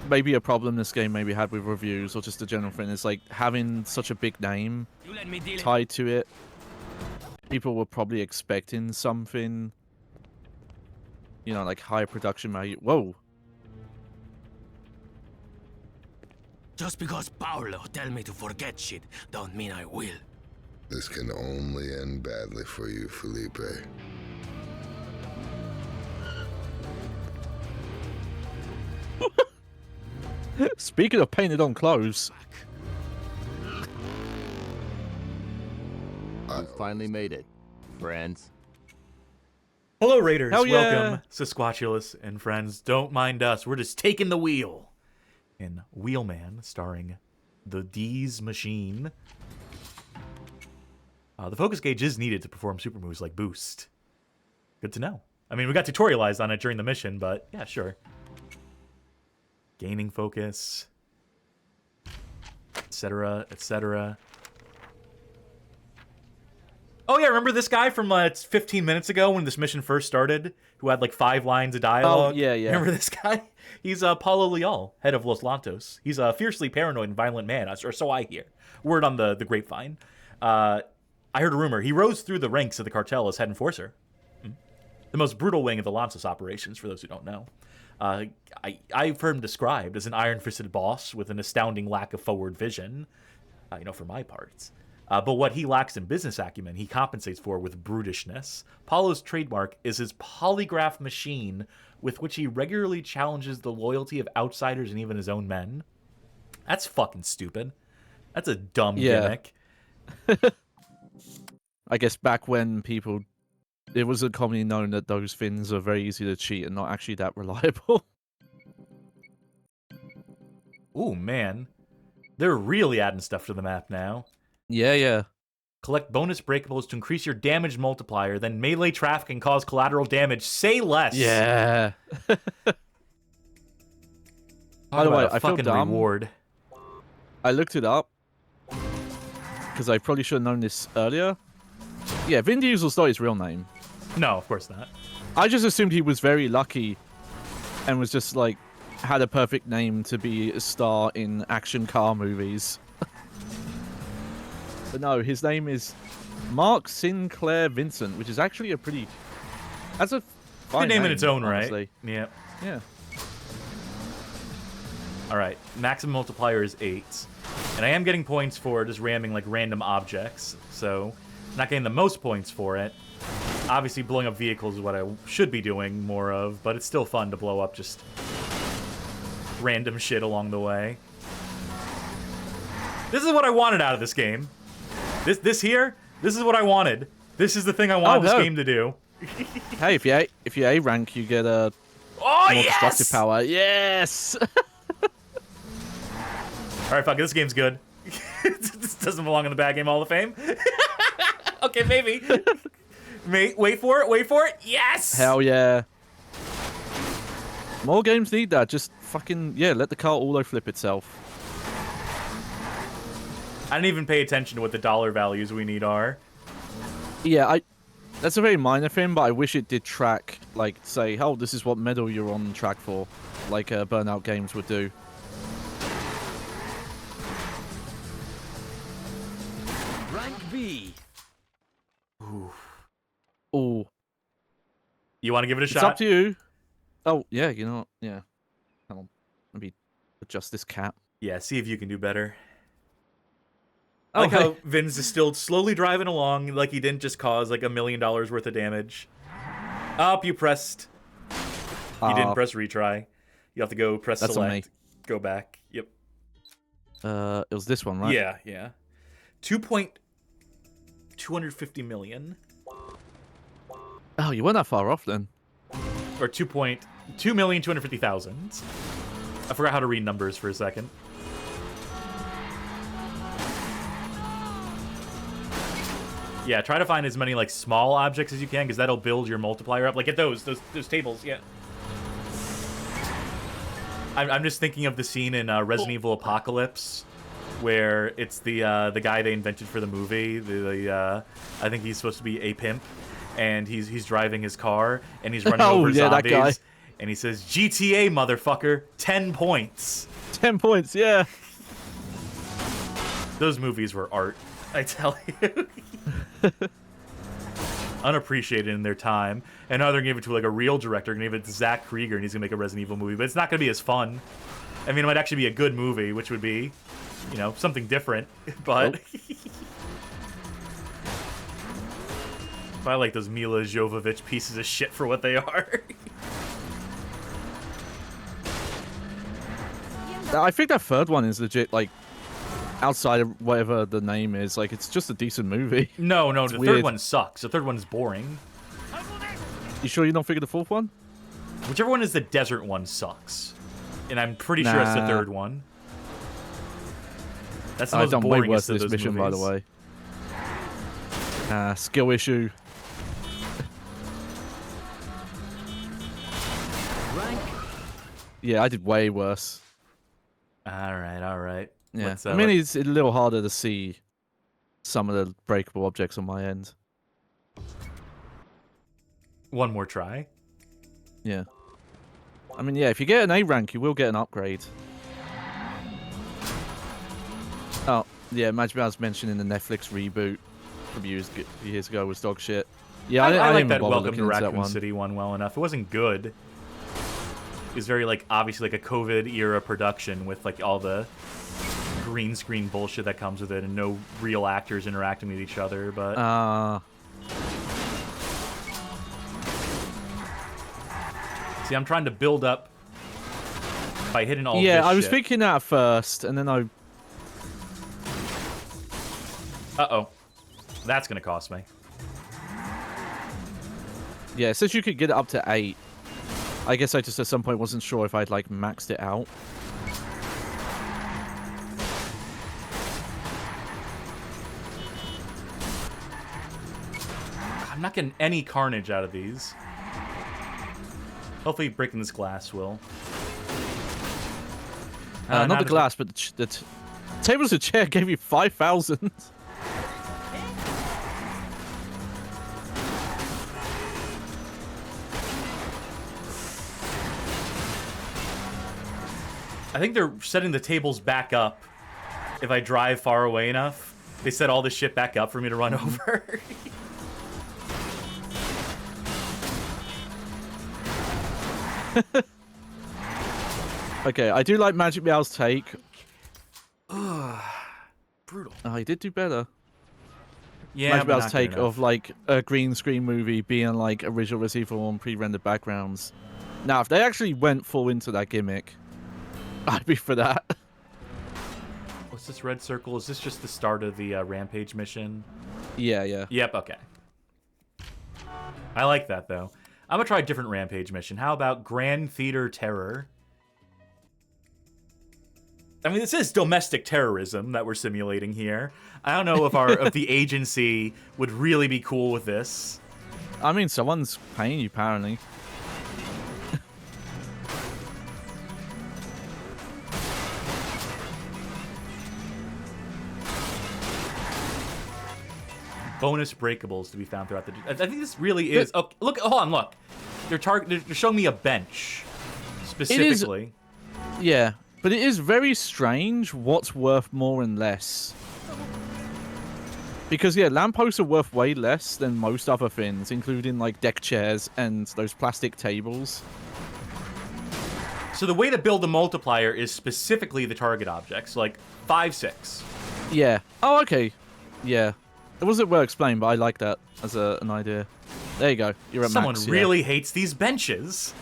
Speaker 2: maybe a problem this game maybe had with reviews or just a general thing is like having such a big name tied to it. People were probably expecting something, you know, like higher production value. Whoa.
Speaker 9: Just because Paulo tell me to forget shit, don't mean I will.
Speaker 5: This can only end badly for you, Felipe.
Speaker 2: Speaking of painted on clothes.
Speaker 11: We finally made it, friends.
Speaker 1: Hello, Raiders.
Speaker 2: Hell yeah.
Speaker 1: Welcome, Sasquatulus and friends. Don't mind us. We're just taking the wheel. In Wheelman, starring the D's Machine. The focus gauge is needed to perform super moves like Boost. Good to know. I mean, we got tutorialized on it during the mission, but yeah, sure. Gaining focus, etc., etc. Oh yeah, remember this guy from 15 minutes ago when this mission first started, who had like 5 lines of dialogue?
Speaker 2: Oh, yeah.
Speaker 1: Remember this guy? He's Paulo Leal, head of Los Lantos. He's a fiercely paranoid and violent man, or so I hear. Word on the grapevine. I heard a rumor. He rose through the ranks of the cartel as head enforcer. The most brutal wing of the Lantos operations, for those who don't know. I've heard him described as an iron-fisted boss with an astounding lack of forward vision, for my parts. But what he lacks in business acumen, he compensates for with brutishness. Paulo's trademark is his polygraph machine, with which he regularly challenges the loyalty of outsiders and even his own men. That's fucking stupid. That's a dumb gimmick.
Speaker 2: I guess back when it was commonly known that those things are very easy to cheat and not actually that reliable.
Speaker 1: Ooh, man. They're really adding stuff to the map now.
Speaker 2: Yeah.
Speaker 1: Collect bonus breakables to increase your damage multiplier, then melee traffic and cause collateral damage. Say less.
Speaker 2: Yeah. By the way, I feel dumb.
Speaker 1: Reward.
Speaker 2: I looked it up because I probably should have known this earlier. Yeah, Vin Diesel's not his real name.
Speaker 1: No, of course not.
Speaker 2: I just assumed he was very lucky and was just like had a perfect name to be a star in action car movies. But no, his name is Mark Sinclair Vincent, which is actually a pretty... That's a fine
Speaker 1: name in its own
Speaker 2: honestly.
Speaker 1: right.
Speaker 2: Yeah.
Speaker 1: All right, maximum multiplier is 8. And I am getting points for just ramming like random objects, so not getting the most points for it. Obviously, blowing up vehicles is what I should be doing more of, but it's still fun to blow up just random shit along the way. This is what I wanted out of this game. This is what I wanted. This is the thing I wanted this game to do.
Speaker 2: Hey, if you A rank, you get a more destructive power. Yes.
Speaker 1: All right, fuck it. This game's good. This doesn't belong in the Bad Game Hall of Fame. Okay, maybe. Wait for it. Wait for it. Yes.
Speaker 2: Hell yeah. More games need that. Just fucking let the car auto flip itself.
Speaker 1: I didn't even pay attention to what the dollar values we need are.
Speaker 2: Yeah, that's a very minor thing, but I wish it did track, like, say, oh, this is what medal you're on track for, like Burnout games would do.
Speaker 8: Rank B.
Speaker 2: Ooh.
Speaker 1: You want to give it a shot?
Speaker 2: It's up to you. Oh, yeah, you know what? Yeah. Hang on. Let me adjust this cap.
Speaker 1: Yeah, see if you can do better. I like how Vin's is still slowly driving along, like he didn't just cause like $1 million worth of damage. Up, you pressed. You didn't press retry. You have to go press select. Go back. Yep.
Speaker 2: It was this one, right?
Speaker 1: Yeah, yeah. 250 million.
Speaker 2: Oh, you weren't that far off then.
Speaker 1: Or 2,250,000. I forgot how to read numbers for a second. Yeah, try to find as many like small objects as you can, because that'll build your multiplier up. Like get those tables, yeah. I'm just thinking of the scene in Resident Evil Apocalypse, where it's the guy they invented for the movie. I think he's supposed to be a pimp, and he's driving his car and he's running over zombies. That guy. And he says, "GTA, motherfucker, 10 points."
Speaker 2: 10 points, yeah.
Speaker 1: Those movies were art, I tell you. Unappreciated in their time, and now they're gonna give it to like a real director, gonna give it to Zach Krieger, and he's gonna make a Resident Evil movie, but it's not gonna be as fun. I mean, it might actually be a good movie, which would be, you know, something different, but I like those Mila Jovovich pieces of shit for what they are.
Speaker 2: I think that third one is legit, like, outside of whatever the name is, like, it's just a decent movie.
Speaker 1: No, the third one sucks. The third one's boring.
Speaker 2: You sure you don't figure the fourth one?
Speaker 1: Whichever one is the desert one sucks. And I'm pretty sure it's the third one. That's the most
Speaker 2: done
Speaker 1: boring
Speaker 2: way worse
Speaker 1: of
Speaker 2: this
Speaker 1: those
Speaker 2: mission,
Speaker 1: movies.
Speaker 2: by the way. Skill issue.
Speaker 8: Rank.
Speaker 2: Yeah, I did way worse.
Speaker 1: Alright.
Speaker 2: Yeah, I mean, it's a little harder to see some of the breakable objects on my end.
Speaker 1: One more try.
Speaker 2: Yeah. I mean, yeah, if you get an A rank, you will get an upgrade. Oh, yeah, imagine I was mentioning the Netflix reboot from years ago was dog shit. Yeah,
Speaker 1: I like
Speaker 2: didn't
Speaker 1: that
Speaker 2: bother
Speaker 1: Welcome
Speaker 2: looking
Speaker 1: to
Speaker 2: into that
Speaker 1: Raccoon
Speaker 2: one.
Speaker 1: City one well enough. It wasn't good. It was very, like, obviously like a COVID-era production with, like, all the green screen bullshit that comes with it and no real actors interacting with each other, but... See, I'm trying to build up by hitting all this
Speaker 2: Yeah, I was
Speaker 1: shit.
Speaker 2: thinking that at first, and then I...
Speaker 1: Uh-oh. That's gonna cost me.
Speaker 2: Yeah, it says you could get it up to 8. I guess I just at some point wasn't sure if I'd, like, maxed it out.
Speaker 1: I'm not getting any carnage out of these. Hopefully breaking this glass will.
Speaker 2: Not the glass, but the tables and chair gave you 5,000.
Speaker 1: I think they're setting the tables back up if I drive far away enough. They set all this shit back up for me to run over.
Speaker 2: Okay, I do like Magic Meow's take.
Speaker 1: Brutal.
Speaker 2: Oh, he did do better.
Speaker 1: Yeah, but
Speaker 2: Micca's
Speaker 1: not good
Speaker 2: take
Speaker 1: enough.
Speaker 2: of like a green screen movie being like original receivable on pre-rendered backgrounds. Now, if they actually went full into that gimmick, I'd be for that.
Speaker 1: What's this red circle? Is this just the start of the Rampage mission?
Speaker 2: Yeah, yeah.
Speaker 1: Yep, okay. I like that, though. I'm gonna try a different Rampage mission. How about Grand Theater Terror? I mean, this is domestic terrorism that we're simulating here. I don't know if the agency would really be cool with this.
Speaker 2: I mean, someone's paying you, apparently.
Speaker 1: Bonus breakables to be found throughout the... I think this really is... Oh, look, hold on, look. They're showing me a bench, specifically.
Speaker 2: Yeah, but it is very strange what's worth more and less. Because, yeah, lampposts are worth way less than most other things, including, like, deck chairs and those plastic tables.
Speaker 1: So the way to build a multiplier is specifically the target objects, like 5, 6.
Speaker 2: Yeah. Oh, okay. Yeah. It wasn't well explained, but I like that as an idea. There you go. You're at
Speaker 1: Someone
Speaker 2: max,
Speaker 1: really hates these benches.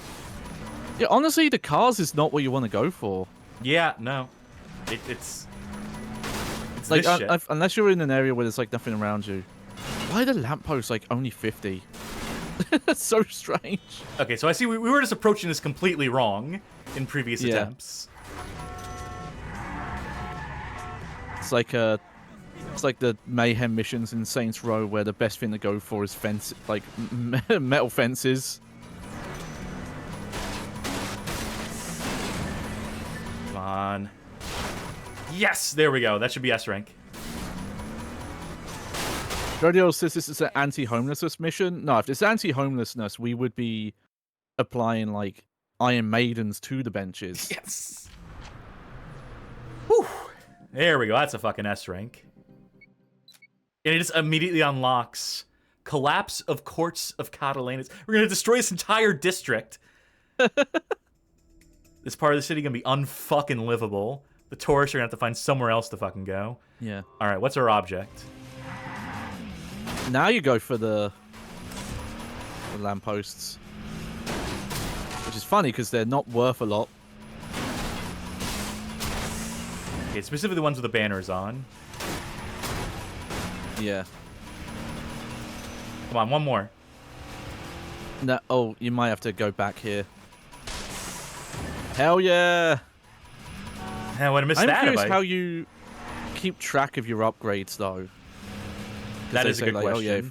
Speaker 2: Yeah, honestly, the cars is not what you want to go for.
Speaker 1: Yeah, no. It's
Speaker 2: like,
Speaker 1: this shit.
Speaker 2: unless you're in an area where there's, like, nothing around you. Why are the lampposts, like, only 50? That's so strange.
Speaker 1: Okay, so I see we were just approaching this completely wrong in previous attempts.
Speaker 2: It's like the mayhem missions in Saints Row where the best thing to go for is fence, like metal fences.
Speaker 1: Come on. Yes, there we go. That should be S rank.
Speaker 2: Rodeo says this is an anti-homelessness mission. No, if it's anti-homelessness, we would be applying like Iron Maidens to the benches.
Speaker 1: Yes. Whew. There we go. That's a fucking S rank. And it just immediately unlocks Collapse of Courts of Catalanes. We're going to destroy this entire district. This part of the city going to be unfucking livable. The tourists are going to have to find somewhere else to fucking go.
Speaker 2: Yeah.
Speaker 1: All right, what's our object?
Speaker 2: Now you go for the lampposts. Which is funny because they're not worth a lot.
Speaker 1: Okay, specifically the ones with the banners on.
Speaker 2: Yeah.
Speaker 1: Come on, one more.
Speaker 2: No, oh, you might have to go back here. Hell yeah!
Speaker 1: I would have missed
Speaker 2: I'm
Speaker 1: that.
Speaker 2: curious how you keep track of your upgrades, though.
Speaker 1: That is a good question.
Speaker 2: Oh, yeah,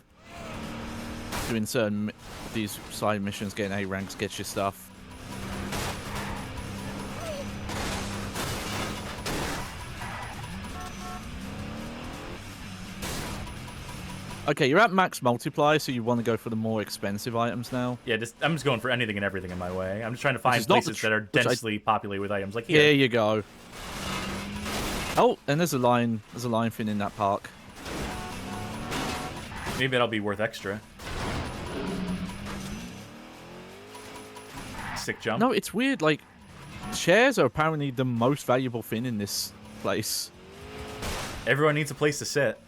Speaker 2: doing certain these side missions, getting A ranks gets you stuff. Okay, you're at max multiply, so you want to go for the more expensive items now.
Speaker 1: Yeah, I'm just going for anything and everything in my way. I'm just trying to find places that are densely populated with items. Like here.
Speaker 2: Here you go. Oh, and there's a lion thing in that park.
Speaker 1: Maybe that'll be worth extra. Sick jump.
Speaker 2: No, it's weird. Like, chairs are apparently the most valuable thing in this place.
Speaker 1: Everyone needs a place to sit.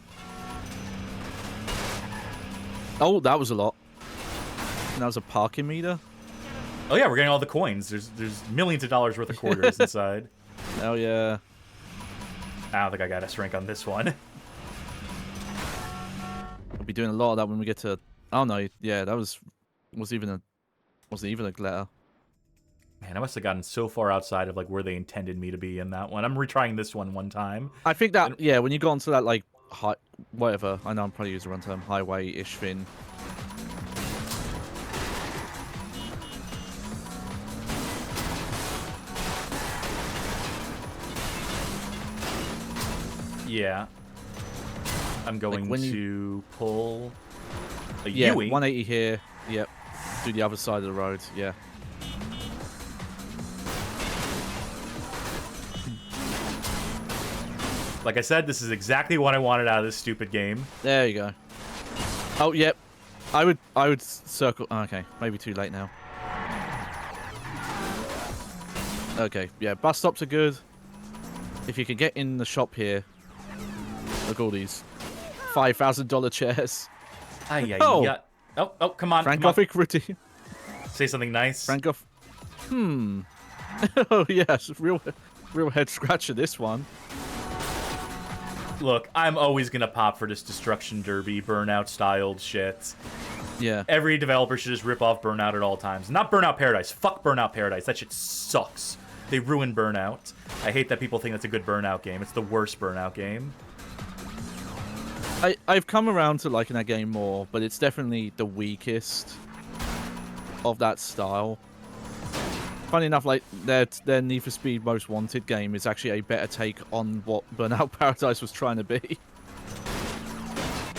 Speaker 2: Oh, that was a lot. And that was a parking meter.
Speaker 1: Oh yeah, we're getting all the coins. There's millions of dollars worth of quarters inside.
Speaker 2: Oh yeah.
Speaker 1: I don't think I got S rank on this one.
Speaker 2: We'll be doing a lot of that when we get to. Oh no, yeah, that wasn't even a glitter.
Speaker 1: Man, I must have gotten so far outside of like where they intended me to be in that one. I'm retrying this one time.
Speaker 2: I think that yeah, when you got onto that like high, whatever. I know I'm probably using the wrong term. Highway-ish thing.
Speaker 1: Yeah. I'm going
Speaker 2: like
Speaker 1: to pull a
Speaker 2: yeah,
Speaker 1: Yui.
Speaker 2: 180 here. Yep. Do the other side of the road. Yeah.
Speaker 1: Like I said, this is exactly what I wanted out of this stupid game.
Speaker 2: There you go. Oh, yep. I would circle. Okay, maybe too late now. Okay, yeah, bus stops are good. If you could get in the shop here, look at all these $5,000 chairs.
Speaker 1: Oh, oh, come on.
Speaker 2: Frankoffic routine.
Speaker 1: Say something nice.
Speaker 2: Frankoff. Oh yes, real head scratcher. This one.
Speaker 1: Look, I'm always gonna pop for this Destruction Derby, Burnout styled shit.
Speaker 2: Yeah.
Speaker 1: Every developer should just rip off Burnout at all times. Not Burnout Paradise. Fuck Burnout Paradise. That shit sucks. They ruined Burnout. I hate that people think that's a good Burnout game. It's the worst Burnout game.
Speaker 2: I've come around to liking that game more, but it's definitely the weakest of that style. Funny enough, like their Need for Speed Most Wanted game is actually a better take on what Burnout Paradise was trying to be.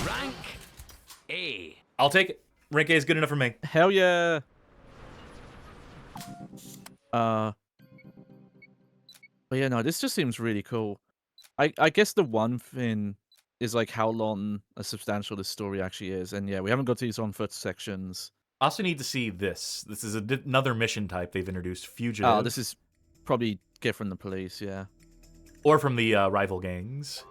Speaker 9: Rank A.
Speaker 1: I'll take it. Rank A is good enough for me.
Speaker 2: Hell yeah. But yeah, no, this just seems really cool. I guess the one thing is like how long a substantial this story actually is, and yeah, we haven't got to these on-foot sections.
Speaker 1: I also need to see this. This is another mission type they've introduced. Fugitive.
Speaker 2: Oh, this is probably get from the police, yeah.
Speaker 1: Or from the rival gangs.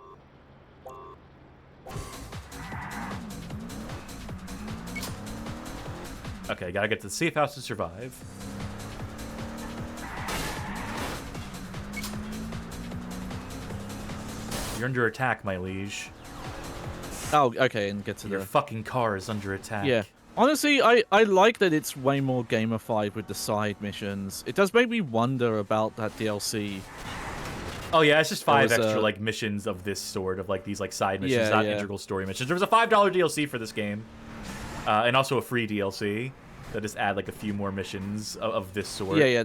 Speaker 1: Okay, gotta get to the safe house to survive. You're under attack, my liege.
Speaker 2: Oh, okay, and get to
Speaker 1: Your fucking car is under attack.
Speaker 2: Yeah. Honestly, I like that it's way more gamified with the side missions. It does make me wonder about that DLC.
Speaker 1: Oh yeah, it's just 5 extra like missions of this sort of like these like side missions, not integral story missions. There was a $5 DLC for this game, and also a free DLC that just add like a few more missions of this sort.
Speaker 2: Yeah,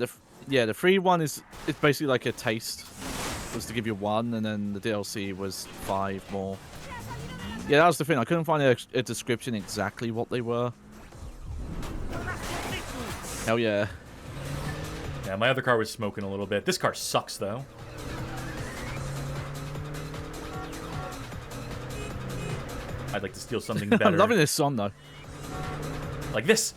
Speaker 2: the free one it's basically like a taste. It was to give you 1, and then the DLC was 5 more. Yeah, that was the thing. I couldn't find a description exactly what they were. Hell yeah.
Speaker 1: Yeah, my other car was smoking a little bit. This car sucks, though. I'd like to steal something better.
Speaker 2: I'm loving this song, though.
Speaker 1: Like this.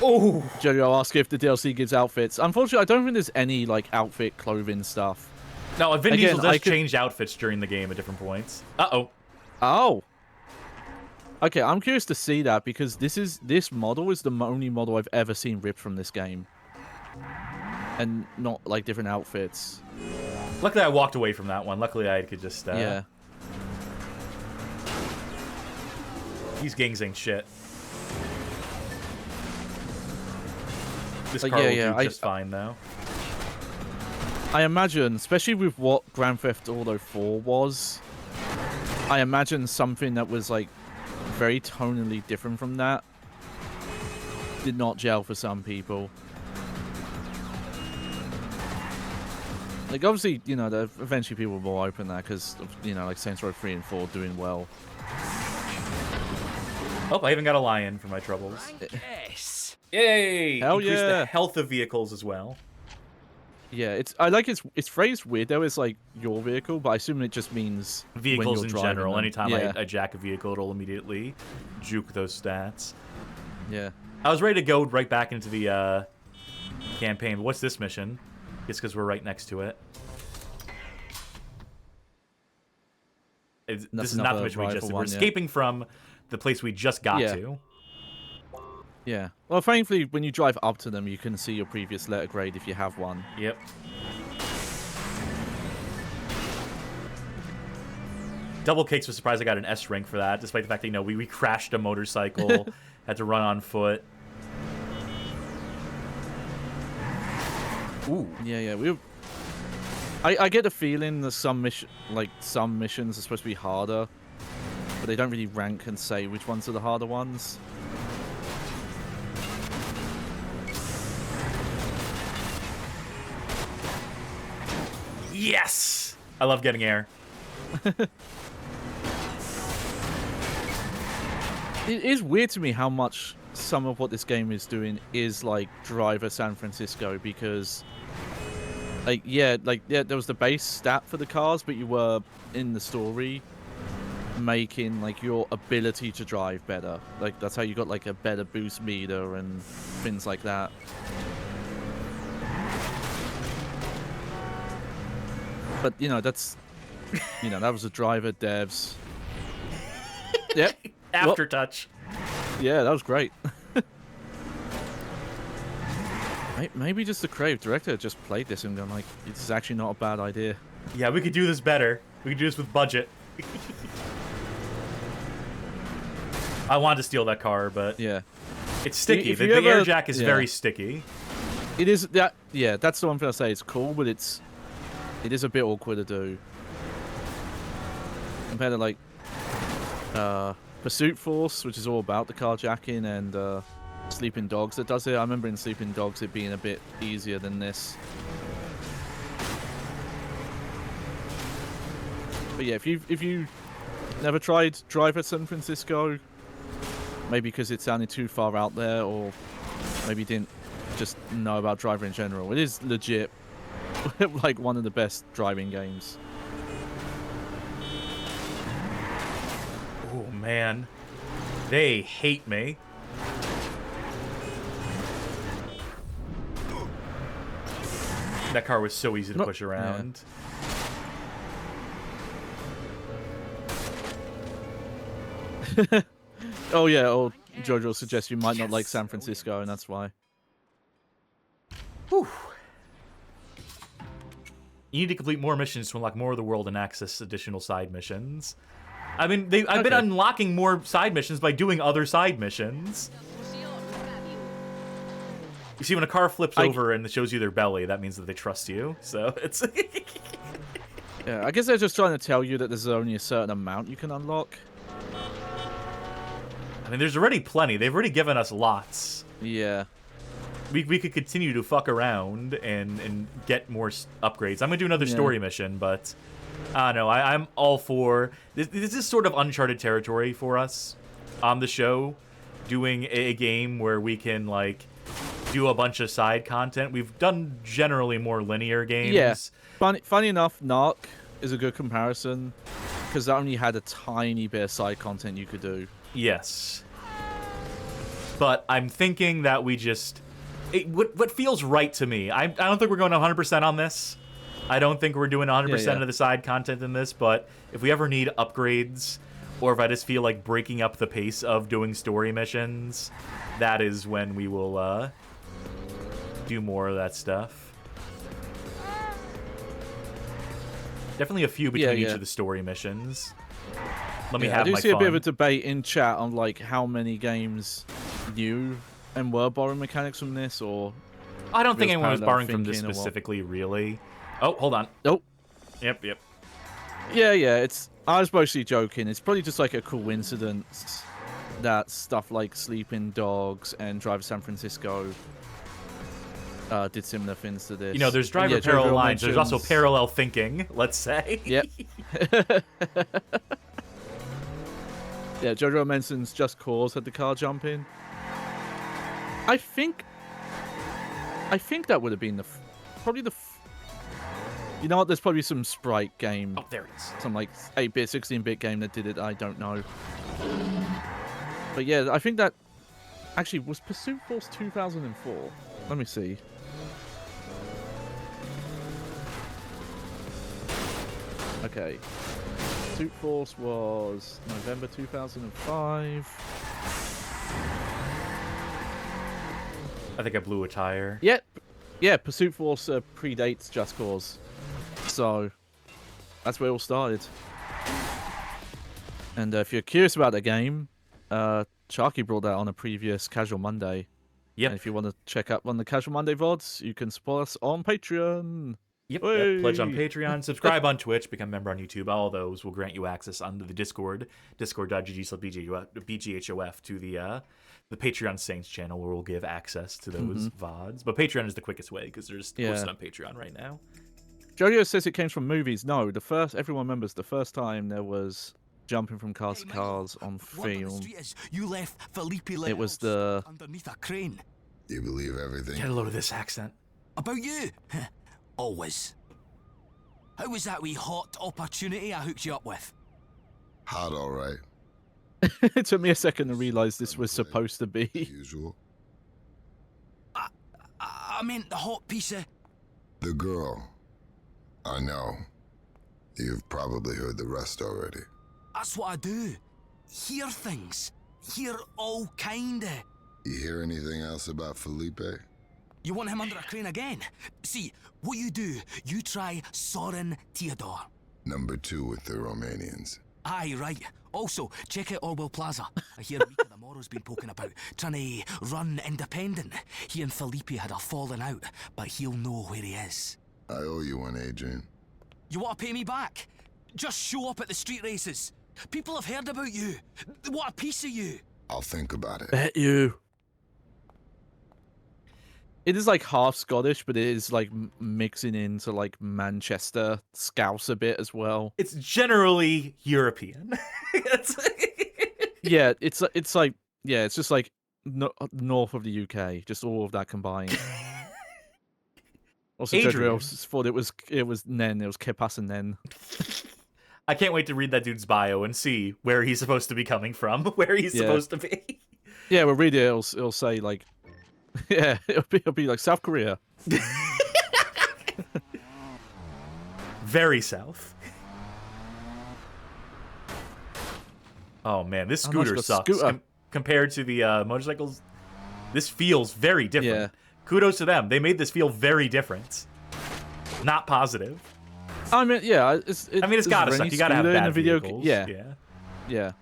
Speaker 1: Oh!
Speaker 2: Jojo asked if the DLC gives outfits. Unfortunately, I don't think there's any, like, outfit clothing stuff.
Speaker 1: No, Vin Diesel does change outfits during the game at different points. Uh-oh.
Speaker 2: Oh. Okay, I'm curious to see that, because this model is the only model I've ever seen ripped from this game. And not, like, different outfits.
Speaker 1: Luckily, I walked away from that one. Luckily, I could just,
Speaker 2: Yeah.
Speaker 1: These gangs ain't shit. This car will do just fine, though.
Speaker 2: I imagine, especially with what Grand Theft Auto 4 was, I imagine something that was, like, very tonally different from that did not gel for some people. Like, obviously, you know, eventually people will open that because, you know, like Saints Row 3 and 4 doing well.
Speaker 1: Oh, I even got a lion for my troubles.
Speaker 9: Yes.
Speaker 1: Yay!
Speaker 2: Hell
Speaker 1: Increase
Speaker 2: yeah.
Speaker 1: the health of vehicles as well.
Speaker 2: Yeah, I like it's phrased weird though. It's like your vehicle, but I assume it just means
Speaker 1: vehicles in general.
Speaker 2: Them.
Speaker 1: Anytime I jack a vehicle, it'll immediately juke those stats.
Speaker 2: Yeah.
Speaker 1: I was ready to go right back into the campaign, but what's this mission? Just because we're right next to it. This is not the mission we just did. We're escaping from the place we just got to.
Speaker 2: Yeah. Well, thankfully, when you drive up to them, you can see your previous letter grade if you have one.
Speaker 1: Yep. Double Cakes was surprised I got an S rank for that, despite the fact that, you know, we crashed a motorcycle, had to run on foot. Ooh.
Speaker 2: Yeah. I get the feeling that some missions are supposed to be harder, but they don't really rank and say which ones are the harder ones.
Speaker 1: Yes! I love getting air.
Speaker 2: It is weird to me how much some of what this game is doing is like Driver San Francisco, because there was the base stat for the cars, but you were in the story making like your ability to drive better. Like that's how you got like a better boost meter and things like that. But you know, that's You know, that was the driver, devs. Yep.
Speaker 1: Aftertouch.
Speaker 2: Yeah, that was great. Maybe just the creative director just played this and gone like, this is actually not a bad idea.
Speaker 1: Yeah, we could do this better. We could do this with budget. I wanted to steal that car, but
Speaker 2: yeah,
Speaker 1: it's sticky. The air jack is very sticky.
Speaker 2: It is that. Yeah, that's the one thing I say. It's cool, but it is a bit awkward to do compared to like Pursuit Force, which is all about the carjacking, and Sleeping Dogs that does it. I remember in Sleeping Dogs it being a bit easier than this. But yeah, if you never tried Drive at San Francisco, maybe because it sounded too far out there, or maybe you didn't just know about Driver in general, it is legit like one of the best driving games.
Speaker 1: Oh man, they hate me. That car was so easy to push around.
Speaker 2: Yeah. Oh yeah, or Jojo suggests you might not like San Francisco, and that's why.
Speaker 1: Whew. You need to complete more missions to unlock more of the world and access additional side missions. I mean, I've been unlocking more side missions by doing other side missions. You see, when a car flips over and it shows you their belly, that means that they trust you. So it's...
Speaker 2: Yeah, I guess they're just trying to tell you that there's only a certain amount you can unlock.
Speaker 1: I mean, there's already plenty. They've already given us lots.
Speaker 2: Yeah.
Speaker 1: We could continue to fuck around and get more upgrades. I'm going to do another story mission, but... I don't know. I'm all for... This is sort of uncharted territory for us on the show. Doing a game where we can, like... do a bunch of side content. We've done generally more linear games.
Speaker 2: Yeah. Funny enough, Narc is a good comparison because that only had a tiny bit of side content you could do.
Speaker 1: Yes. But I'm thinking that we just... what feels right to me. I don't think we're going 100% on this. I don't think we're doing 100% of the side content in this, but if we ever need upgrades, or if I just feel like breaking up the pace of doing story missions, that is when we will do more of that stuff. Definitely a few between each of the story missions. Let me have my fun.
Speaker 2: I do see a bit of a debate in chat on like how many games knew and were borrowing mechanics from this, or...
Speaker 1: I don't think anyone was borrowing from this specifically, really. Oh, hold on.
Speaker 2: Nope.
Speaker 1: Yep.
Speaker 2: Yeah, I was mostly joking. It's probably just like a coincidence that stuff like Sleeping Dogs and Drive San Francisco did similar things to this.
Speaker 1: You know, there's driver parallel lines. There's also parallel thinking, let's say.
Speaker 2: Yep. Yeah, Jojo mentions Just Cause had the car jump in. I think that would have been you know what? There's probably some Sprite game.
Speaker 1: Oh, there it is.
Speaker 2: Some like 8-bit, 16-bit game that did it. I don't know. But yeah, I think that actually was Pursuit Force 2004. Let me see. Okay. Pursuit Force was November 2005.
Speaker 1: I think I blew a tire.
Speaker 2: Yep. Yeah, Pursuit Force predates Just Cause. So, that's where it all started. And if you're curious about the game, Sharky brought that on a previous Casual Monday.
Speaker 1: Yep.
Speaker 2: And if you want to check out one of the Casual Monday VODs, you can support us on Patreon.
Speaker 1: Yep. Pledge on Patreon, subscribe on Twitch, become a member on YouTube. All those will grant you access onto the Discord, discord.gg/BGHOF, to the Patreon Saints channel, where we'll give access to those VODs. But Patreon is the quickest way, because there's posted on Patreon right now.
Speaker 2: Jojo says it came from movies. No, everyone remembers the first time there was jumping from cars to cars on film.
Speaker 8: You left Felipe
Speaker 2: it was the...
Speaker 8: underneath a crane.
Speaker 5: You believe everything?
Speaker 1: Get a load of this accent.
Speaker 8: About you? Always. How was that wee hot opportunity I hooked you up with?
Speaker 5: Hot, all right.
Speaker 2: It took me a second to realize this was supposed to be.
Speaker 5: Usual.
Speaker 8: I meant the hot piece of...
Speaker 5: The girl. I know. You've probably heard the rest already.
Speaker 9: That's what I do. Hear things. Hear all kind of...
Speaker 5: You hear anything else about Felipe?
Speaker 9: You want him under a crane again? See, what you do, you try Soren Theodore.
Speaker 5: Number 2 with the Romanians.
Speaker 9: Aye, right. Also, check out Orwell Plaza. I hear Micca the Morrow's been poking about, trying to run independent. He and Felipe had a falling out, but he'll know where he is.
Speaker 5: I owe you one, Adrian.
Speaker 9: You want to pay me back? Just show up at the street races. People have heard about you. They want a piece of you.
Speaker 5: I'll think about it.
Speaker 2: Bet you. It is like half Scottish, but it is like mixing into like Manchester Scouse a bit as well.
Speaker 1: It's generally European.
Speaker 2: Yeah, it's like yeah, it's just like north of the UK, just all of that combined. Also,
Speaker 1: Adrian.
Speaker 2: Judge thought it was Nen. It was Kepas and Nen.
Speaker 1: I can't wait to read that dude's bio and see where he's supposed to be coming from, where he's supposed to be.
Speaker 2: Yeah, well, read it. It'll say like, yeah, it'll be like South Korea.
Speaker 1: Very south. Oh man, this scooter sucks compared to the motorcycles. This feels very different.
Speaker 2: Yeah.
Speaker 1: Kudos to them. They made this feel very different. Not positive.
Speaker 2: I mean, yeah. It's
Speaker 1: gotta suck. You gotta have bad
Speaker 2: video.
Speaker 1: vehicles.
Speaker 2: Yeah.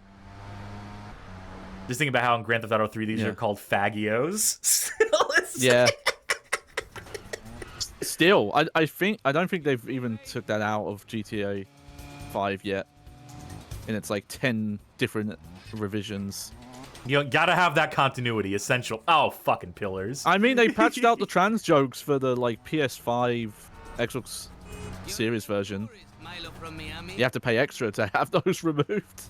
Speaker 1: Just thinking about how in Grand Theft Auto 3 these are called fagios.
Speaker 2: Yeah. Still, I don't think they've even took that out of GTA 5 yet. And it's like 10 different revisions.
Speaker 1: You gotta have that continuity, essential. Oh, fucking pillars.
Speaker 2: I mean, they patched out the trans jokes for the like PS5 Xbox Series version. You have to pay extra to have those removed.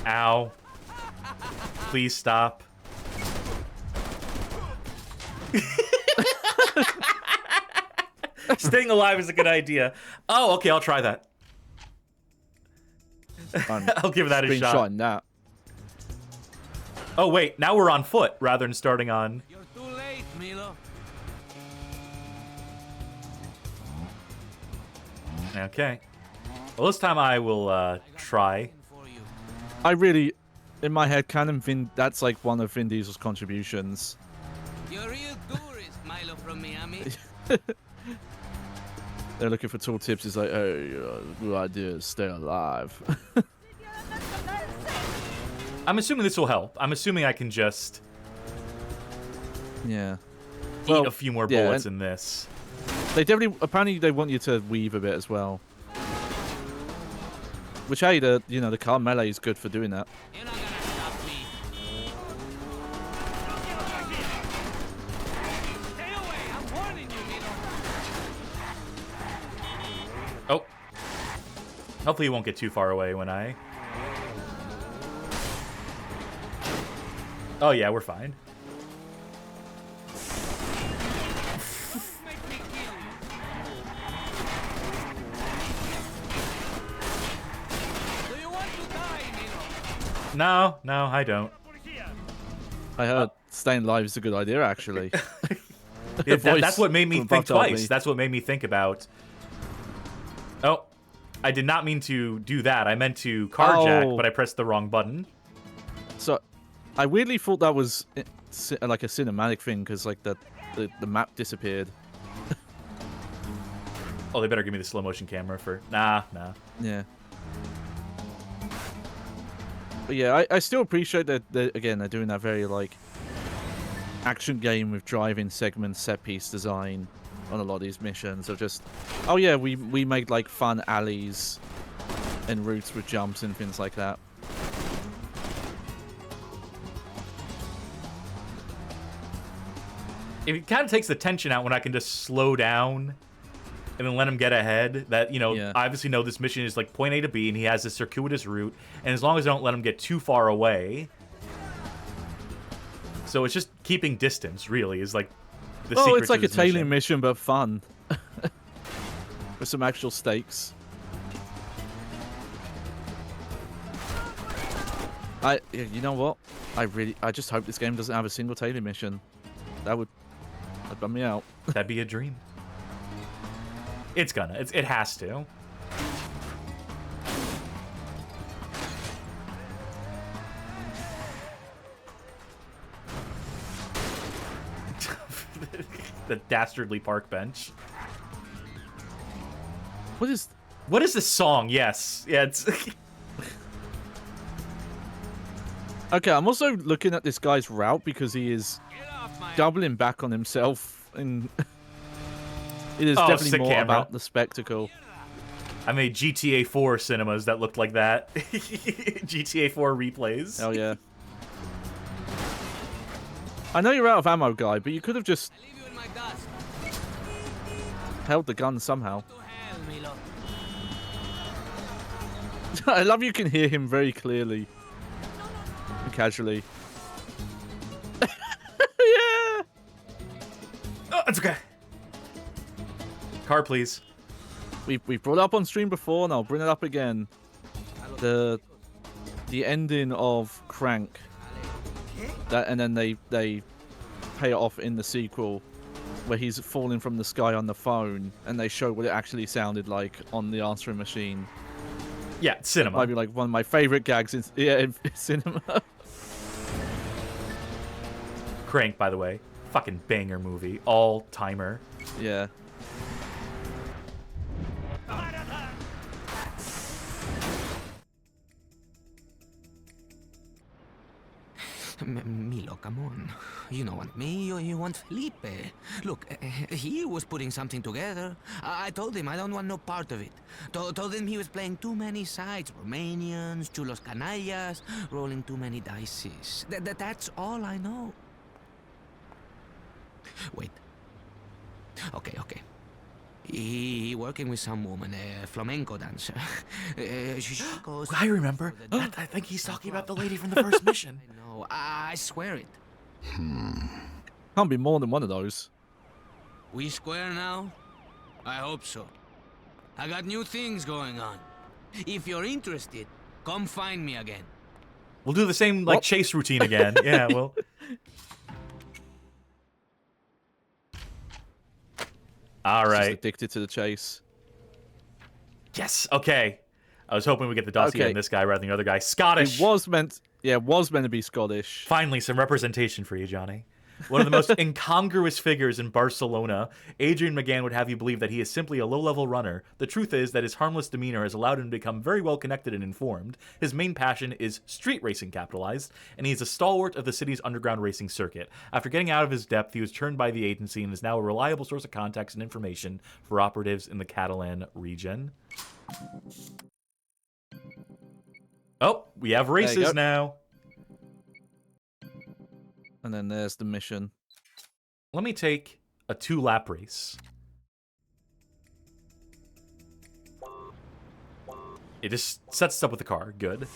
Speaker 1: Ow. Please stop. Staying alive is a good idea. Oh, okay, I'll try that. I'll give that a shot.
Speaker 2: Screenshotting that.
Speaker 1: Oh, wait, now we're on foot rather than starting on...
Speaker 9: You're too late, Milo.
Speaker 1: Okay. Well, this time I will try.
Speaker 2: I really, in my head, canon that's like one of Vin Diesel's contributions.
Speaker 9: You're a real tourist, Milo from Miami.
Speaker 2: They're looking for tool tips. It's like, hey, good idea, stay alive.
Speaker 1: I'm assuming this will help. I'm assuming I can just
Speaker 2: Yeah.
Speaker 1: eat a few more bullets in this.
Speaker 2: They definitely, apparently, they want you to weave a bit as well. Which, hey, the car melee is good for doing that.
Speaker 9: You're not gonna stop me. Stay away! I'm warning you, Milo.
Speaker 1: Oh. Hopefully he won't get too far away when I... Oh yeah, we're fine. No, I don't.
Speaker 2: I heard staying alive is a good idea, actually.
Speaker 1: Yeah, that's what made me think twice. That's what made me think about... Oh, I did not mean to do that. I meant to carjack, but I pressed the wrong button.
Speaker 2: So, I weirdly thought that was like a cinematic thing, because like the map disappeared.
Speaker 1: Oh, they better give me the slow motion camera for... Nah.
Speaker 2: Yeah. But yeah, I still appreciate that, again, they're doing that very, like, action game with driving segment set-piece design on a lot of these missions. Of just, oh yeah, we made, like, fun alleys and routes with jumps and things like that.
Speaker 1: It kind of takes the tension out when I can just slow down and then let him get ahead. That, I obviously know this mission is like point A to B, and he has this circuitous route. And as long as I don't let him get too far away. So it's just keeping distance, really, is like the secret.
Speaker 2: Oh, it's like
Speaker 1: to
Speaker 2: a
Speaker 1: this
Speaker 2: tailing mission, but fun. With some actual stakes. You know what? I just hope this game doesn't have a single tailing mission. That'd bum me out.
Speaker 1: That'd be a dream. It's gonna. It has to. The dastardly park bench. What is this song? Yes. Yeah, it's
Speaker 2: Okay, I'm also looking at this guy's route because he is doubling back on himself, and it is definitely more about the spectacle.
Speaker 1: I made GTA 4 cinemas that looked like that. GTA 4 replays.
Speaker 2: Hell yeah. I know you're out of ammo, guy, but you could have just held the gun somehow. I love you can hear him very clearly and casually. Yeah.
Speaker 1: Oh, it's okay. Car, please.
Speaker 2: We've brought it up on stream before, and I'll bring it up again. The ending of Crank. That, and then they pay it off in the sequel, where he's falling from the sky on the phone, and they show what it actually sounded like on the answering machine.
Speaker 1: Yeah, cinema.
Speaker 2: Might be like one of my favorite gags in cinema.
Speaker 1: Crank, by the way, fucking banger movie, all timer.
Speaker 2: Yeah.
Speaker 12: Milo, come on. You don't want me, you want Felipe. Look, he was putting something together. I told him I don't want no part of it. Told him he was playing too many sides. Romanians, chulos canallas, rolling too many dices. That's all I know. Wait. Okay. He working with some woman, a flamenco dancer. She goes...
Speaker 1: I remember. I think he's talking about the lady from the first mission.
Speaker 12: I know. I swear it.
Speaker 2: Can't be more than one of those.
Speaker 12: We square now? I hope so. I got new things going on. If you're interested, come find me again.
Speaker 1: We'll do the same like chase routine again. Yeah, well. All right.
Speaker 2: Just addicted to the chase.
Speaker 1: Yes. Okay. I was hoping we'd get the dossier on this guy rather than the other guy. Scottish.
Speaker 2: It was meant to be Scottish.
Speaker 1: Finally, some representation for you, Johnny. One of the most incongruous figures in Barcelona, Adrian McGann would have you believe that he is simply a low-level runner. The truth is that his harmless demeanor has allowed him to become very well connected and informed. His main passion is street racing capitalized, and he is a stalwart of the city's underground racing circuit. After getting out of his depth, he was turned by the agency and is now a reliable source of contacts and information for operatives in the Catalan region. Oh, we have races now.
Speaker 2: And then there's the mission.
Speaker 1: Let me take a 2-lap race. It just sets us up with the car. Good.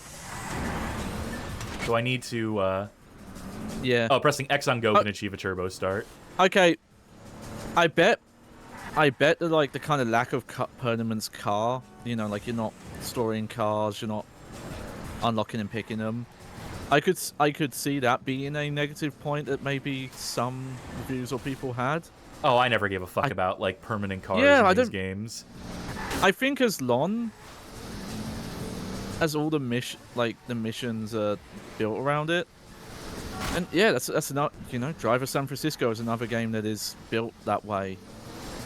Speaker 1: So I need to...
Speaker 2: Yeah.
Speaker 1: Oh, pressing X on go can achieve a turbo start.
Speaker 2: Okay. I bet that, like, the kind of lack of permanence car, you know, like, you're not storing cars, you're not unlocking and picking them. I could see that being a negative point that maybe some reviews or people had.
Speaker 1: Oh, I never gave a fuck about like permanent cars in these games.
Speaker 2: I think as long as all the missions are built around it, and yeah, that's not, you know, Driver San Francisco is another game that is built that way.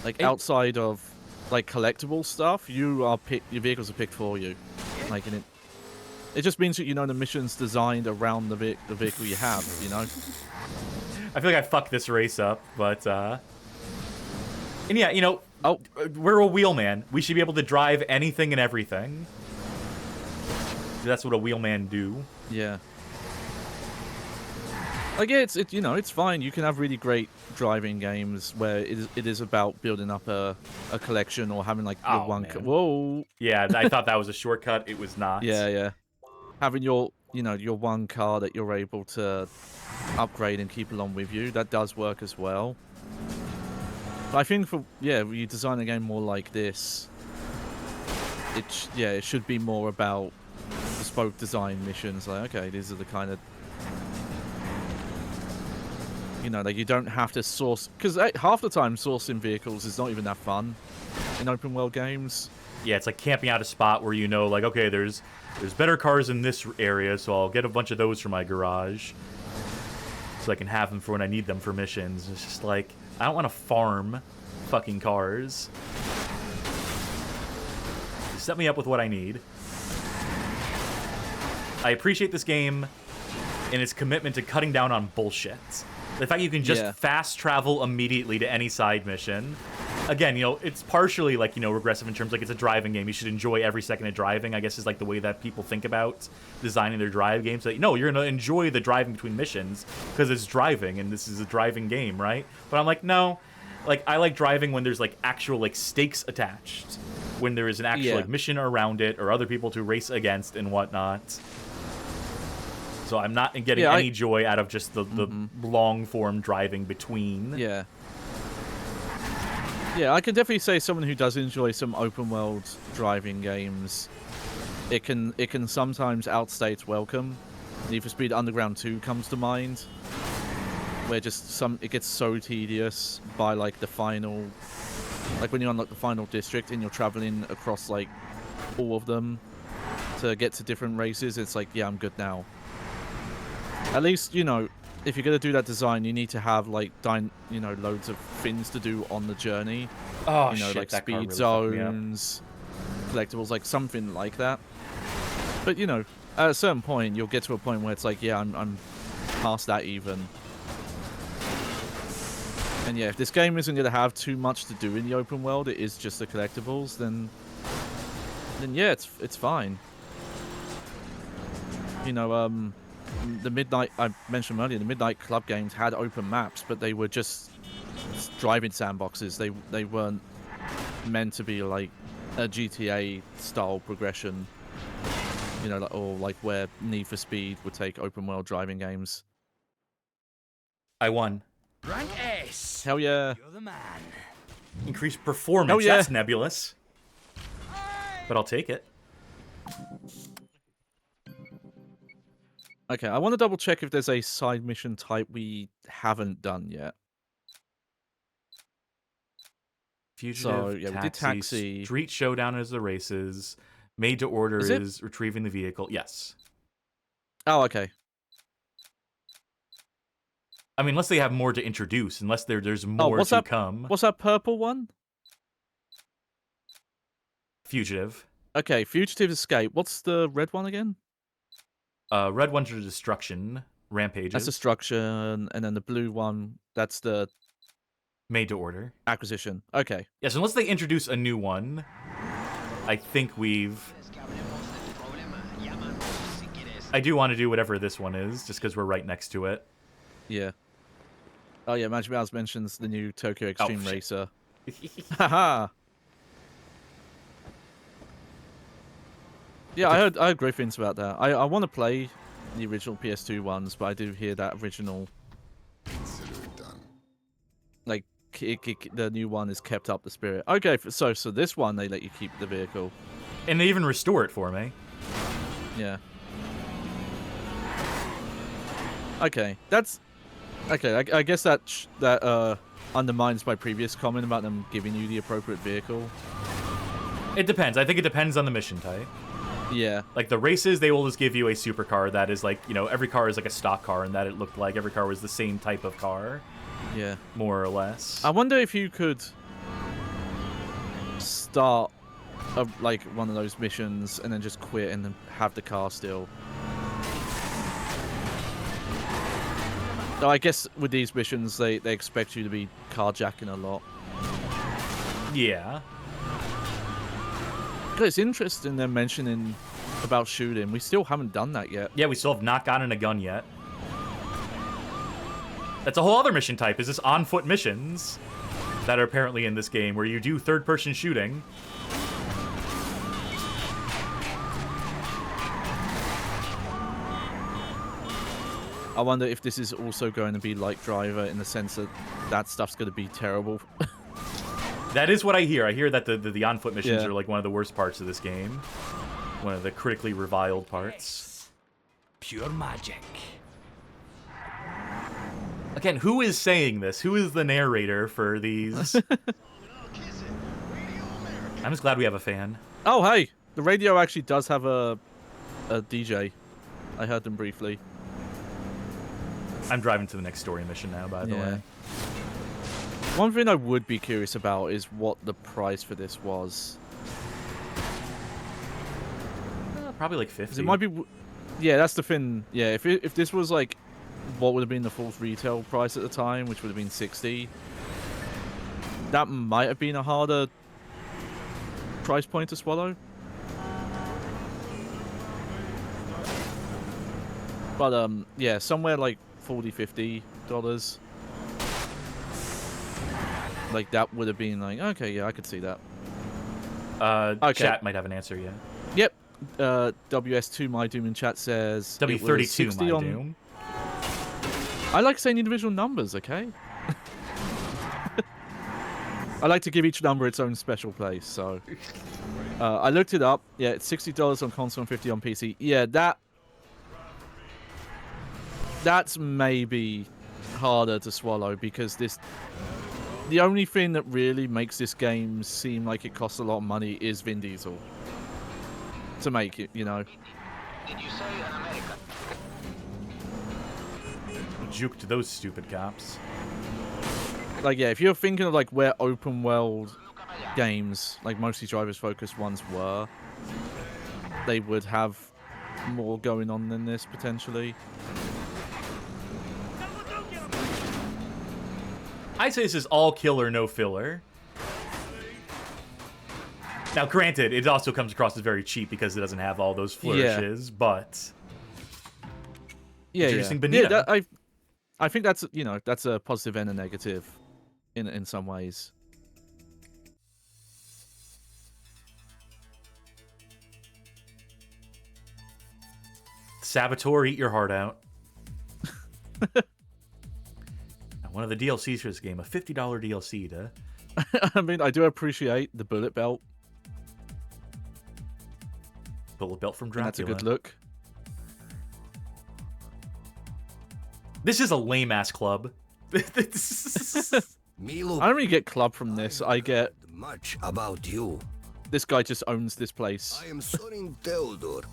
Speaker 2: Like outside of like collectible stuff, your vehicles are picked for you, like, and it just means that, you know, the mission's designed around the vehicle you have, you know?
Speaker 1: I feel like I fucked this race up, but, and yeah, you know, we're a wheelman. We should be able to drive anything and everything. That's what a wheelman do.
Speaker 2: Yeah. Like, yeah, you know, it's fine. You can have really great driving games where it is about building up a collection or having, like, your one... Whoa!
Speaker 1: Yeah, I thought that was a shortcut. It was not.
Speaker 2: Yeah. Having your one car that you're able to upgrade and keep along with you, that does work as well. But I think you design a game more like this, it should be more about bespoke design missions. Like, okay, these are the kind of You know, like you don't have to source, because half the time sourcing vehicles is not even that fun in open world games.
Speaker 1: Yeah, it's like camping out a spot where you know, like, okay, there's better cars in this area, so I'll get a bunch of those for my garage, so I can have them for when I need them for missions. It's just like, I don't want to farm fucking cars. Set me up with what I need. I appreciate this game and its commitment to cutting down on bullshit. The fact you can just fast travel immediately to any side mission. Again, you know, it's partially like, you know, regressive in terms like it's a driving game. You should enjoy every second of driving, I guess, is like the way that people think about designing their drive games. Like, no, you're going to enjoy the driving between missions because it's driving and this is a driving game, right? But I'm like, no. Like, I like driving when there's like actual like stakes attached. When there is an actual like mission around it or other people to race against and whatnot. So I'm not getting any joy out of just the long-form driving between.
Speaker 2: Yeah. Yeah, I can definitely say someone who does enjoy some open-world driving games, it can sometimes outstay its welcome. Need for Speed Underground 2 comes to mind, where just it gets so tedious by like the final, like when you unlock the final district and you're traveling across like all of them to get to different races. It's like, yeah, I'm good now. At least, you know, if you're going to do that design, you need to have, like, you know, loads of things to do on the journey.
Speaker 1: Oh,
Speaker 2: you know,
Speaker 1: shit,
Speaker 2: like
Speaker 1: that
Speaker 2: speed
Speaker 1: car really
Speaker 2: zones, collectibles, like something like that. But, you know, at a certain point, you'll get to a point where it's like, yeah, I'm past that even. And yeah, if this game isn't going to have too much to do in the open world, it is just the collectibles, then yeah, it's fine. You know, the Midnight, I mentioned earlier, the Midnight Club games had open maps, but they were just driving sandboxes. They weren't meant to be like a GTA style progression, you know, or like where Need for Speed would take open world driving games.
Speaker 1: I won.
Speaker 9: Rank S.
Speaker 2: Hell yeah.
Speaker 9: You're the man.
Speaker 1: Increased performance.
Speaker 2: Hell yeah.
Speaker 1: That's nebulous. But I'll take it.
Speaker 2: Okay, I want to double check if there's a side mission type we haven't done yet.
Speaker 1: Fugitive,
Speaker 2: so, yeah, we did taxi.
Speaker 1: Street Showdown is the races. Made to Order is retrieving the vehicle. Yes.
Speaker 2: Oh, okay.
Speaker 1: I mean, unless they have more to introduce, unless there's more to come.
Speaker 2: What's that purple one?
Speaker 1: Fugitive.
Speaker 2: Okay, Fugitive Escape. What's the red one again?
Speaker 1: Red ones are Destruction, Rampages.
Speaker 2: That's Destruction, and then the blue one, that's the...
Speaker 1: Made to Order.
Speaker 2: Acquisition. Okay.
Speaker 1: Yes, unless they introduce a new one, I think we've... I do want to do whatever this one is, just because we're right next to it.
Speaker 2: Yeah. Oh yeah, Magic Mouse mentions the new Tokyo Extreme Racer.
Speaker 1: Haha!
Speaker 2: Yeah, I heard great things about that. I want to play the original PS2 ones, but I do hear that original...
Speaker 5: Consider it done.
Speaker 2: Like, the new one has kept up the spirit. Okay, so this one, they let you keep the vehicle.
Speaker 1: And they even restore it for me.
Speaker 2: Yeah. Okay, that's... Okay, I guess that undermines my previous comment about them giving you the appropriate vehicle.
Speaker 1: It depends. I think it depends on the mission type.
Speaker 2: Yeah.
Speaker 1: Like the races, they will just give you a supercar that is like, you know, every car is like a stock car and that it looked like every car was the same type of car.
Speaker 2: Yeah.
Speaker 1: More or less.
Speaker 2: I wonder if you could start like one of those missions and then just quit and then have the car still. So I guess with these missions, they expect you to be carjacking a lot.
Speaker 1: Yeah.
Speaker 2: It's interesting they're mentioning about shooting. We still haven't done that yet.
Speaker 1: Yeah, we still have not gotten a gun yet. That's a whole other mission type, is this on-foot missions that are apparently in this game, where you do third-person shooting.
Speaker 2: I wonder if this is also going to be like Driver in the sense that that stuff's going to be terrible.
Speaker 1: That is what I hear. I hear that the on-foot missions are like one of the worst parts of this game. One of the critically reviled parts.
Speaker 9: Pure magic.
Speaker 1: Again, who is saying this? Who is the narrator for these? I'm just glad we have a fan.
Speaker 2: Oh, hey! The radio actually does have a DJ. I heard them briefly.
Speaker 1: I'm driving to the next story mission now, by the way.
Speaker 2: One thing I would be curious about is what the price for this was.
Speaker 1: Probably like 50.
Speaker 2: It might be... Yeah, that's the thing. Yeah, if this was like what would have been the full retail price at the time, which would have been 60, that might have been a harder price point to swallow. But yeah, somewhere like $40-50, like that would have been like, okay, yeah, I could see that. Okay.
Speaker 1: Chat might have an answer, yeah.
Speaker 2: Yep. WS2 My Doom in chat says
Speaker 1: W32 My Doom.
Speaker 2: I like saying individual numbers, okay? I like to give each number its own special place, so... I looked it up. Yeah, it's $60 on console and $50 on PC. Yeah, that's maybe harder to swallow, because the only thing that really makes this game seem like it costs a lot of money is Vin Diesel. To make it, you know.
Speaker 6: Did you say an American?
Speaker 1: Juked those stupid cops.
Speaker 2: Like, yeah, if you're thinking of like where open world games, like mostly drivers focused ones were, they would have more going on than this potentially.
Speaker 1: I'd say this is all killer, no filler. Now, granted, it also comes across as very cheap because it doesn't have all those flourishes, but...
Speaker 2: Yeah,
Speaker 1: introducing Benito.
Speaker 2: Yeah, I think that's, you know, that's a positive and a negative in some ways.
Speaker 1: Saboteur, eat your heart out. One of the DLCs for this game, a $50 DLC to...
Speaker 2: I mean, I do appreciate the bullet belt.
Speaker 1: Bullet belt from Dracula.
Speaker 2: That's a good look.
Speaker 1: This is a lame-ass club.
Speaker 2: I don't really get club from this. I get...
Speaker 13: much about you.
Speaker 2: This guy just owns this place.
Speaker 13: I am Sorin Theodor.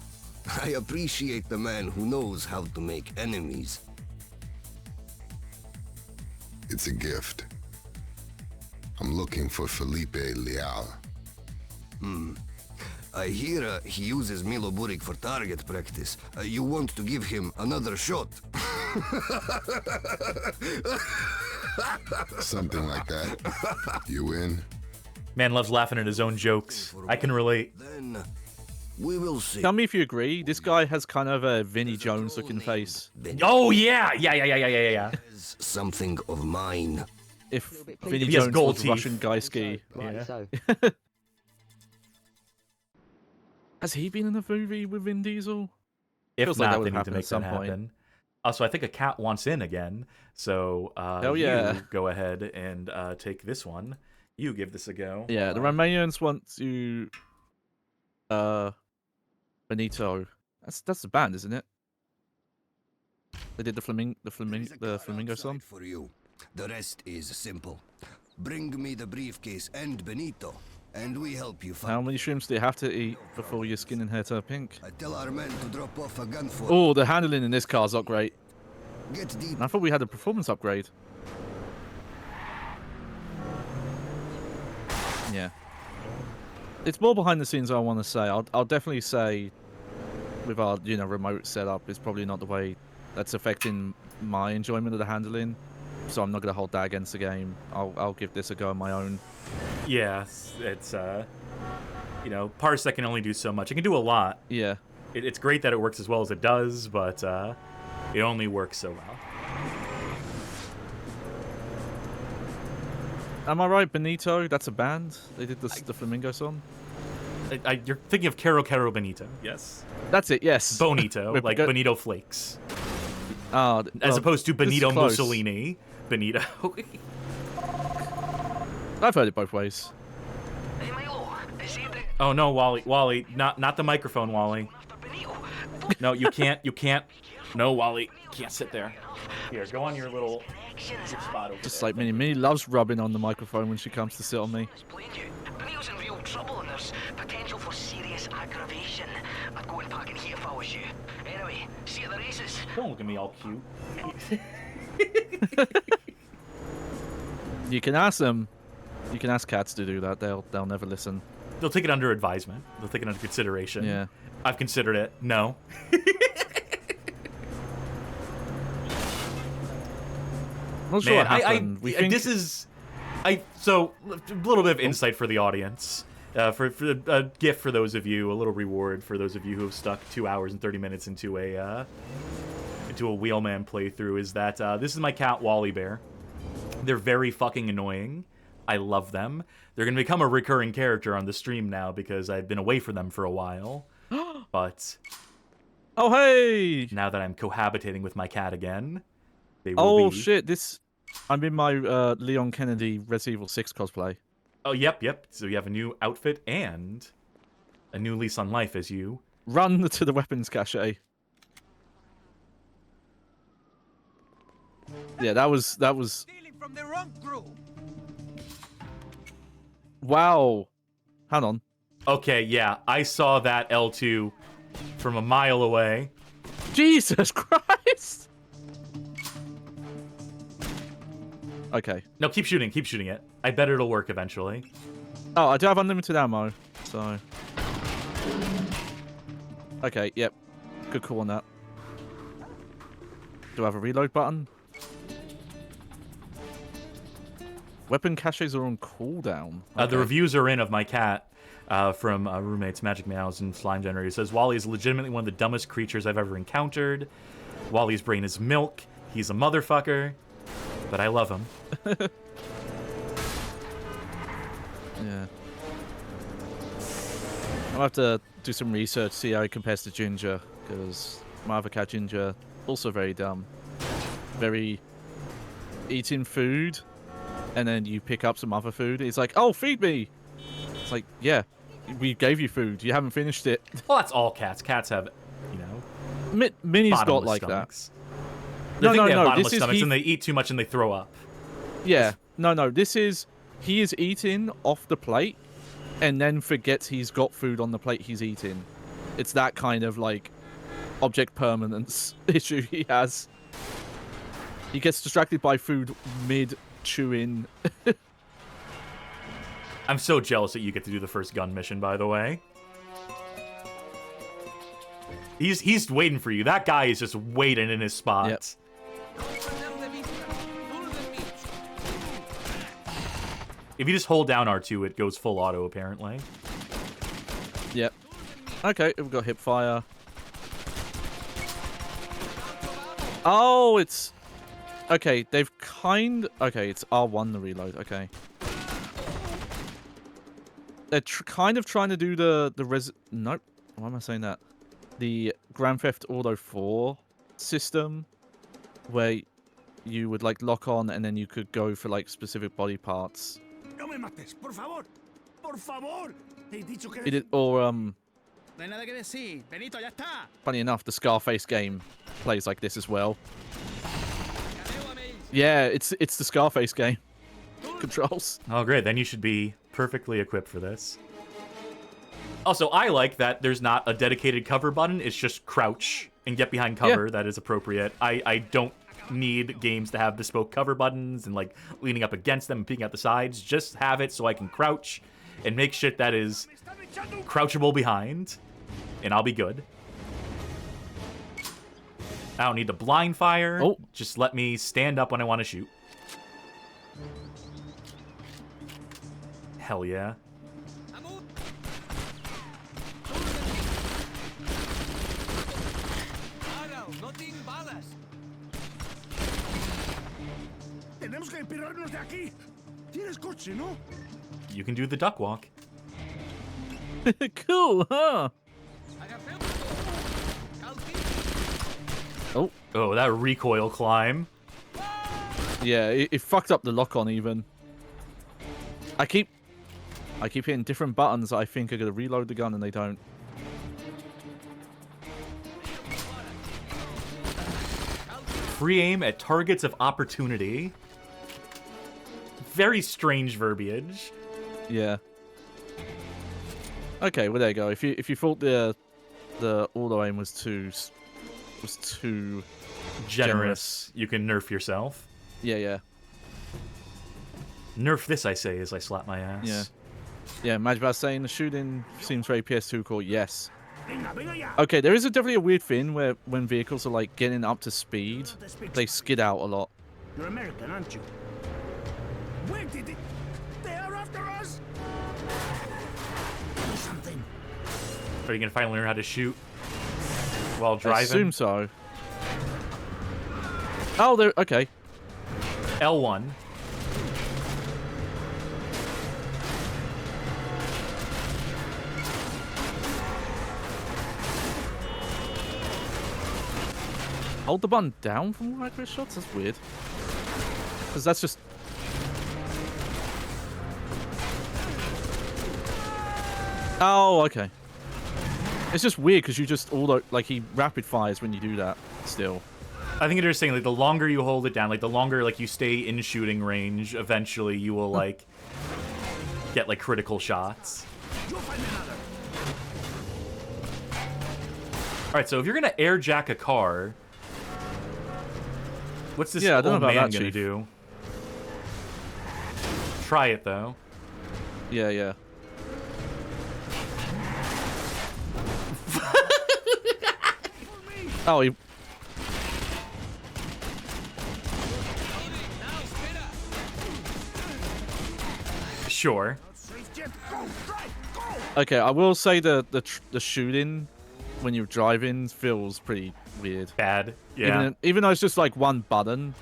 Speaker 13: I appreciate the man who knows how to make enemies.
Speaker 5: It's a gift. I'm looking for Felipe Leal.
Speaker 13: I hear he uses Milo Buric for target practice. You want to give him another shot?
Speaker 5: Something like that. You in?
Speaker 1: Man loves laughing at his own jokes. I can relate.
Speaker 13: Then we will see.
Speaker 2: Tell me if you agree. This guy has kind of a Vinnie Jones looking face.
Speaker 1: Oh yeah, yeah.
Speaker 13: Something of mine.
Speaker 2: If Vinnie
Speaker 1: He has
Speaker 2: Jones
Speaker 1: gold
Speaker 2: was
Speaker 1: teeth.
Speaker 2: Russian Gaiski.
Speaker 10: Rightly so.
Speaker 2: Has he been in a movie with Vin Diesel?
Speaker 1: If
Speaker 2: Feels
Speaker 1: not,
Speaker 2: like that
Speaker 1: they
Speaker 2: would
Speaker 1: need to
Speaker 2: happen
Speaker 1: make
Speaker 2: at some
Speaker 1: that
Speaker 2: point.
Speaker 1: happen. Also, I think a cat wants in again. So
Speaker 2: Hell yeah.
Speaker 1: you go ahead and take this one. You give this a go.
Speaker 2: Yeah, the Romanians want to... Benito. That's the band, isn't it? They did the flamingo song.
Speaker 13: For you. The rest is simple. Bring me the briefcase and Benito, and we help you find.
Speaker 2: How many shrimps do you have to eat before your skin and hair turn pink?
Speaker 13: I tell our men to drop off a gun for.
Speaker 2: Oh, the handling in this car's not great.
Speaker 13: Get deep.
Speaker 2: And I thought we had a performance upgrade. Yeah. It's more behind the scenes I want to say. I'll definitely say with our, you know, remote setup, it's probably not the way that's affecting my enjoyment of the handling. So I'm not going to hold that against the game. I'll give this a go on my own.
Speaker 1: Yeah, it's you know, Parsec can only do so much. It can do a lot.
Speaker 2: Yeah.
Speaker 1: It's great that it works as well as it does, but it only works so well.
Speaker 2: Am I right, Benito? That's a band? They did the Flamingo song?
Speaker 1: You're thinking of Caro Caro Benito, yes.
Speaker 2: That's it, yes.
Speaker 1: Bonito, like Benito Flakes. As opposed to Benito Mussolini. Benito.
Speaker 2: I've heard it both ways.
Speaker 1: Oh no, Wally, not the microphone, Wally. No, you can't No, Wally, can't sit there. Here, go on your little spot over
Speaker 2: Just
Speaker 1: there.
Speaker 2: like Minnie. Minnie loves rubbing on the microphone when she comes to sit on me.
Speaker 6: Benito's in real trouble and there's potential for serious aggravation. I'd go and pack in here if I was you. Anyway, see you at the races.
Speaker 1: Don't look at me all cute.
Speaker 2: You can ask them. You can ask cats to do that. They'll never listen.
Speaker 1: They'll take it under advisement. They'll take it under consideration.
Speaker 2: Yeah.
Speaker 1: I've considered it. No.
Speaker 2: Not sure what happened.
Speaker 1: So a little bit of insight for the audience. For a gift for those of you, a little reward for those of you who have stuck 2 hours and 30 minutes into a Wheelman playthrough is that this is my cat Wally Bear. They're very fucking annoying. I love them. They're going to become a recurring character on the stream now because I've been away from them for a while. But
Speaker 2: oh hey!
Speaker 1: Now that I'm cohabitating with my cat again, they will be...
Speaker 2: shit! I'm in my Leon Kennedy Resident Evil 6 cosplay.
Speaker 1: Oh yep. So you have a new outfit and a new lease on life as you
Speaker 2: run to the weapons cache. Yeah, that was.
Speaker 8: From the wrong crew.
Speaker 2: Wow. Hang on.
Speaker 1: Okay, yeah, I saw that L2 from a mile away.
Speaker 2: Jesus Christ! Okay.
Speaker 1: No, keep shooting it. I bet it'll work eventually.
Speaker 2: Oh, I do have unlimited ammo, so... Okay, yep. Good call on that. Do I have a reload button? Weapon caches are on cooldown. Okay.
Speaker 1: The reviews are in of my cat from roommates Magic Meows and Slime Generator. It says, Wally is legitimately one of the dumbest creatures I've ever encountered. Wally's brain is milk. He's a motherfucker. But I love him.
Speaker 2: Yeah. I'll have to do some research, see how he compares to Ginger, because my other cat Ginger, also very dumb. Very eating food, and then you pick up some other food. He's like, oh, feed me! It's like, yeah, we gave you food. You haven't finished it.
Speaker 1: Well, that's all cats. Cats have, you know,
Speaker 2: Minnie's not like
Speaker 1: stomachs.
Speaker 2: that. No,
Speaker 1: bottomless stomachs and they eat too much and they throw up.
Speaker 2: Yeah, no, this is... He is eating off the plate and then forgets he's got food on the plate he's eating. It's that kind of, like, object permanence issue he has. He gets distracted by food mid-chewing.
Speaker 1: I'm so jealous that you get to do the first gun mission, by the way. He's waiting for you. That guy is just waiting in his spot.
Speaker 2: Yep.
Speaker 1: If you just hold down R2, it goes full auto, apparently.
Speaker 2: Yep. Okay, we've got hip fire. Oh, it's... Okay, they've Okay, it's R1 the reload, okay. They're kind of trying to do the Nope. Why am I saying that? The Grand Theft Auto 4 system, where you would, like, lock on and then you could go for, like, specific body parts.
Speaker 8: No me mates, por favor. Por favor. Te he dicho que...
Speaker 2: No
Speaker 8: hay nada que decir. Benito, ya está.
Speaker 2: Funny enough, the Scarface game plays like this as well. Yeah, it's the Scarface game. Controls.
Speaker 1: Oh, great. Then you should be perfectly equipped for this. Also, I like that there's not a dedicated cover button. It's just crouch and get behind cover. That is appropriate. I don't need games to have bespoke cover buttons and, like, leaning up against them and peeking out the sides. Just have it so I can crouch and make shit that is crouchable behind, and I'll be good. I don't need to blind fire.
Speaker 2: Oh.
Speaker 1: Just let me stand up when I want to shoot. Hell yeah.
Speaker 8: Tenemos que pirarnos de aquí. Tienes coche, ¿no?
Speaker 1: You can do the duck walk.
Speaker 2: Cool, huh?
Speaker 1: Oh, that recoil climb.
Speaker 2: Yeah, it fucked up the lock-on even. I keep hitting different buttons that I think are going to reload the gun and they don't.
Speaker 1: Free aim at targets of opportunity. Very strange verbiage.
Speaker 2: Yeah. Okay, well there you go. If you thought the auto aim was too
Speaker 1: generous, you can nerf yourself.
Speaker 2: Yeah, yeah.
Speaker 1: Nerf this, I say, as I slap my ass.
Speaker 2: Yeah. Yeah, Majbaz saying the shooting seems very PS2 core. Yes. Okay, there is definitely a weird thing where when vehicles are like getting up to speed, they skid out a lot.
Speaker 8: You're American, aren't you? Where did it? They are after us. Do something.
Speaker 1: Are you gonna finally learn how to shoot while driving?
Speaker 2: I assume so. Oh, there. Okay.
Speaker 1: L1.
Speaker 2: Hold the button down from micro shots? That's weird. Because that's just... Oh, okay. It's just weird because you just like he rapid fires when you do that still.
Speaker 1: I think you're just saying like the longer you hold it down, like the longer like you stay in shooting range, eventually you will like get like critical shots. All right, so if you're gonna airjack a car, what's this
Speaker 2: I don't
Speaker 1: old
Speaker 2: know about
Speaker 1: man
Speaker 2: that,
Speaker 1: gonna
Speaker 2: Chief.
Speaker 1: do? Try it though.
Speaker 2: Yeah, yeah. Oh, he...
Speaker 1: Sure.
Speaker 2: Okay, I will say the shooting when you're driving feels pretty weird.
Speaker 1: Bad. Yeah.
Speaker 2: Even though it's just like one button.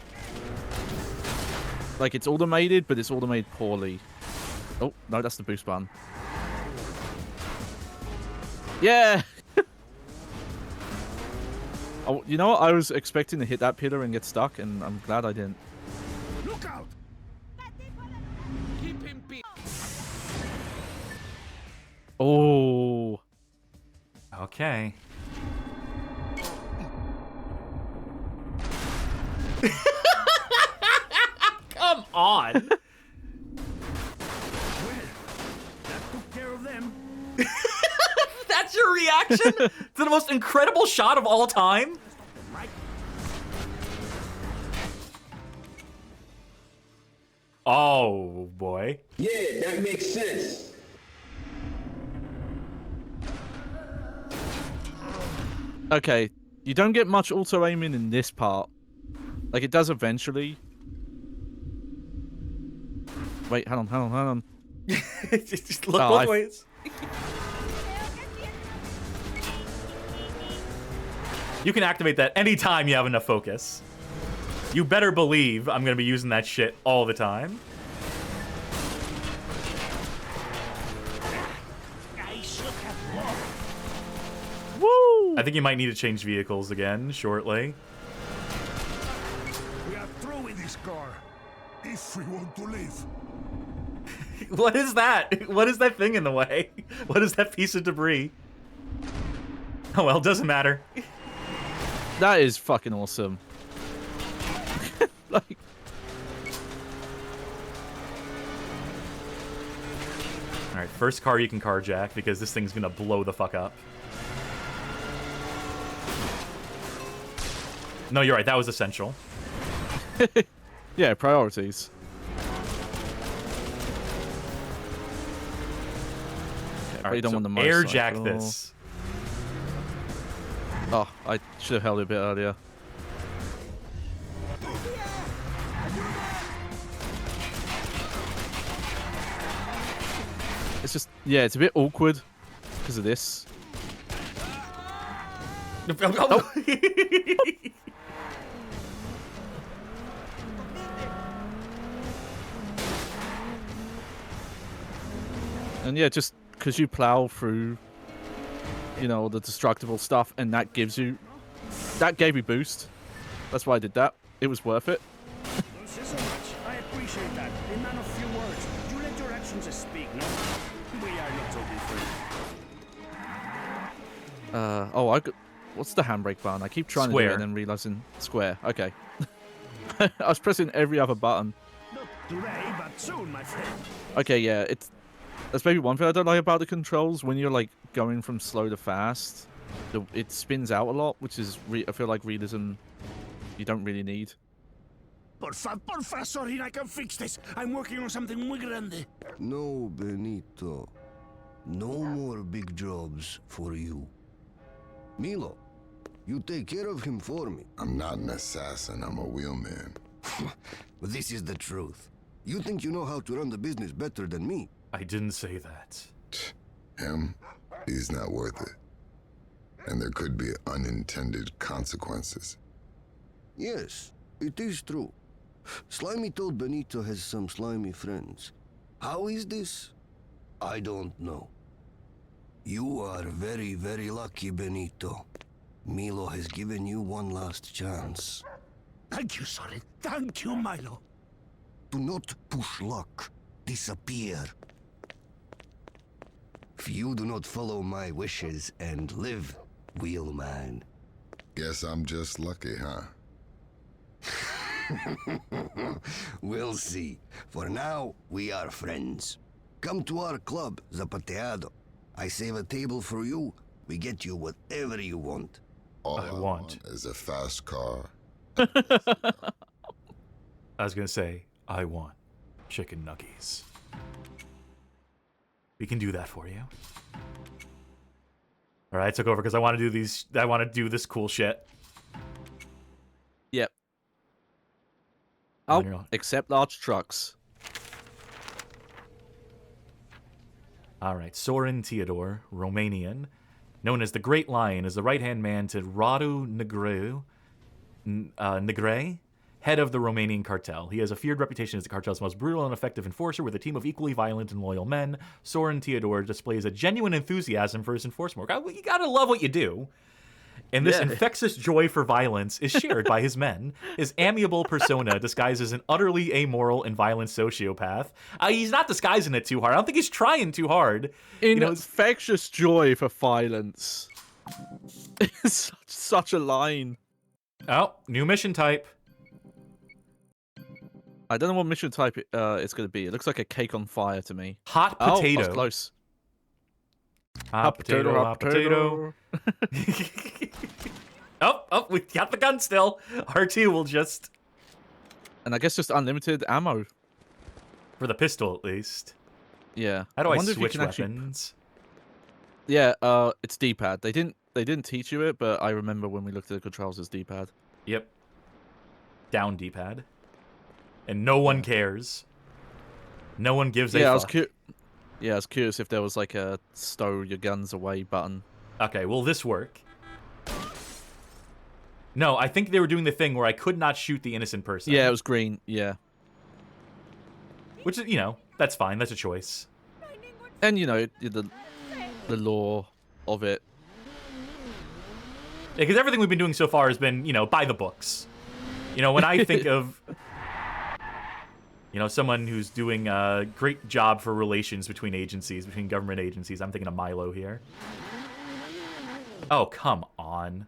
Speaker 2: Like it's automated, but it's automated poorly. Oh, no, that's the boost button. Yeah! Oh, you know what? I was expecting to hit that pillar and get stuck, and I'm glad I didn't.
Speaker 8: Look out! Keep him beat.
Speaker 2: Oh.
Speaker 1: Okay. Come on.
Speaker 8: That took care of them.
Speaker 1: That's your reaction to the most incredible shot of all time? Oh, boy.
Speaker 14: Yeah, that makes sense.
Speaker 2: Okay, you don't get much auto-aiming in this part. Like, it does eventually. Wait, hang on.
Speaker 1: Just look both ways. You can activate that anytime you have enough focus. You better believe I'm going to be using that shit all the time.
Speaker 2: Woo!
Speaker 1: I think you might need to change vehicles again shortly.
Speaker 8: We are through with this car. If we want to leave.
Speaker 1: What is that? What is that thing in the way? What is that piece of debris? Oh well, doesn't matter.
Speaker 2: That is fucking awesome. Like...
Speaker 1: Alright, first car you can carjack because this thing's gonna blow the fuck up. No, you're right, that was essential.
Speaker 2: Yeah, priorities. Okay,
Speaker 1: Alright,
Speaker 2: you don't
Speaker 1: so
Speaker 2: want the motorcycle.
Speaker 1: airjack this.
Speaker 2: Oh, I should have held it a bit earlier. It's just, yeah, it's a bit awkward because of this. Oh. And yeah, just because you plow through, you know, the destructible stuff, and that gives you, that gave me boost. That's why I did that. It was worth it.
Speaker 8: Don't say so much. I appreciate that. A man of few words. You let your actions speak, no? We are not so different.
Speaker 2: Oh, What's the handbrake button? I keep trying to do
Speaker 1: Square.
Speaker 2: it and then realizing square. Okay. I was pressing every other button.
Speaker 8: Not today, but soon, my friend.
Speaker 2: Okay, yeah, that's maybe one thing I don't like about the controls. When you're like going from slow to fast, it spins out a lot, which is I feel like realism you don't really need.
Speaker 8: Porfa, Sorin, I can fix this. I'm working on something muy grande.
Speaker 13: No, Benito. No more big jobs for you. Milo, you take care of him for me.
Speaker 5: I'm not an assassin, I'm a wheelman.
Speaker 13: But this is the truth. You think you know how to run the business better than me?
Speaker 1: I didn't say that.
Speaker 5: Him? He's not worth it. And there could be unintended consequences.
Speaker 13: Yes, it is true. Slimy told Benito has some slimy friends. How is this? I don't know. You are very, very lucky, Benito. Milo has given you one last chance.
Speaker 8: Thank you, Sorin. Thank you, Milo.
Speaker 13: Do not push luck. Disappear. If you do not follow my wishes and live, Wheelman.
Speaker 5: Guess I'm just lucky, huh?
Speaker 13: We'll see. For now, we are friends. Come to our club, Zapateado. I save a table for you. We get you whatever you want.
Speaker 5: All I want is a fast car.
Speaker 1: I was gonna say, I want chicken nuggies. We can do that for you. All right, I took over because I want to do these. I want to do this cool shit.
Speaker 2: Yep. Oh, except large trucks.
Speaker 1: All right, Sorin Teodor, Romanian, known as the Great Lion, is the right-hand man to Radu Negre, head of the Romanian cartel. He has a feared reputation as the cartel's most brutal and effective enforcer. With a team of equally violent and loyal men, Sorin Teodor displays a genuine enthusiasm for his enforcement work. You gotta love what you do. And this infectious joy for violence is shared by his men. His amiable persona disguised as an utterly amoral and violent sociopath. He's not disguising it too hard. I don't think he's trying too hard.
Speaker 2: Infectious joy for violence. It's such a line.
Speaker 1: Oh, new mission type.
Speaker 2: I don't know what mission type it's going to be. It looks like a cake on fire to me.
Speaker 1: Hot potato.
Speaker 2: Oh, that's close.
Speaker 1: Hot potato, hot potato. Oh, we got the gun still. R2 will just...
Speaker 2: And I guess just unlimited ammo.
Speaker 1: For the pistol, at least.
Speaker 2: Yeah.
Speaker 1: How do I switch weapons?
Speaker 2: Yeah, it's D-pad. They didn't teach you it, but I remember when we looked at the controls as D-pad.
Speaker 1: Yep. Down D-pad. And no one cares. No one gives a fuck.
Speaker 2: I was curious if there was like a stow your guns away button.
Speaker 1: Okay, will this work? No, I think they were doing the thing where I could not shoot the innocent person.
Speaker 2: Yeah, it was green. Yeah.
Speaker 1: Which is, that's fine. That's a choice.
Speaker 2: And, the lore of it.
Speaker 1: Yeah, because everything we've been doing so far has been, by the books. When I think of, someone who's doing a great job for relations between agencies, between government agencies, I'm thinking of Milo here. Oh, come on.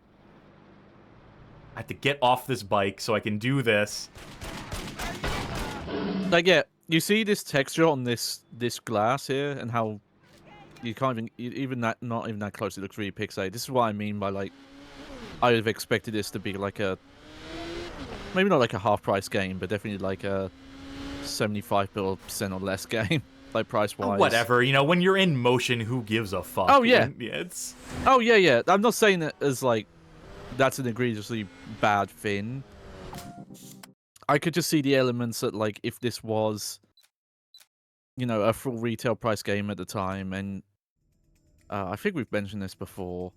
Speaker 1: I have to get off this bike so I can do this.
Speaker 2: Like, yeah, you see this texture on this glass here, and how you can't not even that close. It looks really pixelated. This is what I mean by, like, I would have expected this to be like maybe not like a half-price game, but definitely like a 75% or less game, like price-wise.
Speaker 1: Whatever, when you're in motion, who gives a fuck?
Speaker 2: Oh, yeah.
Speaker 1: Oh,
Speaker 2: yeah. I'm not saying that as, like, that's an egregiously bad thing. I could just see the elements that, like, if this was, a full retail price game at the time, and I think we've mentioned this before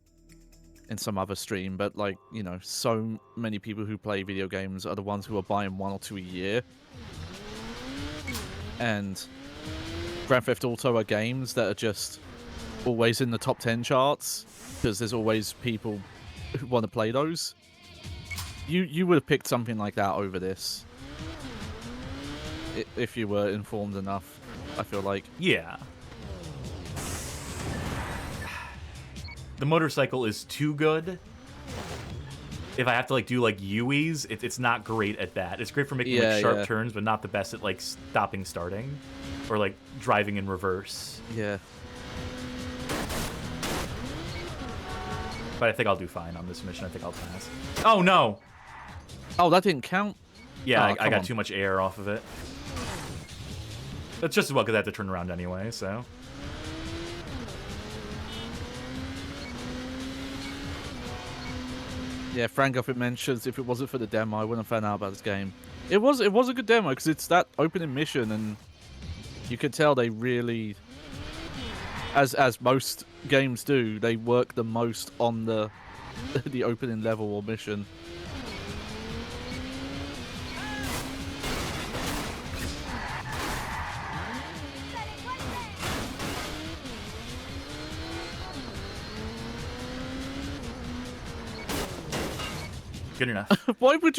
Speaker 2: in some other stream, but, like, so many people who play video games are the ones who are buying 1 or 2 a year. And Grand Theft Auto are games that are just always in the top 10 charts, because there's always people who want to play those. You would have picked something like that over this if you were informed enough, I feel like.
Speaker 1: Yeah. The motorcycle is too good. if I have to like do like Uis, it's not great at that. It's great for making like sharp turns, but not the best at like stopping, starting, or like driving in reverse.
Speaker 2: Yeah.
Speaker 1: But I think I'll do fine on this mission. I think I'll pass. Oh no!
Speaker 2: Oh, that didn't count?
Speaker 1: Yeah,
Speaker 2: Oh,
Speaker 1: I got too much air off of it. That's just as well because I have to turn around anyway, so.
Speaker 2: Yeah, Frank Guffin mentions if it wasn't for the demo, I wouldn't have found out about this game. It was a good demo because it's that opening mission, and you could tell they really, as most games do, they work the most on the the opening level or mission.
Speaker 1: Good enough.
Speaker 2: Why did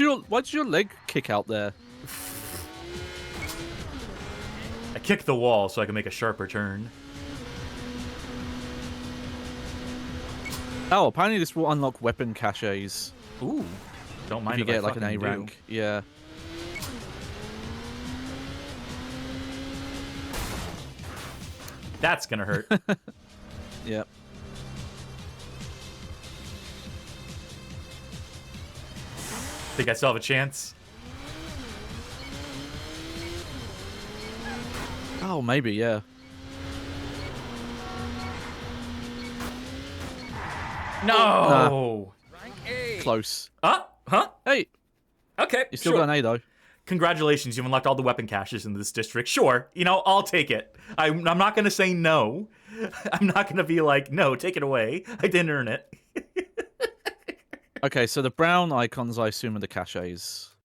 Speaker 2: your leg kick out there?
Speaker 1: I kicked the wall so I can make a sharper turn.
Speaker 2: Oh, apparently this will unlock weapon caches.
Speaker 1: Ooh, don't mind
Speaker 2: if you
Speaker 1: if
Speaker 2: get
Speaker 1: I
Speaker 2: like an A
Speaker 1: fucking
Speaker 2: rank.
Speaker 1: do.
Speaker 2: Yeah.
Speaker 1: That's gonna hurt.
Speaker 2: Yep.
Speaker 1: Think I still have a chance?
Speaker 2: Oh, maybe, yeah.
Speaker 1: No!
Speaker 2: Close.
Speaker 1: Huh?
Speaker 2: Hey!
Speaker 1: Okay,
Speaker 2: You still
Speaker 1: sure.
Speaker 2: got an A, though.
Speaker 1: Congratulations, you've unlocked all the weapon caches in this district. Sure, you know, I'll take it. I'm not gonna say no. I'm not gonna be like, no, take it away. I didn't earn it.
Speaker 2: Okay, so the brown icons, I assume, are the caches.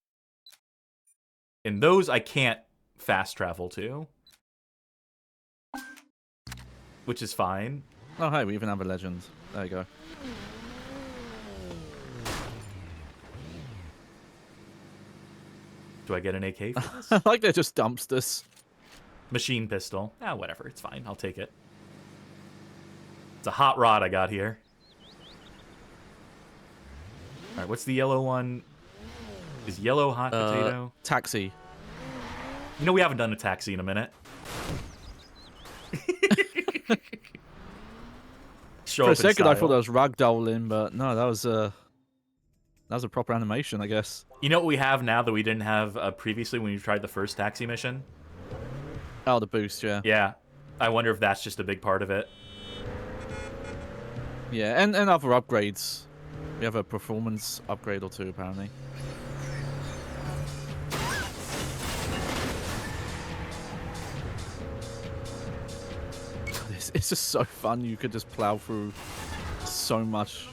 Speaker 1: And those I can't fast travel to. Which is fine.
Speaker 2: Oh, hey, we even have a legend. There you go.
Speaker 1: Do I get an AK for this?
Speaker 2: I like they're just dumpsters.
Speaker 1: Machine pistol. Ah, whatever. It's fine. I'll take it. It's a hot rod I got here. Alright, what's the yellow one? Is yellow hot potato?
Speaker 2: Taxi.
Speaker 1: You know we haven't done a taxi in a minute.
Speaker 2: For a second I thought that was ragdolling, but no, that was a proper animation, I guess.
Speaker 1: You know what we have now that we didn't have previously when we tried the first taxi mission?
Speaker 2: Oh, the boost, yeah.
Speaker 1: Yeah. I wonder if that's just a big part of it.
Speaker 2: Yeah, and other upgrades. We have a performance upgrade or two, apparently. It's just so fun. You could just plow through so much.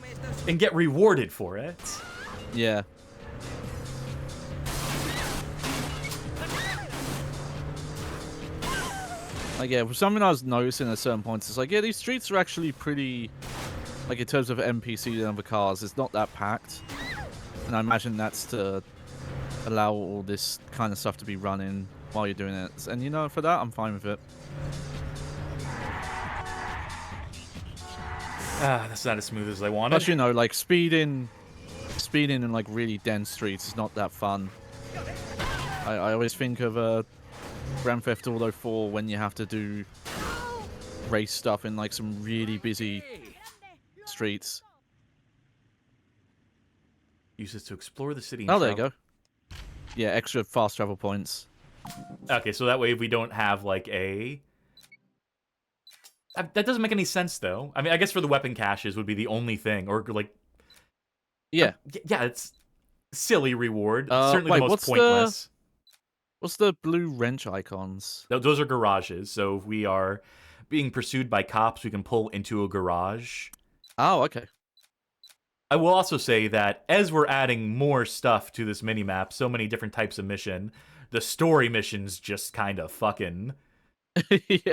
Speaker 1: And get rewarded for it.
Speaker 2: Yeah. Like, yeah, something I was noticing at certain points is like, yeah, these streets are actually pretty, like, in terms of NPCs and other cars, it's not that packed. And I imagine that's to allow all this kind of stuff to be running while you're doing it. And, you know, for that, I'm fine with it.
Speaker 1: Ah, that's not as smooth as I wanted.
Speaker 2: Plus, you know, like, speeding in, like, really dense streets is not that fun. I always think of, Grand Theft Auto 4 when you have to do race stuff in like some really busy streets.
Speaker 1: Use this to explore the city.
Speaker 2: Oh, there you go. Yeah, extra fast travel points.
Speaker 1: Okay, so that way if we don't have like a... That doesn't make any sense though. I mean, I guess for the weapon caches would be the only thing, or like...
Speaker 2: Yeah.
Speaker 1: Yeah, it's silly reward. Certainly the most pointless.
Speaker 2: What's the blue wrench icons?
Speaker 1: Those are garages. So if we are being pursued by cops, we can pull into a garage.
Speaker 2: Oh, okay.
Speaker 1: I will also say that as we're adding more stuff to this minimap, so many different types of mission, the story missions just kind of fucking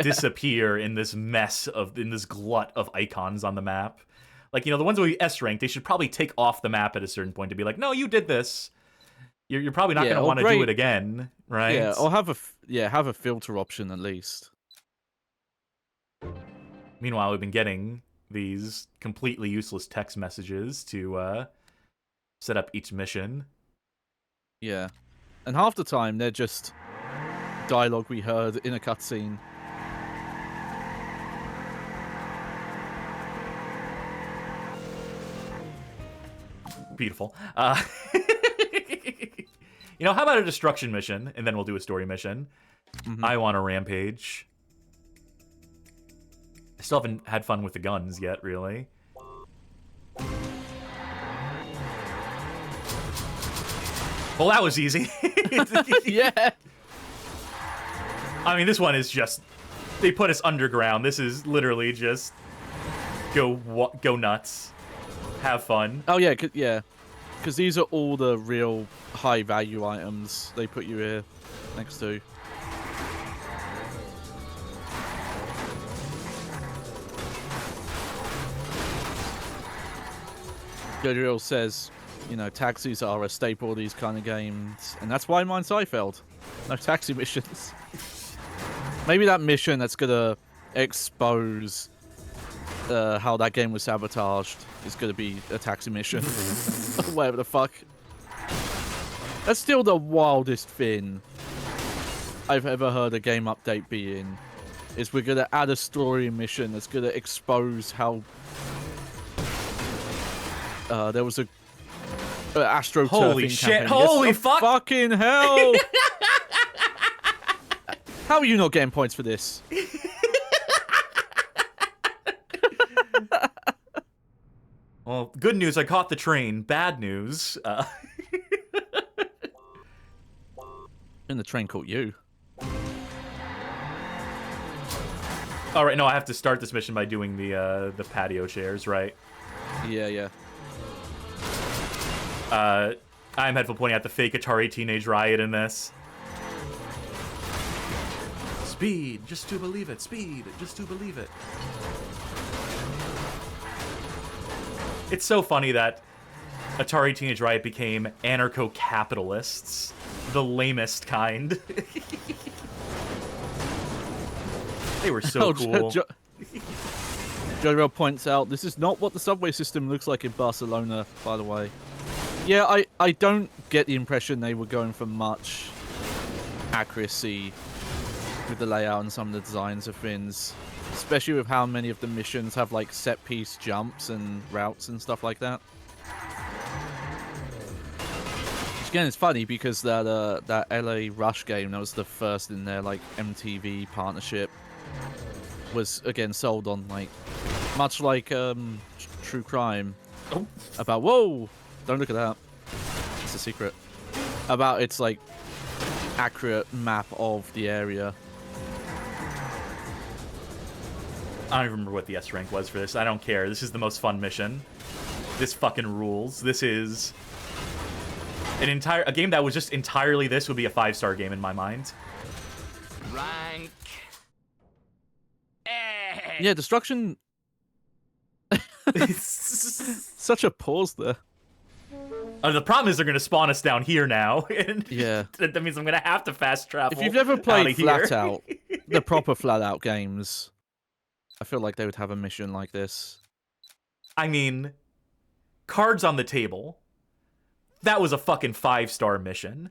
Speaker 1: disappear in this mess in this glut of icons on the map. Like, you know, the ones that we S-rank, they should probably take off the map at a certain point to be like, no, you did this. You're probably not going to want to do it again, right?
Speaker 2: Yeah, or have a filter option at least.
Speaker 1: Meanwhile, we've been getting these completely useless text messages to set up each mission.
Speaker 2: Yeah. And half the time, they're just dialogue we heard in a cutscene.
Speaker 1: Beautiful. You know, how about a destruction mission, and then we'll do a story mission. I want a rampage. I still haven't had fun with the guns yet, really. Well, that was easy.
Speaker 2: Yeah.
Speaker 1: I mean, this one is just... They put us underground. This is literally just... Go nuts. Have fun.
Speaker 2: Oh, yeah, yeah. Because these are all the real high-value items they put you here next to. Gabriel says, you know, taxis are a staple of these kind of games, and that's why mine's Seifeld. No taxi missions. Maybe that mission that's gonna expose how that game was sabotaged is gonna be a taxi mission. Whatever the fuck. That's still the wildest thing I've ever heard a game update be in. Is we're gonna add a story mission that's gonna expose how there was a AstroTurfing
Speaker 1: Holy shit!
Speaker 2: campaign.
Speaker 1: Holy
Speaker 2: Yes,
Speaker 1: fuck!
Speaker 2: Fucking hell! How are you not getting points for this?
Speaker 1: Well, good news, I caught the train. Bad news,
Speaker 2: And the train caught you.
Speaker 1: All right, no, I have to start this mission by doing the patio chairs, right?
Speaker 2: Yeah, yeah.
Speaker 1: I'm Headful pointing out the fake Atari Teenage Riot in this. Speed, just to believe it. Speed, just to believe it. It's so funny that Atari Teenage Riot became anarcho-capitalists. The lamest kind. They were so cool.
Speaker 2: Jojo points out, this is not what the subway system looks like in Barcelona, by the way. Yeah, I don't get the impression they were going for much accuracy with the layout and some of the designs of things. Especially with how many of the missions have like set-piece jumps and routes and stuff like that. Which again, it's funny because that LA Rush game, that was the first in their like MTV partnership, was again sold on like, much like True Crime, about, whoa, don't look at that, it's a secret, about its like accurate map of the area.
Speaker 1: I don't even remember what the S rank was for this. I don't care. This is the most fun mission. This fucking rules. This is a game that was just entirely this would be a 5-star game in my mind.
Speaker 12: Rank.
Speaker 2: Yeah, Destruction. Such a pause there.
Speaker 1: The problem is they're going to spawn us down here now. And
Speaker 2: yeah.
Speaker 1: That means I'm going to have to fast travel.
Speaker 2: If you've never played flat out, the proper flat out games, I feel like they would have a mission like this.
Speaker 1: I mean, cards on the table. That was a fucking 5-star mission.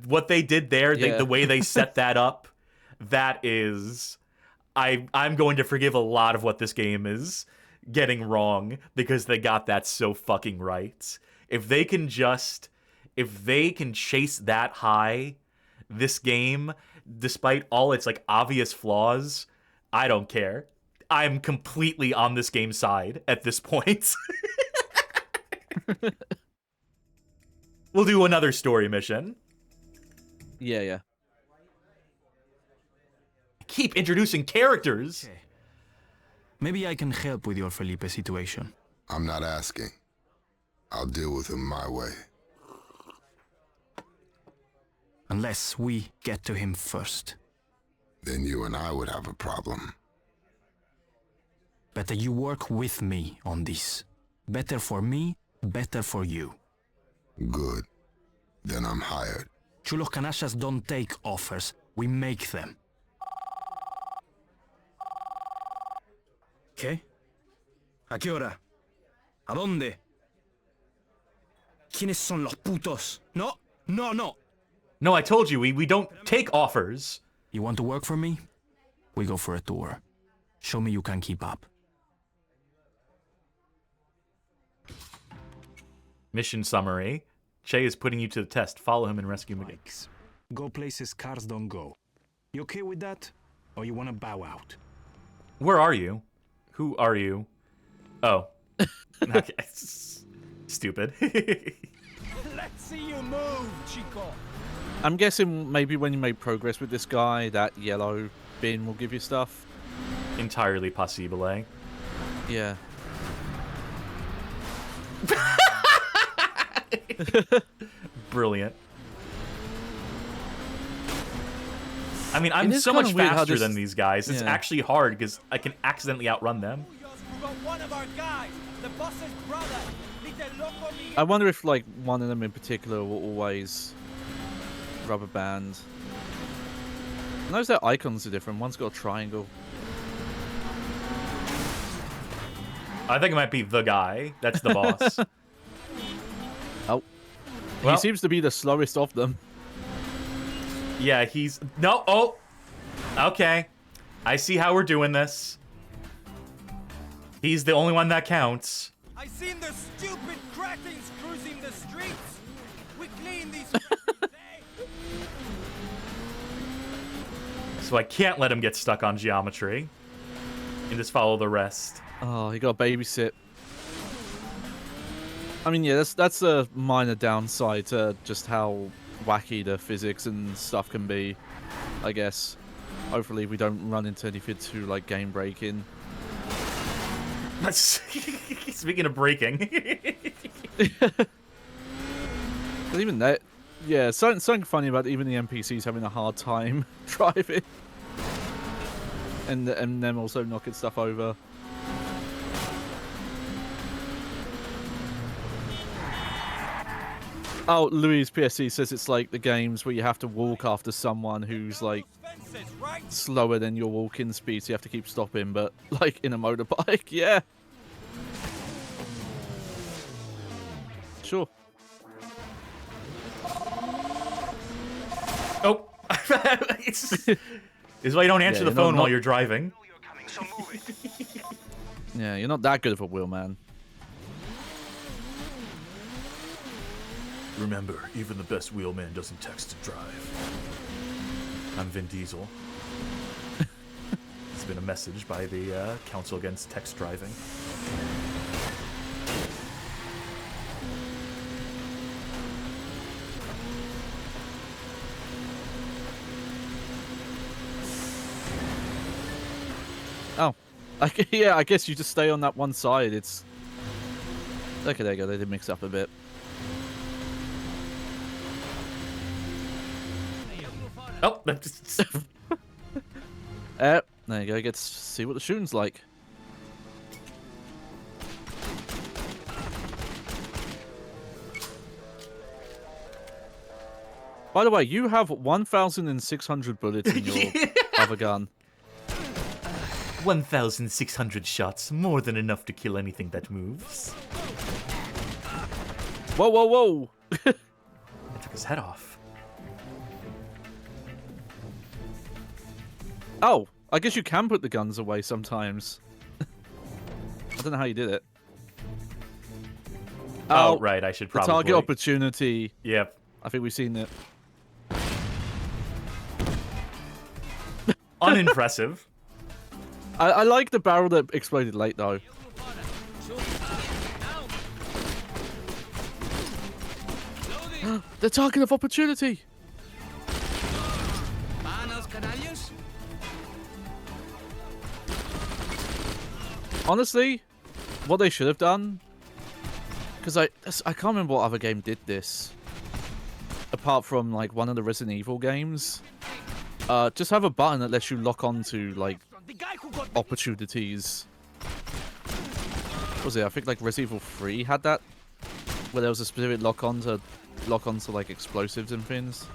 Speaker 1: What they did there, the way they set that up, that is... I'm going to forgive a lot of what this game is getting wrong because they got that so fucking right. If they can chase that high, this game, despite all its like obvious flaws, I don't care. I'm completely on this game's side at this point. We'll do another story mission.
Speaker 2: Yeah, yeah.
Speaker 1: Keep introducing characters.
Speaker 15: Okay. Maybe I can help with your Felipe situation.
Speaker 5: I'm not asking. I'll deal with him my way.
Speaker 15: Unless we get to him first.
Speaker 5: Then you and I would have a problem.
Speaker 15: Better you work with me on this. Better for me, better for you.
Speaker 5: Good. Then I'm hired.
Speaker 15: Chulos canallas don't take offers, we make them. ¿Qué? ¿A qué hora? ¿A dónde? ¿Quiénes son los putos? No, no, no.
Speaker 1: No, I told you, we don't take offers.
Speaker 15: You want to work for me? We go for a tour. Show me you can keep up.
Speaker 1: Mission summary. Che is putting you to the test. Follow him and rescue Micca.
Speaker 7: Go places cars don't go. You okay with that? Or you wanna bow out?
Speaker 1: Where are you? Who are you? Oh. Okay. Stupid.
Speaker 8: Let's see you move, Chico.
Speaker 2: I'm guessing maybe when you make progress with this guy, that yellow bin will give you stuff.
Speaker 1: Entirely possible, eh?
Speaker 2: Yeah.
Speaker 1: Brilliant. I mean, I'm so much faster than these guys. It's actually hard because I can accidentally outrun them.
Speaker 2: I wonder if, like, one of them in particular will always rubber band. I notice their icons are different. One's got a triangle.
Speaker 1: I think it might be the guy. That's the boss.
Speaker 2: Oh.
Speaker 1: Well,
Speaker 2: he seems to be the slowest of them.
Speaker 1: Yeah, he's... No, oh! Okay. I see how we're doing this. He's the only one that counts.
Speaker 8: I seen the stupid cretins cruising the streets. We clean these
Speaker 1: So I can't let him get stuck on geometry. And just follow the rest.
Speaker 2: Oh, he got babysit. I mean, yeah, that's a minor downside to just how wacky the physics and stuff can be, I guess. Hopefully we don't run into anything too, like, game breaking.
Speaker 1: Speaking of breaking.
Speaker 2: But even that, yeah, something funny about even the NPCs having a hard time driving. And them also knocking stuff over. Oh, Louise PSC says it's like the games where you have to walk after someone who's, like, slower than your walking speed, so you have to keep stopping, but, like, in a motorbike, yeah. Sure.
Speaker 1: Oh. This is why you don't answer the phone while you're driving.
Speaker 2: Yeah, you're not that good of a wheelman.
Speaker 1: Remember, even the best wheelman doesn't text to drive. I'm Vin Diesel. It's been a message by the Council Against Text Driving.
Speaker 2: Oh. Yeah, I guess you just stay on that one side. It's... Okay, there you go. They did mix up a bit.
Speaker 1: Oh, that's...
Speaker 2: There you go. Get to see what the shooting's like. By the way, you have 1,600 bullets in your other gun.
Speaker 1: 1,600 shots, more than enough to kill anything that moves.
Speaker 2: Whoa, whoa, whoa!
Speaker 1: I took his head off.
Speaker 2: Oh, I guess you can put the guns away sometimes. I don't know how you did it.
Speaker 1: Oh, right, I should probably...
Speaker 2: The target opportunity.
Speaker 1: Yep.
Speaker 2: I think we've seen it.
Speaker 1: Unimpressive.
Speaker 2: I like the barrel that exploded late, though. The target of opportunity! Honestly, what they should have done... Because I can't remember what other game did this. Apart from, like, one of the Resident Evil games. Just have a button that lets you lock onto, like, opportunities. What was it? I think, like, Resident Evil 3 had that. Where there was a specific lock onto, like, explosives and things.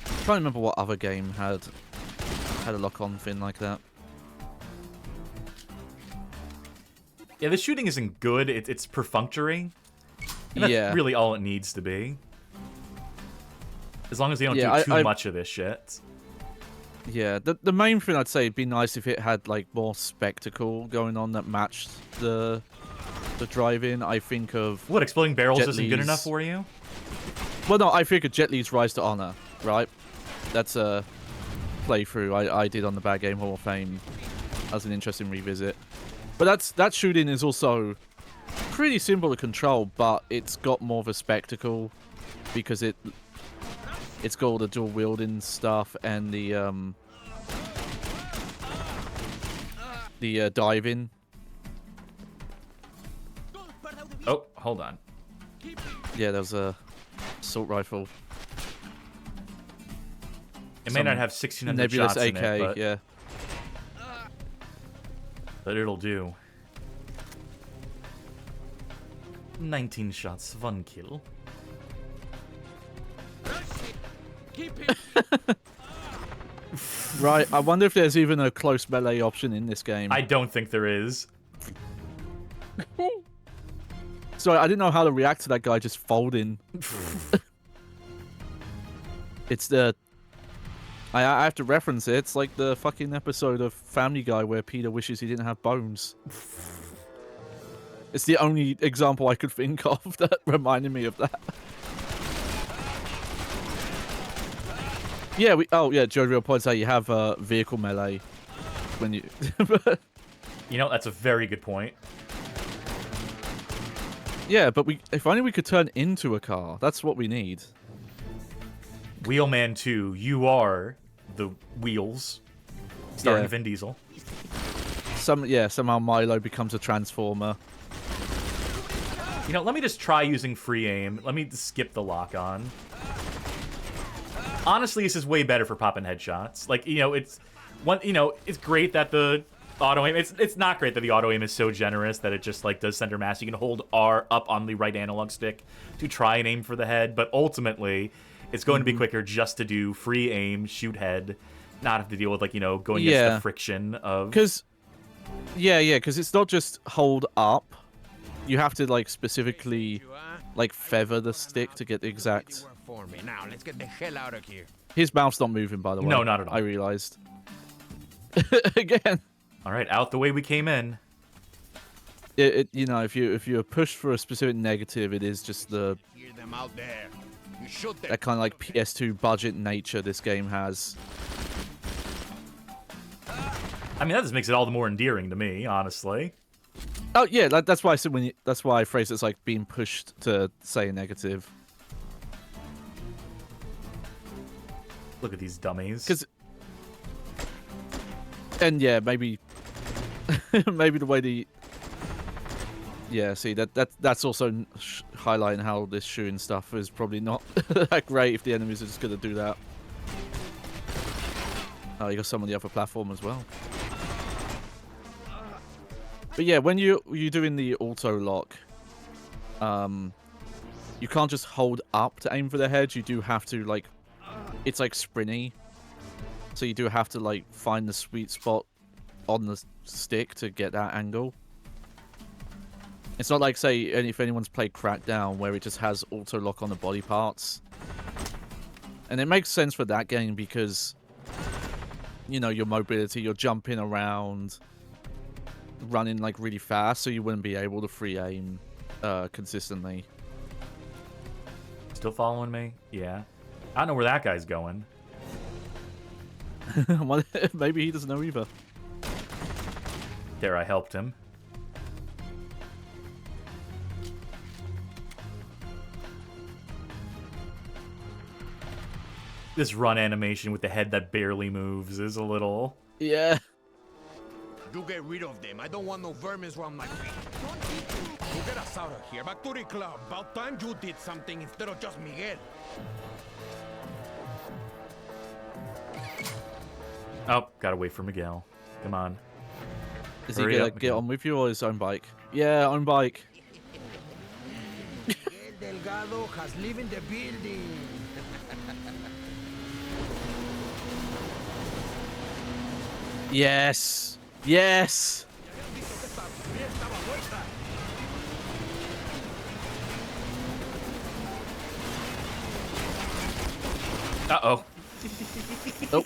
Speaker 2: I'm trying to remember what other game had a lock-on thing like that.
Speaker 1: Yeah, the shooting isn't good. It's perfunctory. And that's
Speaker 2: Yeah.
Speaker 1: really all it needs to be. As long as they don't
Speaker 2: Yeah,
Speaker 1: do too much of this shit.
Speaker 2: Yeah, the main thing I'd say it'd be nice if it had like more spectacle going on that matched the drive-in. I think of
Speaker 1: what, exploding barrels
Speaker 2: Jet
Speaker 1: isn't good enough
Speaker 2: Li's-
Speaker 1: for you?
Speaker 2: Well, no, I think of Jet Li's Rise to Honor, right? That's a playthrough I did on the Bad Game Hall of Fame as an interesting revisit. But that shooting is also pretty simple to control, but it's got more of a spectacle because it's got all the dual wielding stuff and the diving.
Speaker 1: Oh, hold on.
Speaker 2: Yeah, there's a assault rifle.
Speaker 1: It may not have 1,600
Speaker 2: nebulous
Speaker 1: shots
Speaker 2: AK,
Speaker 1: in it, but,
Speaker 2: yeah.
Speaker 1: but it'll do. 19 shots, 1 kill.
Speaker 2: Right, I wonder if there's even a close melee option in this game.
Speaker 1: I don't think there is.
Speaker 2: Sorry, I didn't know how to react to that guy just folding. It's the... I have to reference it. It's like the fucking episode of Family Guy where Peter wishes he didn't have bones. It's the only example I could think of that reminded me of that. Yeah, Jovial points out you have vehicle melee when you...
Speaker 1: You know, that's a very good point.
Speaker 2: Yeah, but if only we could turn into a car. That's what we need.
Speaker 1: Wheelman 2, you are the wheels. Starring
Speaker 2: Yeah.
Speaker 1: Vin Diesel.
Speaker 2: Somehow Milo becomes a transformer.
Speaker 1: You know, let me just try using free aim. Let me just skip the lock on. Honestly, this is way better for popping headshots. Like, you know, it's great that the auto aim. It's not great that the auto aim is so generous that it just like does center mass. You can hold R up on the right analog stick to try and aim for the head, but ultimately, it's going to be quicker just to do free aim, shoot head, not have to deal with like going against the friction of.
Speaker 2: Because it's not just hold up. You have to like specifically like feather the stick to get the exact.
Speaker 8: For me. Now, let's get the hell out of here.
Speaker 2: His mouth's not moving, by the way.
Speaker 1: No, not at all.
Speaker 2: I realized. Again.
Speaker 1: All right, out the way we came in.
Speaker 2: If you're pushed for a specific negative, it is just the
Speaker 8: Hear them out there. You shoot them.
Speaker 2: that kind of like PS2 budget nature this game has.
Speaker 1: I mean, that just makes it all the more endearing to me, honestly.
Speaker 2: Oh yeah, that's why I said that's why I phrased it as like being pushed to say a negative.
Speaker 1: Look at these dummies.
Speaker 2: And yeah, maybe the way the see that's also highlighting how this shooting stuff is probably not that great if the enemies are just gonna do that. Oh, you got some on the other platform as well. But yeah, when you're doing the auto lock, you can't just hold up to aim for the head. You do have to like, it's like sprinty, so you do have to like find the sweet spot on the stick to get that angle. It's not like, say, if anyone's played Crackdown, where it just has auto lock on the body parts, and it makes sense for that game because your mobility, you're jumping around, running like really fast, so you wouldn't be able to free aim consistently.
Speaker 1: Still following me? Yeah. I don't know where that guy's going.
Speaker 2: Maybe he doesn't know either.
Speaker 1: There, I helped him. This run animation with the head that barely moves is a little...
Speaker 2: Yeah.
Speaker 8: You get rid of them. I don't want no vermins around my feet. You get us out of here. Back to the club. About time you did something instead of just Miguel.
Speaker 1: Oh, gotta wait for Miguel. Come on.
Speaker 2: Is he gonna get on with you or his own bike? Yeah, own bike.
Speaker 8: Miguel Delgado has lived the building.
Speaker 2: Yes. Yes.
Speaker 1: Uh-oh.
Speaker 2: Oh.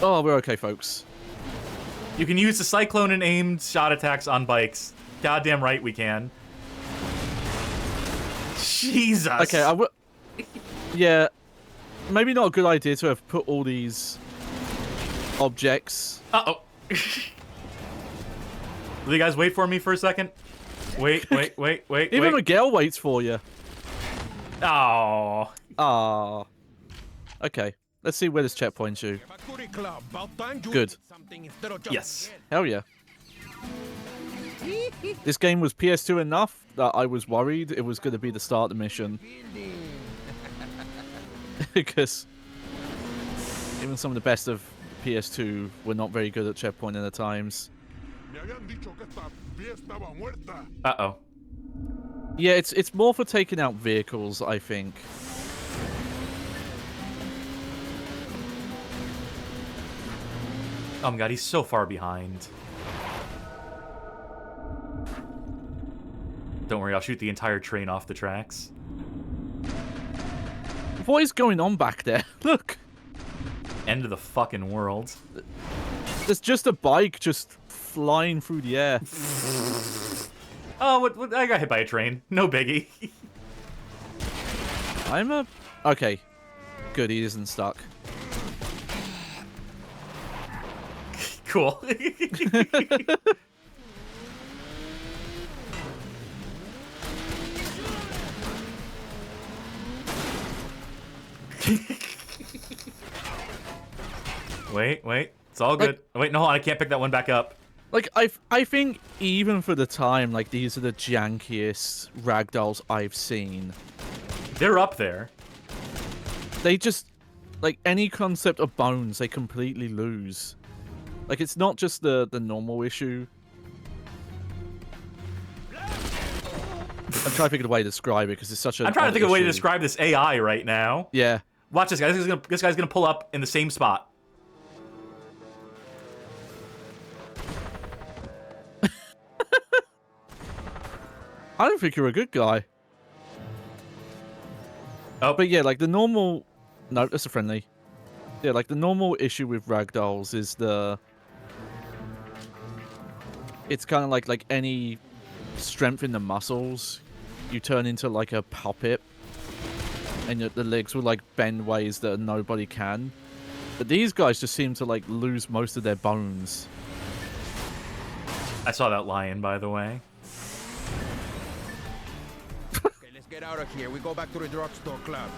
Speaker 2: Oh, we're okay, folks.
Speaker 1: You can use the cyclone and aimed shot attacks on bikes. Goddamn right we can. Jesus.
Speaker 2: Okay, yeah, maybe not a good idea to have put all these objects.
Speaker 1: Uh-oh. Will you guys wait for me for a second? Wait.
Speaker 2: Even Miguel waits for you.
Speaker 1: Oh.
Speaker 2: Ah. Okay, let's see where this checkpoint's you. Good.
Speaker 1: Yes.
Speaker 2: Hell yeah. This game was PS2 enough that I was worried it was going to be the start of the mission. Because even some of the best of PS2 were not very good at checkpointing at times.
Speaker 1: Uh-oh.
Speaker 2: Yeah, it's more for taking out vehicles, I think.
Speaker 1: Oh my god, he's so far behind. Don't worry, I'll shoot the entire train off the tracks.
Speaker 2: What is going on back there? Look!
Speaker 1: End of the fucking world.
Speaker 2: There's just a bike just flying through the air.
Speaker 1: Oh, what, I got hit by a train. No biggie.
Speaker 2: Okay. Good, he isn't stuck.
Speaker 1: Cool. Wait. It's all good. Wait, no, I can't pick that one back up.
Speaker 2: Like, I think even for the time, like, these are the jankiest ragdolls I've seen.
Speaker 1: They're up there.
Speaker 2: They just, like, any concept of bones, they completely lose. Like, it's not just the normal issue. I'm trying to think of a way to describe it, because it's such a...
Speaker 1: I'm trying to think of a way to describe this AI right now.
Speaker 2: Yeah.
Speaker 1: Watch this guy. This guy's gonna pull up in the same spot.
Speaker 2: I don't think you're a good guy.
Speaker 1: Oh.
Speaker 2: But yeah, like the normal... No, that's a friendly. Yeah, like the normal issue with ragdolls is the... It's kind of like any strength in the muscles. You turn into like a puppet. And the legs will like bend ways that nobody can. But these guys just seem to like lose most of their bones.
Speaker 1: I saw that lion, by the way.
Speaker 8: Okay, let's get out of here. We go back to the drugstore club.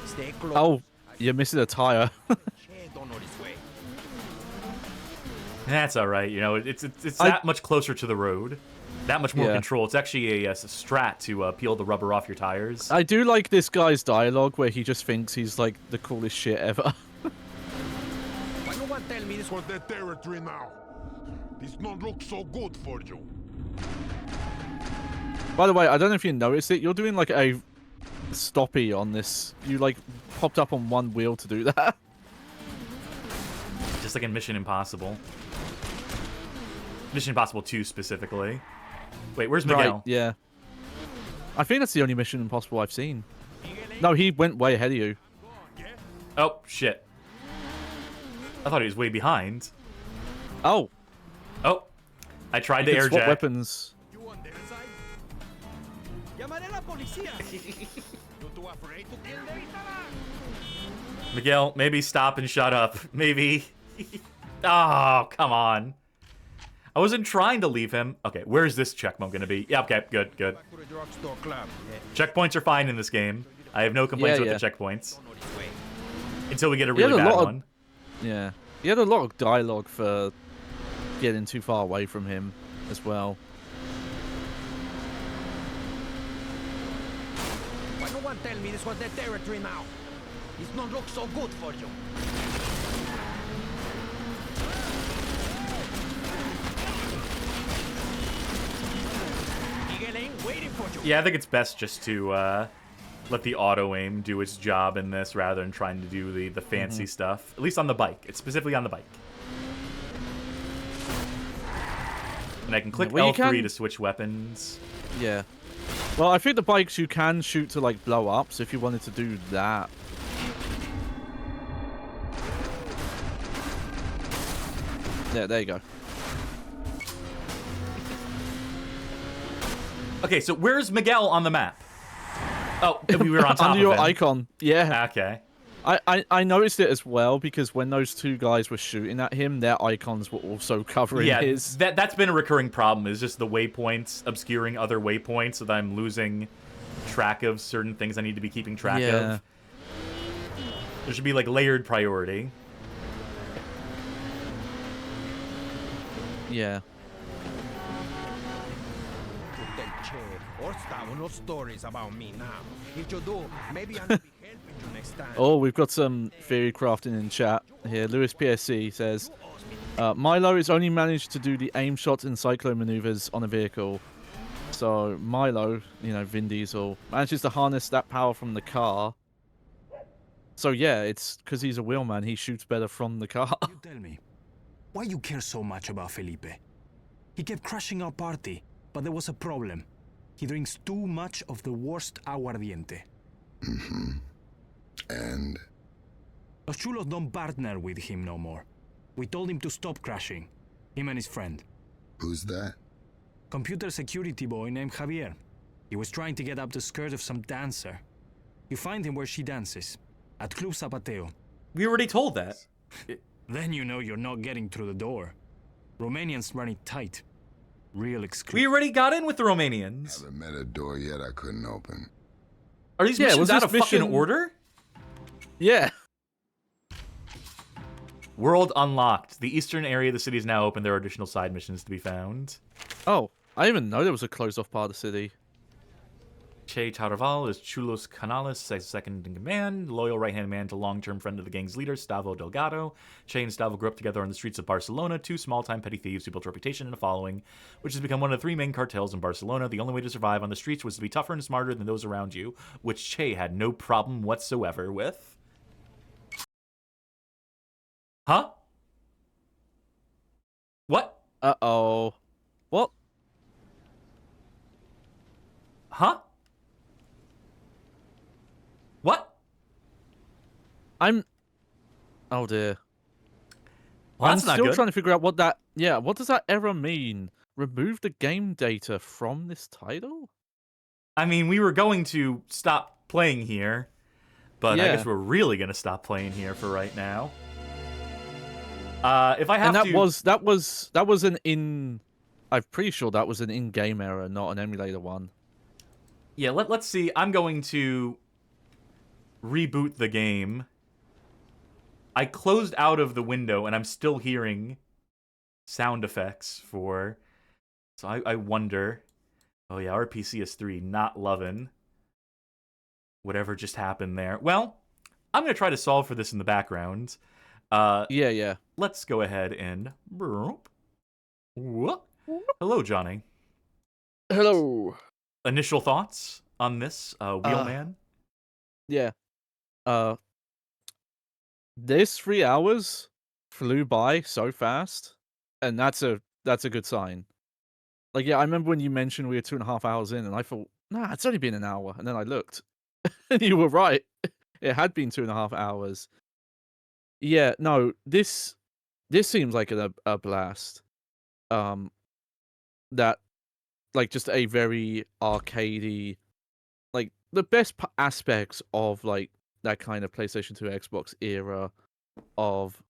Speaker 8: Stay close.
Speaker 2: Oh, you're missing a tire.
Speaker 8: Don't know this way.
Speaker 1: That's all right. You know, it's that much closer to the road. That much more control. It's actually a strat to peel the rubber off your tires.
Speaker 2: I do like this guy's dialogue where he just thinks he's like the coolest shit ever.
Speaker 8: Why no one tell me this was their territory now? This don't look so good for you.
Speaker 2: By the way, I don't know if you noticed it. You're doing like a stoppy on this. You like popped up on one wheel to do that.
Speaker 1: Just like in Mission Impossible. Mission Impossible 2 specifically. Wait, where's Miguel?
Speaker 2: Right, yeah. I think that's the only Mission Impossible I've seen. No, he went way ahead of you.
Speaker 1: Oh, shit. I thought he was way behind.
Speaker 2: Oh.
Speaker 1: Oh. I tried to
Speaker 2: swap
Speaker 1: airjack.
Speaker 2: Weapons.
Speaker 1: Miguel, maybe stop and shut up. Maybe. Oh, come on. I wasn't trying to leave him. Okay, where's this checkpoint going to be? Yeah, okay, good. Checkpoints are fine in this game. I have no complaints with the checkpoints. Until we get a really bad one.
Speaker 2: Yeah. He had a lot of dialogue for getting too far away from him as well.
Speaker 8: Why no one tell me this was their territory now? This don't look so good for you.
Speaker 1: Yeah, I think it's best just to let the auto-aim do its job in this rather than trying to do the fancy stuff. At least on the bike. It's specifically on the bike. And I can click L3 to switch weapons.
Speaker 2: Yeah. Well, I think the bikes you can shoot to, like, blow up, so if you wanted to do that, There you go.
Speaker 1: Okay, so where's Miguel on the map? Oh, we were on top
Speaker 2: Under
Speaker 1: of
Speaker 2: your
Speaker 1: him.
Speaker 2: icon. Yeah.
Speaker 1: Okay.
Speaker 2: I noticed it as well because when those two guys were shooting at him, their icons were also covering his.
Speaker 1: That's been a recurring problem, is just the waypoints obscuring other waypoints, so that I'm losing track of certain things I need to be keeping track of. There should be like layered priority.
Speaker 2: Yeah.
Speaker 8: Or start no stories about me now. If you do, maybe I'll be helping you next time.
Speaker 2: Oh, we've got some theory crafting in chat here. Lewis PSC says, Milo has only managed to do the aim shots and cyclone maneuvers on a vehicle. So Milo, you know, Vin Diesel, manages to harness that power from the car. So yeah, it's because he's a wheelman, he shoots better from the car.
Speaker 15: You tell me, why you care so much about Felipe? He kept crashing our party, but there was a problem. He drinks too much of the worst aguardiente.
Speaker 5: Mm-hmm. And?
Speaker 15: Los chulos don't partner with him no more. We told him to stop crashing. Him and his friend.
Speaker 5: Who's that?
Speaker 15: Computer security boy named Javier. He was trying to get up the skirt of some dancer. You find him where she dances. At Club Zapateo.
Speaker 1: We already told that.
Speaker 15: Then you know you're not getting through the door. Romanians run it tight. Real exclusive.
Speaker 1: We already got in with the Romanians.
Speaker 5: Haven't met a door yet I couldn't open.
Speaker 1: Are these missions out of fucking order?
Speaker 2: Yeah.
Speaker 1: World unlocked. The eastern area of the city is now open. There are additional side missions to be found.
Speaker 2: Oh, I didn't even know there was a closed off part of the city.
Speaker 1: Che Tarval is Chulos Canales, second in command, loyal right-hand man to long-term friend of the gang's leader, Stavo Delgado. Che and Stavo grew up together on the streets of Barcelona, two small-time petty thieves who built a reputation and a following, which has become one of the three main cartels in Barcelona. The only way to survive on the streets was to be tougher and smarter than those around you, which Che had no problem whatsoever with. Huh? What?
Speaker 2: Uh-oh. What?
Speaker 1: Huh? What?
Speaker 2: Oh dear.
Speaker 1: Well,
Speaker 2: I'm
Speaker 1: that's not
Speaker 2: still
Speaker 1: good.
Speaker 2: trying to figure out what that... Yeah, what does that error mean? Remove the game data from this title?
Speaker 1: I mean, we were going to stop playing here, but I
Speaker 2: Yeah.
Speaker 1: guess we're really going to stop playing here for right now. If I have
Speaker 2: And
Speaker 1: to...
Speaker 2: that was an in... I'm pretty sure that was an in-game error, not an emulator one.
Speaker 1: Yeah, let's see. I'm going to reboot the game. I closed out of the window, and I'm still hearing sound effects for... So I wonder... Oh yeah, RPCS3 not loving whatever just happened there. Well, I'm going to try to solve for this in the background.
Speaker 2: Yeah.
Speaker 1: Let's go ahead and... Hello, Johnny.
Speaker 2: Hello.
Speaker 1: Initial thoughts on this, Wheelman?
Speaker 2: Yeah. This 3 hours flew by so fast, and that's a good sign. Like, yeah, I remember when you mentioned we were 2.5 hours in, and I thought, nah, it's only been an hour, and then I looked, and you were right. It had been 2.5 hours. Yeah, no, this seems like a blast. That, like, just a very arcadey, like, the best aspects of, like, that kind of PlayStation 2 Xbox era of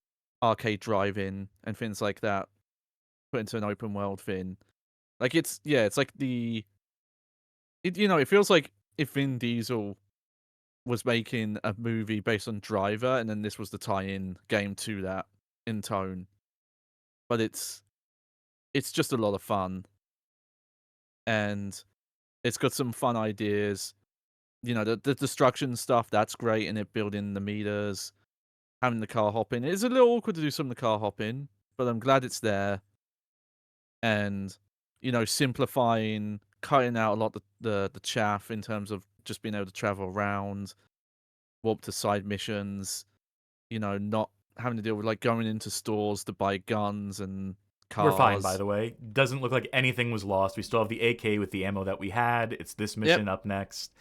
Speaker 2: arcade driving and things like that put into an open world thing. Like, it's like it feels like if Vin Diesel was making a movie based on Driver, and then this was the tie-in game to that in tone. But it's just a lot of fun. And it's got some fun ideas. You know, the destruction stuff, that's great, and it building the meters, having the car hopping. It's a little awkward to do some of the car hopping, but I'm glad it's there. And, you know, simplifying, cutting out a lot of the chaff in terms of just being able to travel around, warp to side missions, you know, not having to deal with, like, going into stores to buy guns and cars.
Speaker 1: We're fine, by the way. Doesn't look like anything was lost. We still have the AK with the ammo that we had. It's this mission up next.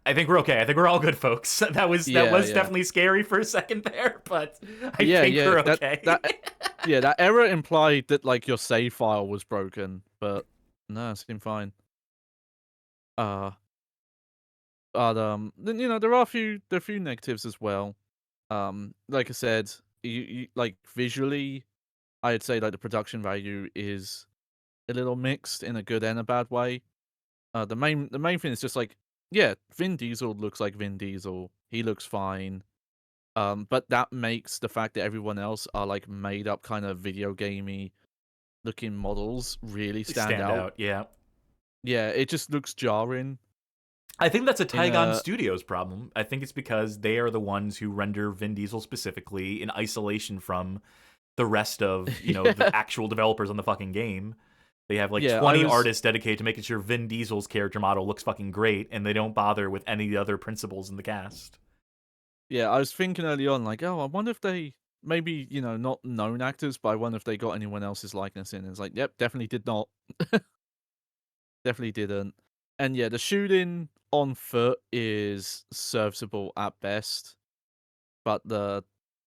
Speaker 1: I think we're okay. I think we're all good, folks. That was
Speaker 2: Yeah, yeah.
Speaker 1: definitely scary for a second there, but I
Speaker 2: Yeah,
Speaker 1: think
Speaker 2: yeah.
Speaker 1: we're okay.
Speaker 2: That error implied that like your save file was broken, but no, it seemed fine. But then, there are a few negatives as well. Like I said, you like visually, I'd say like the production value is a little mixed in a good and a bad way. The main thing is just like, yeah, Vin Diesel looks like Vin Diesel. He looks fine. But that makes the fact that everyone else are like made up kind of video gamey looking models really stand out.
Speaker 1: Yeah.
Speaker 2: Yeah, it just looks jarring.
Speaker 1: I think that's a Tygon Studios problem. I think it's because they are the ones who render Vin Diesel specifically in isolation from the rest of, the actual developers on the fucking game. They have like 20 artists dedicated to making sure Vin Diesel's character model looks fucking great, and they don't bother with any of the other principals in the cast.
Speaker 2: Yeah, I was thinking early on, like, oh, I wonder if they maybe, not known actors, but I wonder if they got anyone else's likeness in. And it's like, yep, definitely did not. Definitely didn't. And yeah, the shooting on foot is serviceable at best, but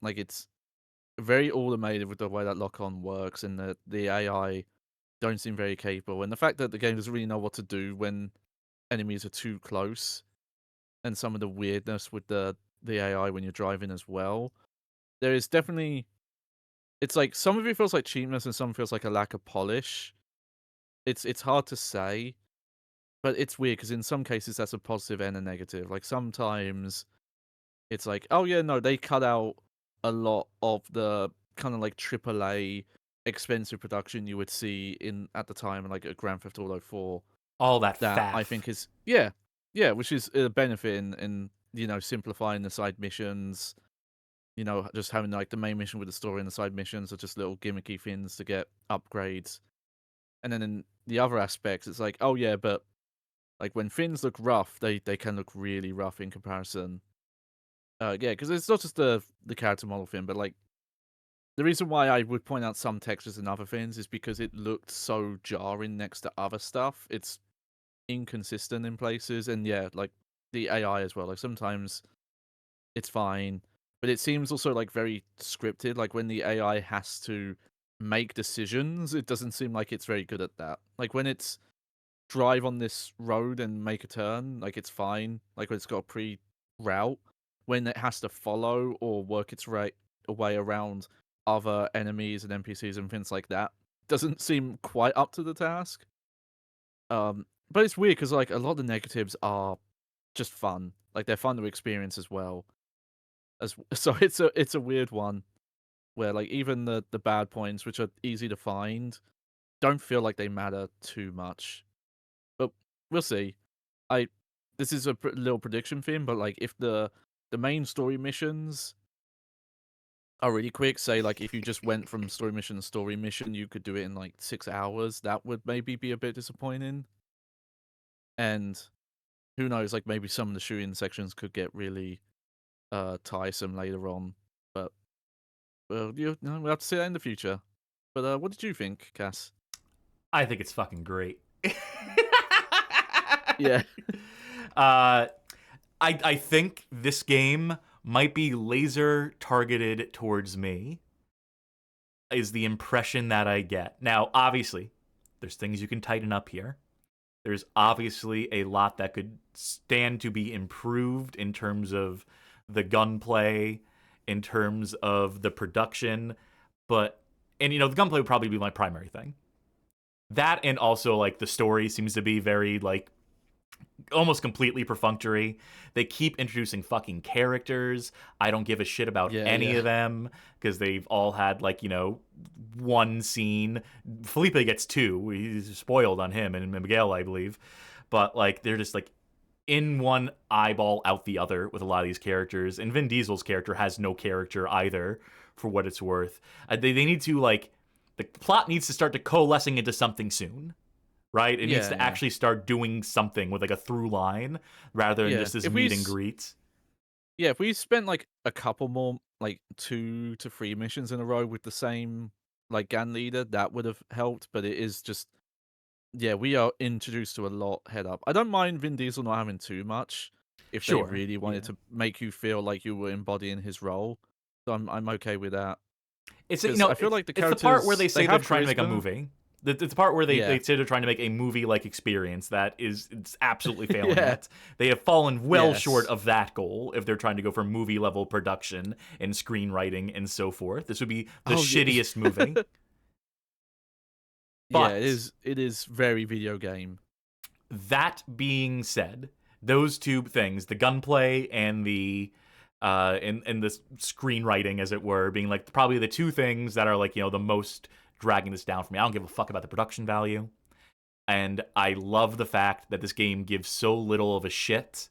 Speaker 2: it's very automated with the way that lock-on works, and the AI don't seem very capable. And the fact that the game doesn't really know what to do when enemies are too close, and some of the weirdness with the AI when you're driving as well. There is definitely, it's like some of it feels like cheapness and some feels like a lack of polish. It's hard to say, but it's weird because in some cases that's a positive and a negative. Like sometimes it's like, oh yeah, no, they cut out a lot of the kind of like AAA expensive production you would see at the time, like a Grand Theft Auto 4.
Speaker 1: All that
Speaker 2: I think is yeah, which is a benefit in simplifying the side missions. Just having like the main mission with the story and the side missions are just little gimmicky things to get upgrades. And then in the other aspects, it's like, oh yeah, but like when things look rough, they can look really rough in comparison. Yeah, because it's not just the character model thing, but like the reason why I would point out some textures and other things is because it looked so jarring next to other stuff. It's inconsistent in places, and yeah, like the AI as well. Like sometimes it's fine, but it seems also like very scripted. Like when the AI has to make decisions, it doesn't seem like it's very good at that. Like when it's drive on this road and make a turn, like it's fine. Like when it's got a pre-route, when it has to follow or work its way around other enemies and NPCs and things like that, doesn't seem quite up to the task. But it's weird because like a lot of the negatives are just fun. Like they're fun to experience as well. So it's a weird one where like even the bad points, which are easy to find, don't feel like they matter too much. But we'll see. This is a little prediction thing, but like if the main story missions are really quick, say like if you just went from story mission to story mission, you could do it in like 6 hours. That would maybe be a bit disappointing. And who knows, like maybe some of the shooting sections could get really tiresome later on. But well, we'll have to see that in the future. But what did you think, Cass?
Speaker 1: I think it's fucking great.
Speaker 2: Yeah.
Speaker 1: I think this game might be laser targeted towards me, is the impression that I get. Now, obviously, there's things you can tighten up here. There's obviously a lot that could stand to be improved in terms of the gunplay, in terms of the production, the gunplay would probably be my primary thing. That, and also like the story seems to be very like almost completely perfunctory. They keep introducing fucking characters. I don't give a shit about any of them because they've all had like, one scene. Felipe gets 2. He's spoiled on him, and Miguel, I believe. But like they're just like in one eyeball out the other with a lot of these characters. And Vin Diesel's character has no character either, for what it's worth. They need to like, the plot needs to start to coalescing into something soon. Right? It needs to actually start doing something with like a through line rather than just this meet and greet.
Speaker 2: Yeah, if we spent like a couple more, like 2 to 3 missions in a row with the same like gang leader, that would have helped. But it is just, we are introduced to a lot head up. I don't mind Vin Diesel not having too much. if
Speaker 1: Sure,
Speaker 2: they really wanted to make you feel like you were embodying his role. So I'm okay with that.
Speaker 1: It's
Speaker 2: 'Cause I feel like the
Speaker 1: it's the
Speaker 2: characters,
Speaker 1: part where they say they're
Speaker 2: have
Speaker 1: trying to make a
Speaker 2: charisma.
Speaker 1: movie. It's the part where they
Speaker 2: Yeah.
Speaker 1: say they're trying to make a movie-like experience that it's absolutely failing
Speaker 2: Yeah.
Speaker 1: at. They have fallen well
Speaker 2: Yes.
Speaker 1: short of that goal if they're trying to go for movie-level production and screenwriting and so forth. This would be the
Speaker 2: Oh, yeah.
Speaker 1: shittiest movie.
Speaker 2: Yeah,
Speaker 1: But
Speaker 2: it is very video game.
Speaker 1: that being said, those two things, the gunplay and the and the screenwriting, as it were, being like probably the two things that are like, the most dragging this down for me. I don't give a fuck about the production value. And I love the fact that this game gives so little of a shit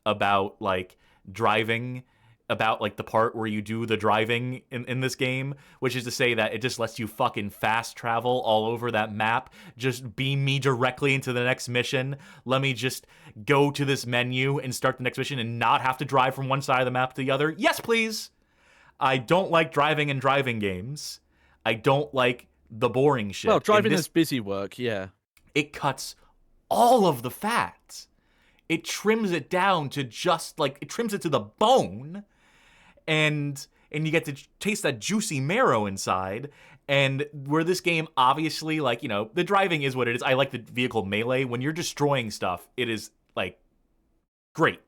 Speaker 1: about like driving, about like the part where you do the driving in this game, which is to say that it just lets you fucking fast travel all over that map. Just beam me directly into the next mission. Let me just go to this menu and start the next mission and not have to drive from one side of the map to the other. Yes, please. I don't like driving in driving games. I don't like the boring shit.
Speaker 2: Well, driving is busy work, yeah.
Speaker 1: It cuts all of the fat. It trims it down to just like, it trims it to the bone, and you get to taste that juicy marrow inside. And where this game, obviously, like, the driving is what it is. I like the vehicle melee. When you're destroying stuff, it is like great.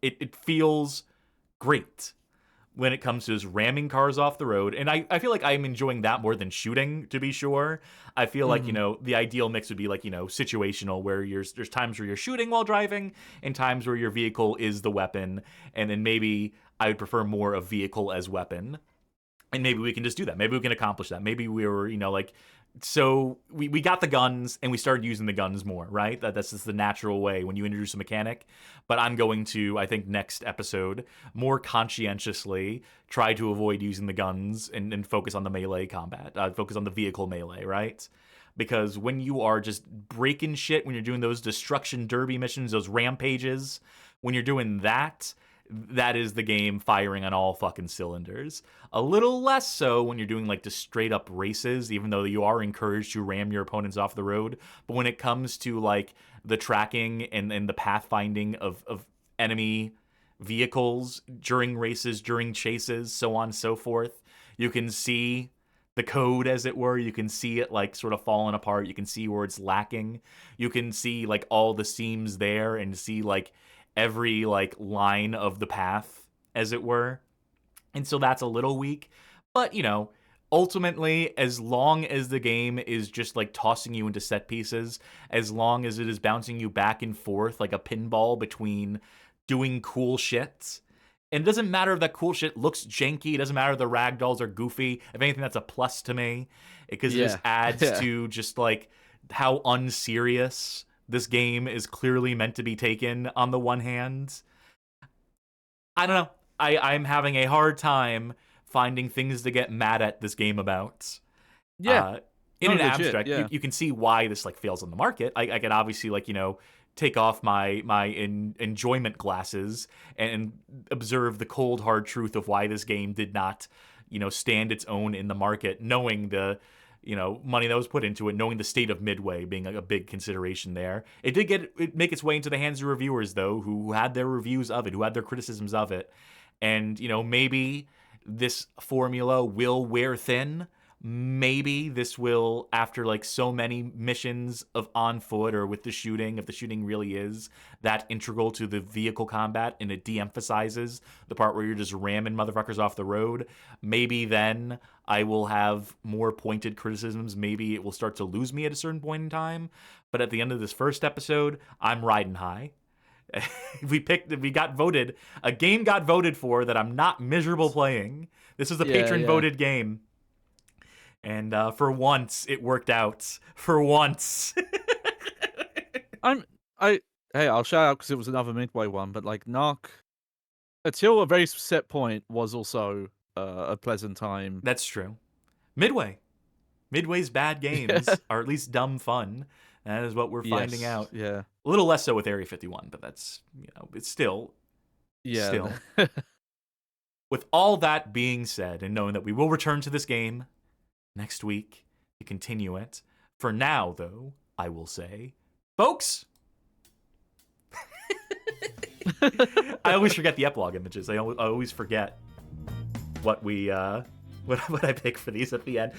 Speaker 1: It feels great when it comes to just ramming cars off the road. And I feel like I'm enjoying that more than shooting, to be sure. I feel like, the ideal mix would be like, situational, where there's times where you're shooting while driving and times where your vehicle is the weapon. And then maybe I would prefer more of vehicle as weapon. And maybe we can just do that. Maybe we can accomplish that. Maybe we were, so we got the guns and we started using the guns more, right? That's just the natural way when you introduce a mechanic. But I'm going to, I think, next episode, more conscientiously try to avoid using the guns and focus on the melee combat, focus on the vehicle melee, right? Because when you are just breaking shit, when you're doing those destruction derby missions, those rampages, when you're doing that is the game firing on all fucking cylinders. A little less so when you're doing like just straight up races, even though you are encouraged to ram your opponents off the road. But when it comes to like the tracking and the pathfinding of enemy vehicles during races, during chases, so on and so forth, you can see the code, as it were. You can see it like sort of falling apart. You can see where it's lacking. You can see like all the seams there and see like every like line of the path, as it were. And so that's a little weak. But, ultimately, as long as the game is just like tossing you into set pieces, as long as it is bouncing you back and forth like a pinball between doing cool shit, and it doesn't matter if that cool shit looks janky, it doesn't matter if the ragdolls are goofy, if anything, that's a plus to me, because it just adds to just like how unserious this game is clearly meant to be taken on the one hand. I don't know. I'm having a hard time finding things to get mad at this game about.
Speaker 2: Yeah.
Speaker 1: In an
Speaker 2: legit,
Speaker 1: abstract,
Speaker 2: yeah.
Speaker 1: you can see why this like fails on the market. I can obviously like, take off my enjoyment glasses and observe the cold hard truth of why this game did not, stand its own in the market, knowing the money that was put into it, knowing the state of Midway being a big consideration there. It did make its way into the hands of reviewers, though, who had their reviews of it, who had their criticisms of it. And, maybe this formula will wear thin. Maybe this will, after like so many missions of on foot or with the shooting, if the shooting really is that integral to the vehicle combat and it de-emphasizes the part where you're just ramming motherfuckers off the road, maybe then I will have more pointed criticisms. Maybe it will start to lose me at a certain point in time. But at the end of this first episode, I'm riding high. A game got voted for that I'm not miserable playing. This is a patron voted game. And for once, it worked out. For once.
Speaker 2: I'll shout out because it was another Midway one, but like Narc, until a very set point, was also a pleasant time.
Speaker 1: That's true. Midway's bad games are at least dumb fun. That is what we're finding out.
Speaker 2: Yeah.
Speaker 1: A little less so with Area 51, but that's, it's still.
Speaker 2: Yeah.
Speaker 1: Still. With all that being said, and knowing that we will return to this game next week to continue it, for now, though, I will say, folks, I always forget the epilogue images. I always forget what we what I pick for these at the end.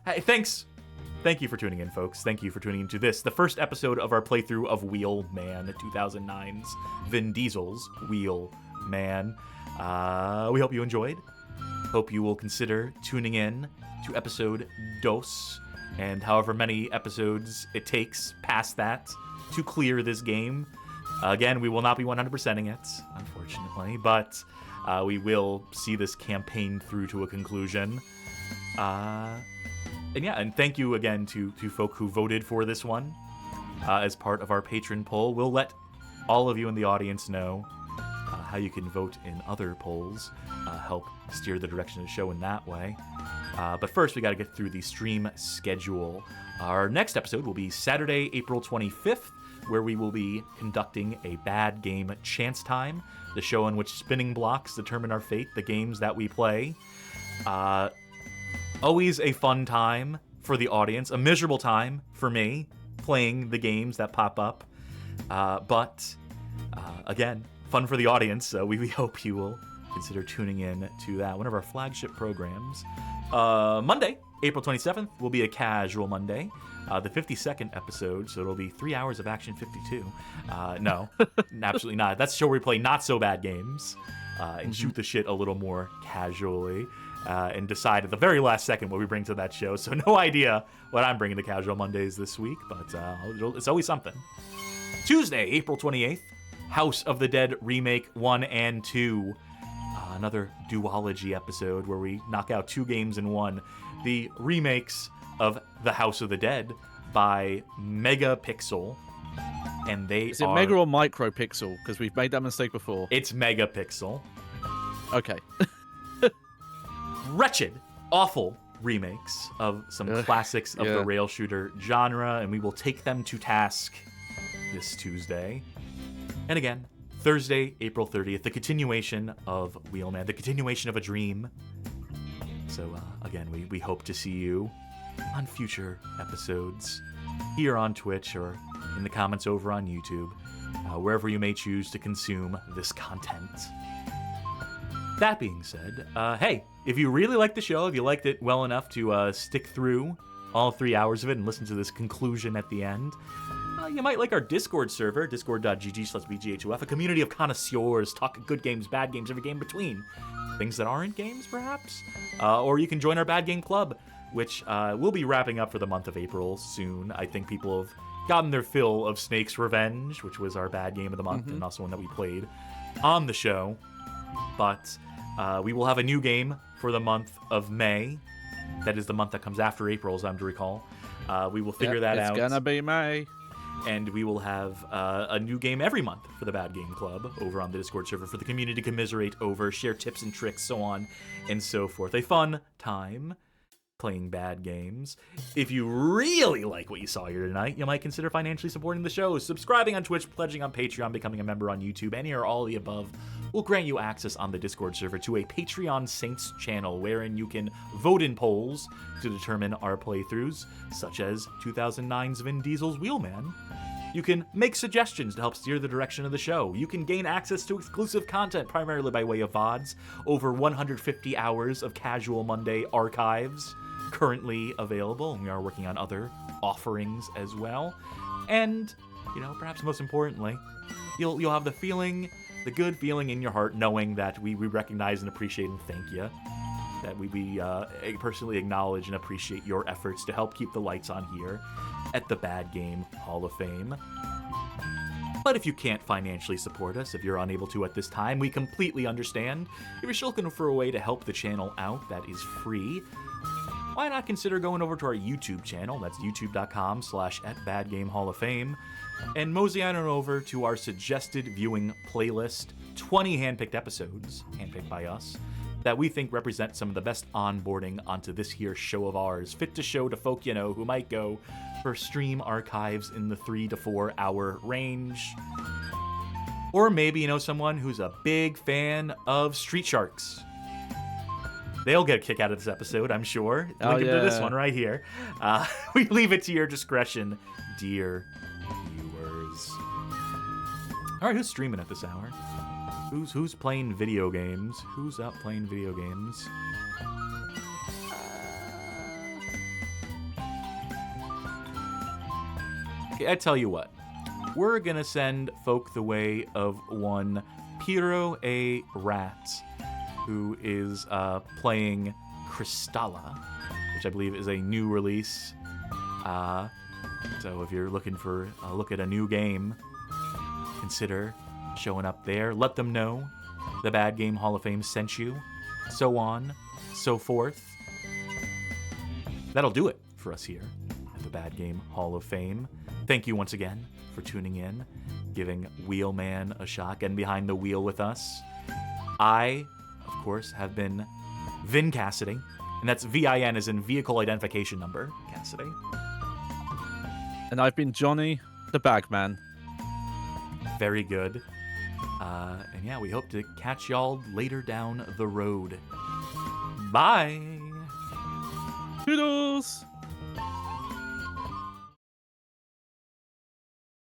Speaker 1: Hey, thank you for tuning in, folks. Thank you for tuning into this, the first episode of our playthrough of Wheelman, 2009's Vin Diesel's Wheelman. We hope you enjoyed. Hope you will consider tuning in to episode dos, and however many episodes it takes past that to clear this game. Again, we will not be 100%ing it, unfortunately, but we will see this campaign through to a conclusion. And thank you again to folk who voted for this one as part of our patron poll. We'll let all of you in the audience know how you can vote in other polls, help steer the direction of the show in that way. But first, we got to get through the stream schedule. Our next episode will be Saturday, April 25th, where we will be conducting a Bad Game Chance Time, the show in which spinning blocks determine our fate, the games that we play. Always a fun time for the audience, a miserable time for me, playing the games that pop up. But again, fun for the audience, so we hope you will consider tuning in to that, one of our flagship programs. Monday, April 27th, will be a casual Monday, the 52nd episode, so it'll be 3 hours of Action 52. No, absolutely not. That's the show where we play not-so-bad games and shoot the shit a little more casually and decide at the very last second what we bring to that show. So no idea what I'm bringing to Casual Mondays this week, but it's always something. Tuesday, April 28th, House of the Dead Remake 1 and 2. Another duology episode where we knock out 2 games in one. The remakes of The House of the Dead by Megapixel. And
Speaker 2: Is it Mega or Micropixel? Because we've made that mistake before.
Speaker 1: It's Megapixel.
Speaker 2: Okay.
Speaker 1: Wretched, awful remakes of some classics of the rail shooter genre, and we will take them to task this Tuesday. And again, Thursday, April 30th, the continuation of Wheelman, the continuation of a dream. So again, we hope to see you on future episodes here on Twitch or in the comments over on YouTube, wherever you may choose to consume this content. That being said, hey, if you really like the show, if you liked it well enough to stick through all 3 hours of it and listen to this conclusion at the end, you might like our Discord server, discord.gg/BGHOF, a community of connoisseurs talking good games, bad games, every game between. Things that aren't games, perhaps? Or you can join our Bad Game Club, which we'll be wrapping up for the month of April soon. I think people have gotten their fill of Snake's Revenge, which was our bad game of the month, and also one that we played on the show. But we will have a new game for the month of May. That is the month that comes after April, as I'm to recall. We will figure that out.
Speaker 2: It's gonna be May.
Speaker 1: And we will have a new game every month for the Bad Game Club over on the Discord server for the community to commiserate over, share tips and tricks, so on and so forth. A fun time playing bad games. If you really like what you saw here tonight, you might consider financially supporting the show. Subscribing on Twitch, pledging on Patreon, becoming a member on YouTube, any or all of the above will grant you access on the Discord server to a Patreon Saints channel wherein you can vote in polls to determine our playthroughs, such as 2009's Vin Diesel's Wheelman. You can make suggestions to help steer the direction of the show. You can gain access to exclusive content, primarily by way of VODs, over 150 hours of Casual Monday archives currently available, and we are working on other offerings as well. And, perhaps most importantly, you'll have the good feeling in your heart, knowing that we recognize and appreciate and thank you. That we personally acknowledge and appreciate your efforts to help keep the lights on here at the Bad Game Hall of Fame. But if you can't financially support us, if you're unable to at this time, we completely understand. If you're still looking for a way to help the channel out that is free, why not consider going over to our YouTube channel? That's youtube.com/@BadGameHallOfFame, and mosey on over to our suggested viewing playlist, 20 handpicked episodes, handpicked by us, that we think represent some of the best onboarding onto this here show of ours, fit to show to folk who might go for stream archives in the 3 to 4 hour range. Or maybe someone who's a big fan of Street Sharks. They'll get a kick out of this episode, I'm sure. Link them to this one right here. We leave it to your discretion, dear viewers. All right, who's streaming at this hour? Who's playing video games? Who's out playing video games? Okay, I tell you what. We're gonna send folk the way of one Piero A. Rat, who is playing Cristalla, which I believe is a new release. So if you're looking for a look at a new game, consider showing up there. Let them know the Bad Game Hall of Fame sent you. So on, so forth. That'll do it for us here at the Bad Game Hall of Fame. Thank you once again for tuning in, giving Wheelman a shot, getting behind the wheel with us. I, of course, have been Vin Cassidy, and that's VIN as in Vehicle Identification Number, Cassidy.
Speaker 2: And I've been Johnny, the Bagman.
Speaker 1: Very good. And yeah, we hope to catch y'all later down the road. Bye!
Speaker 2: Toodles!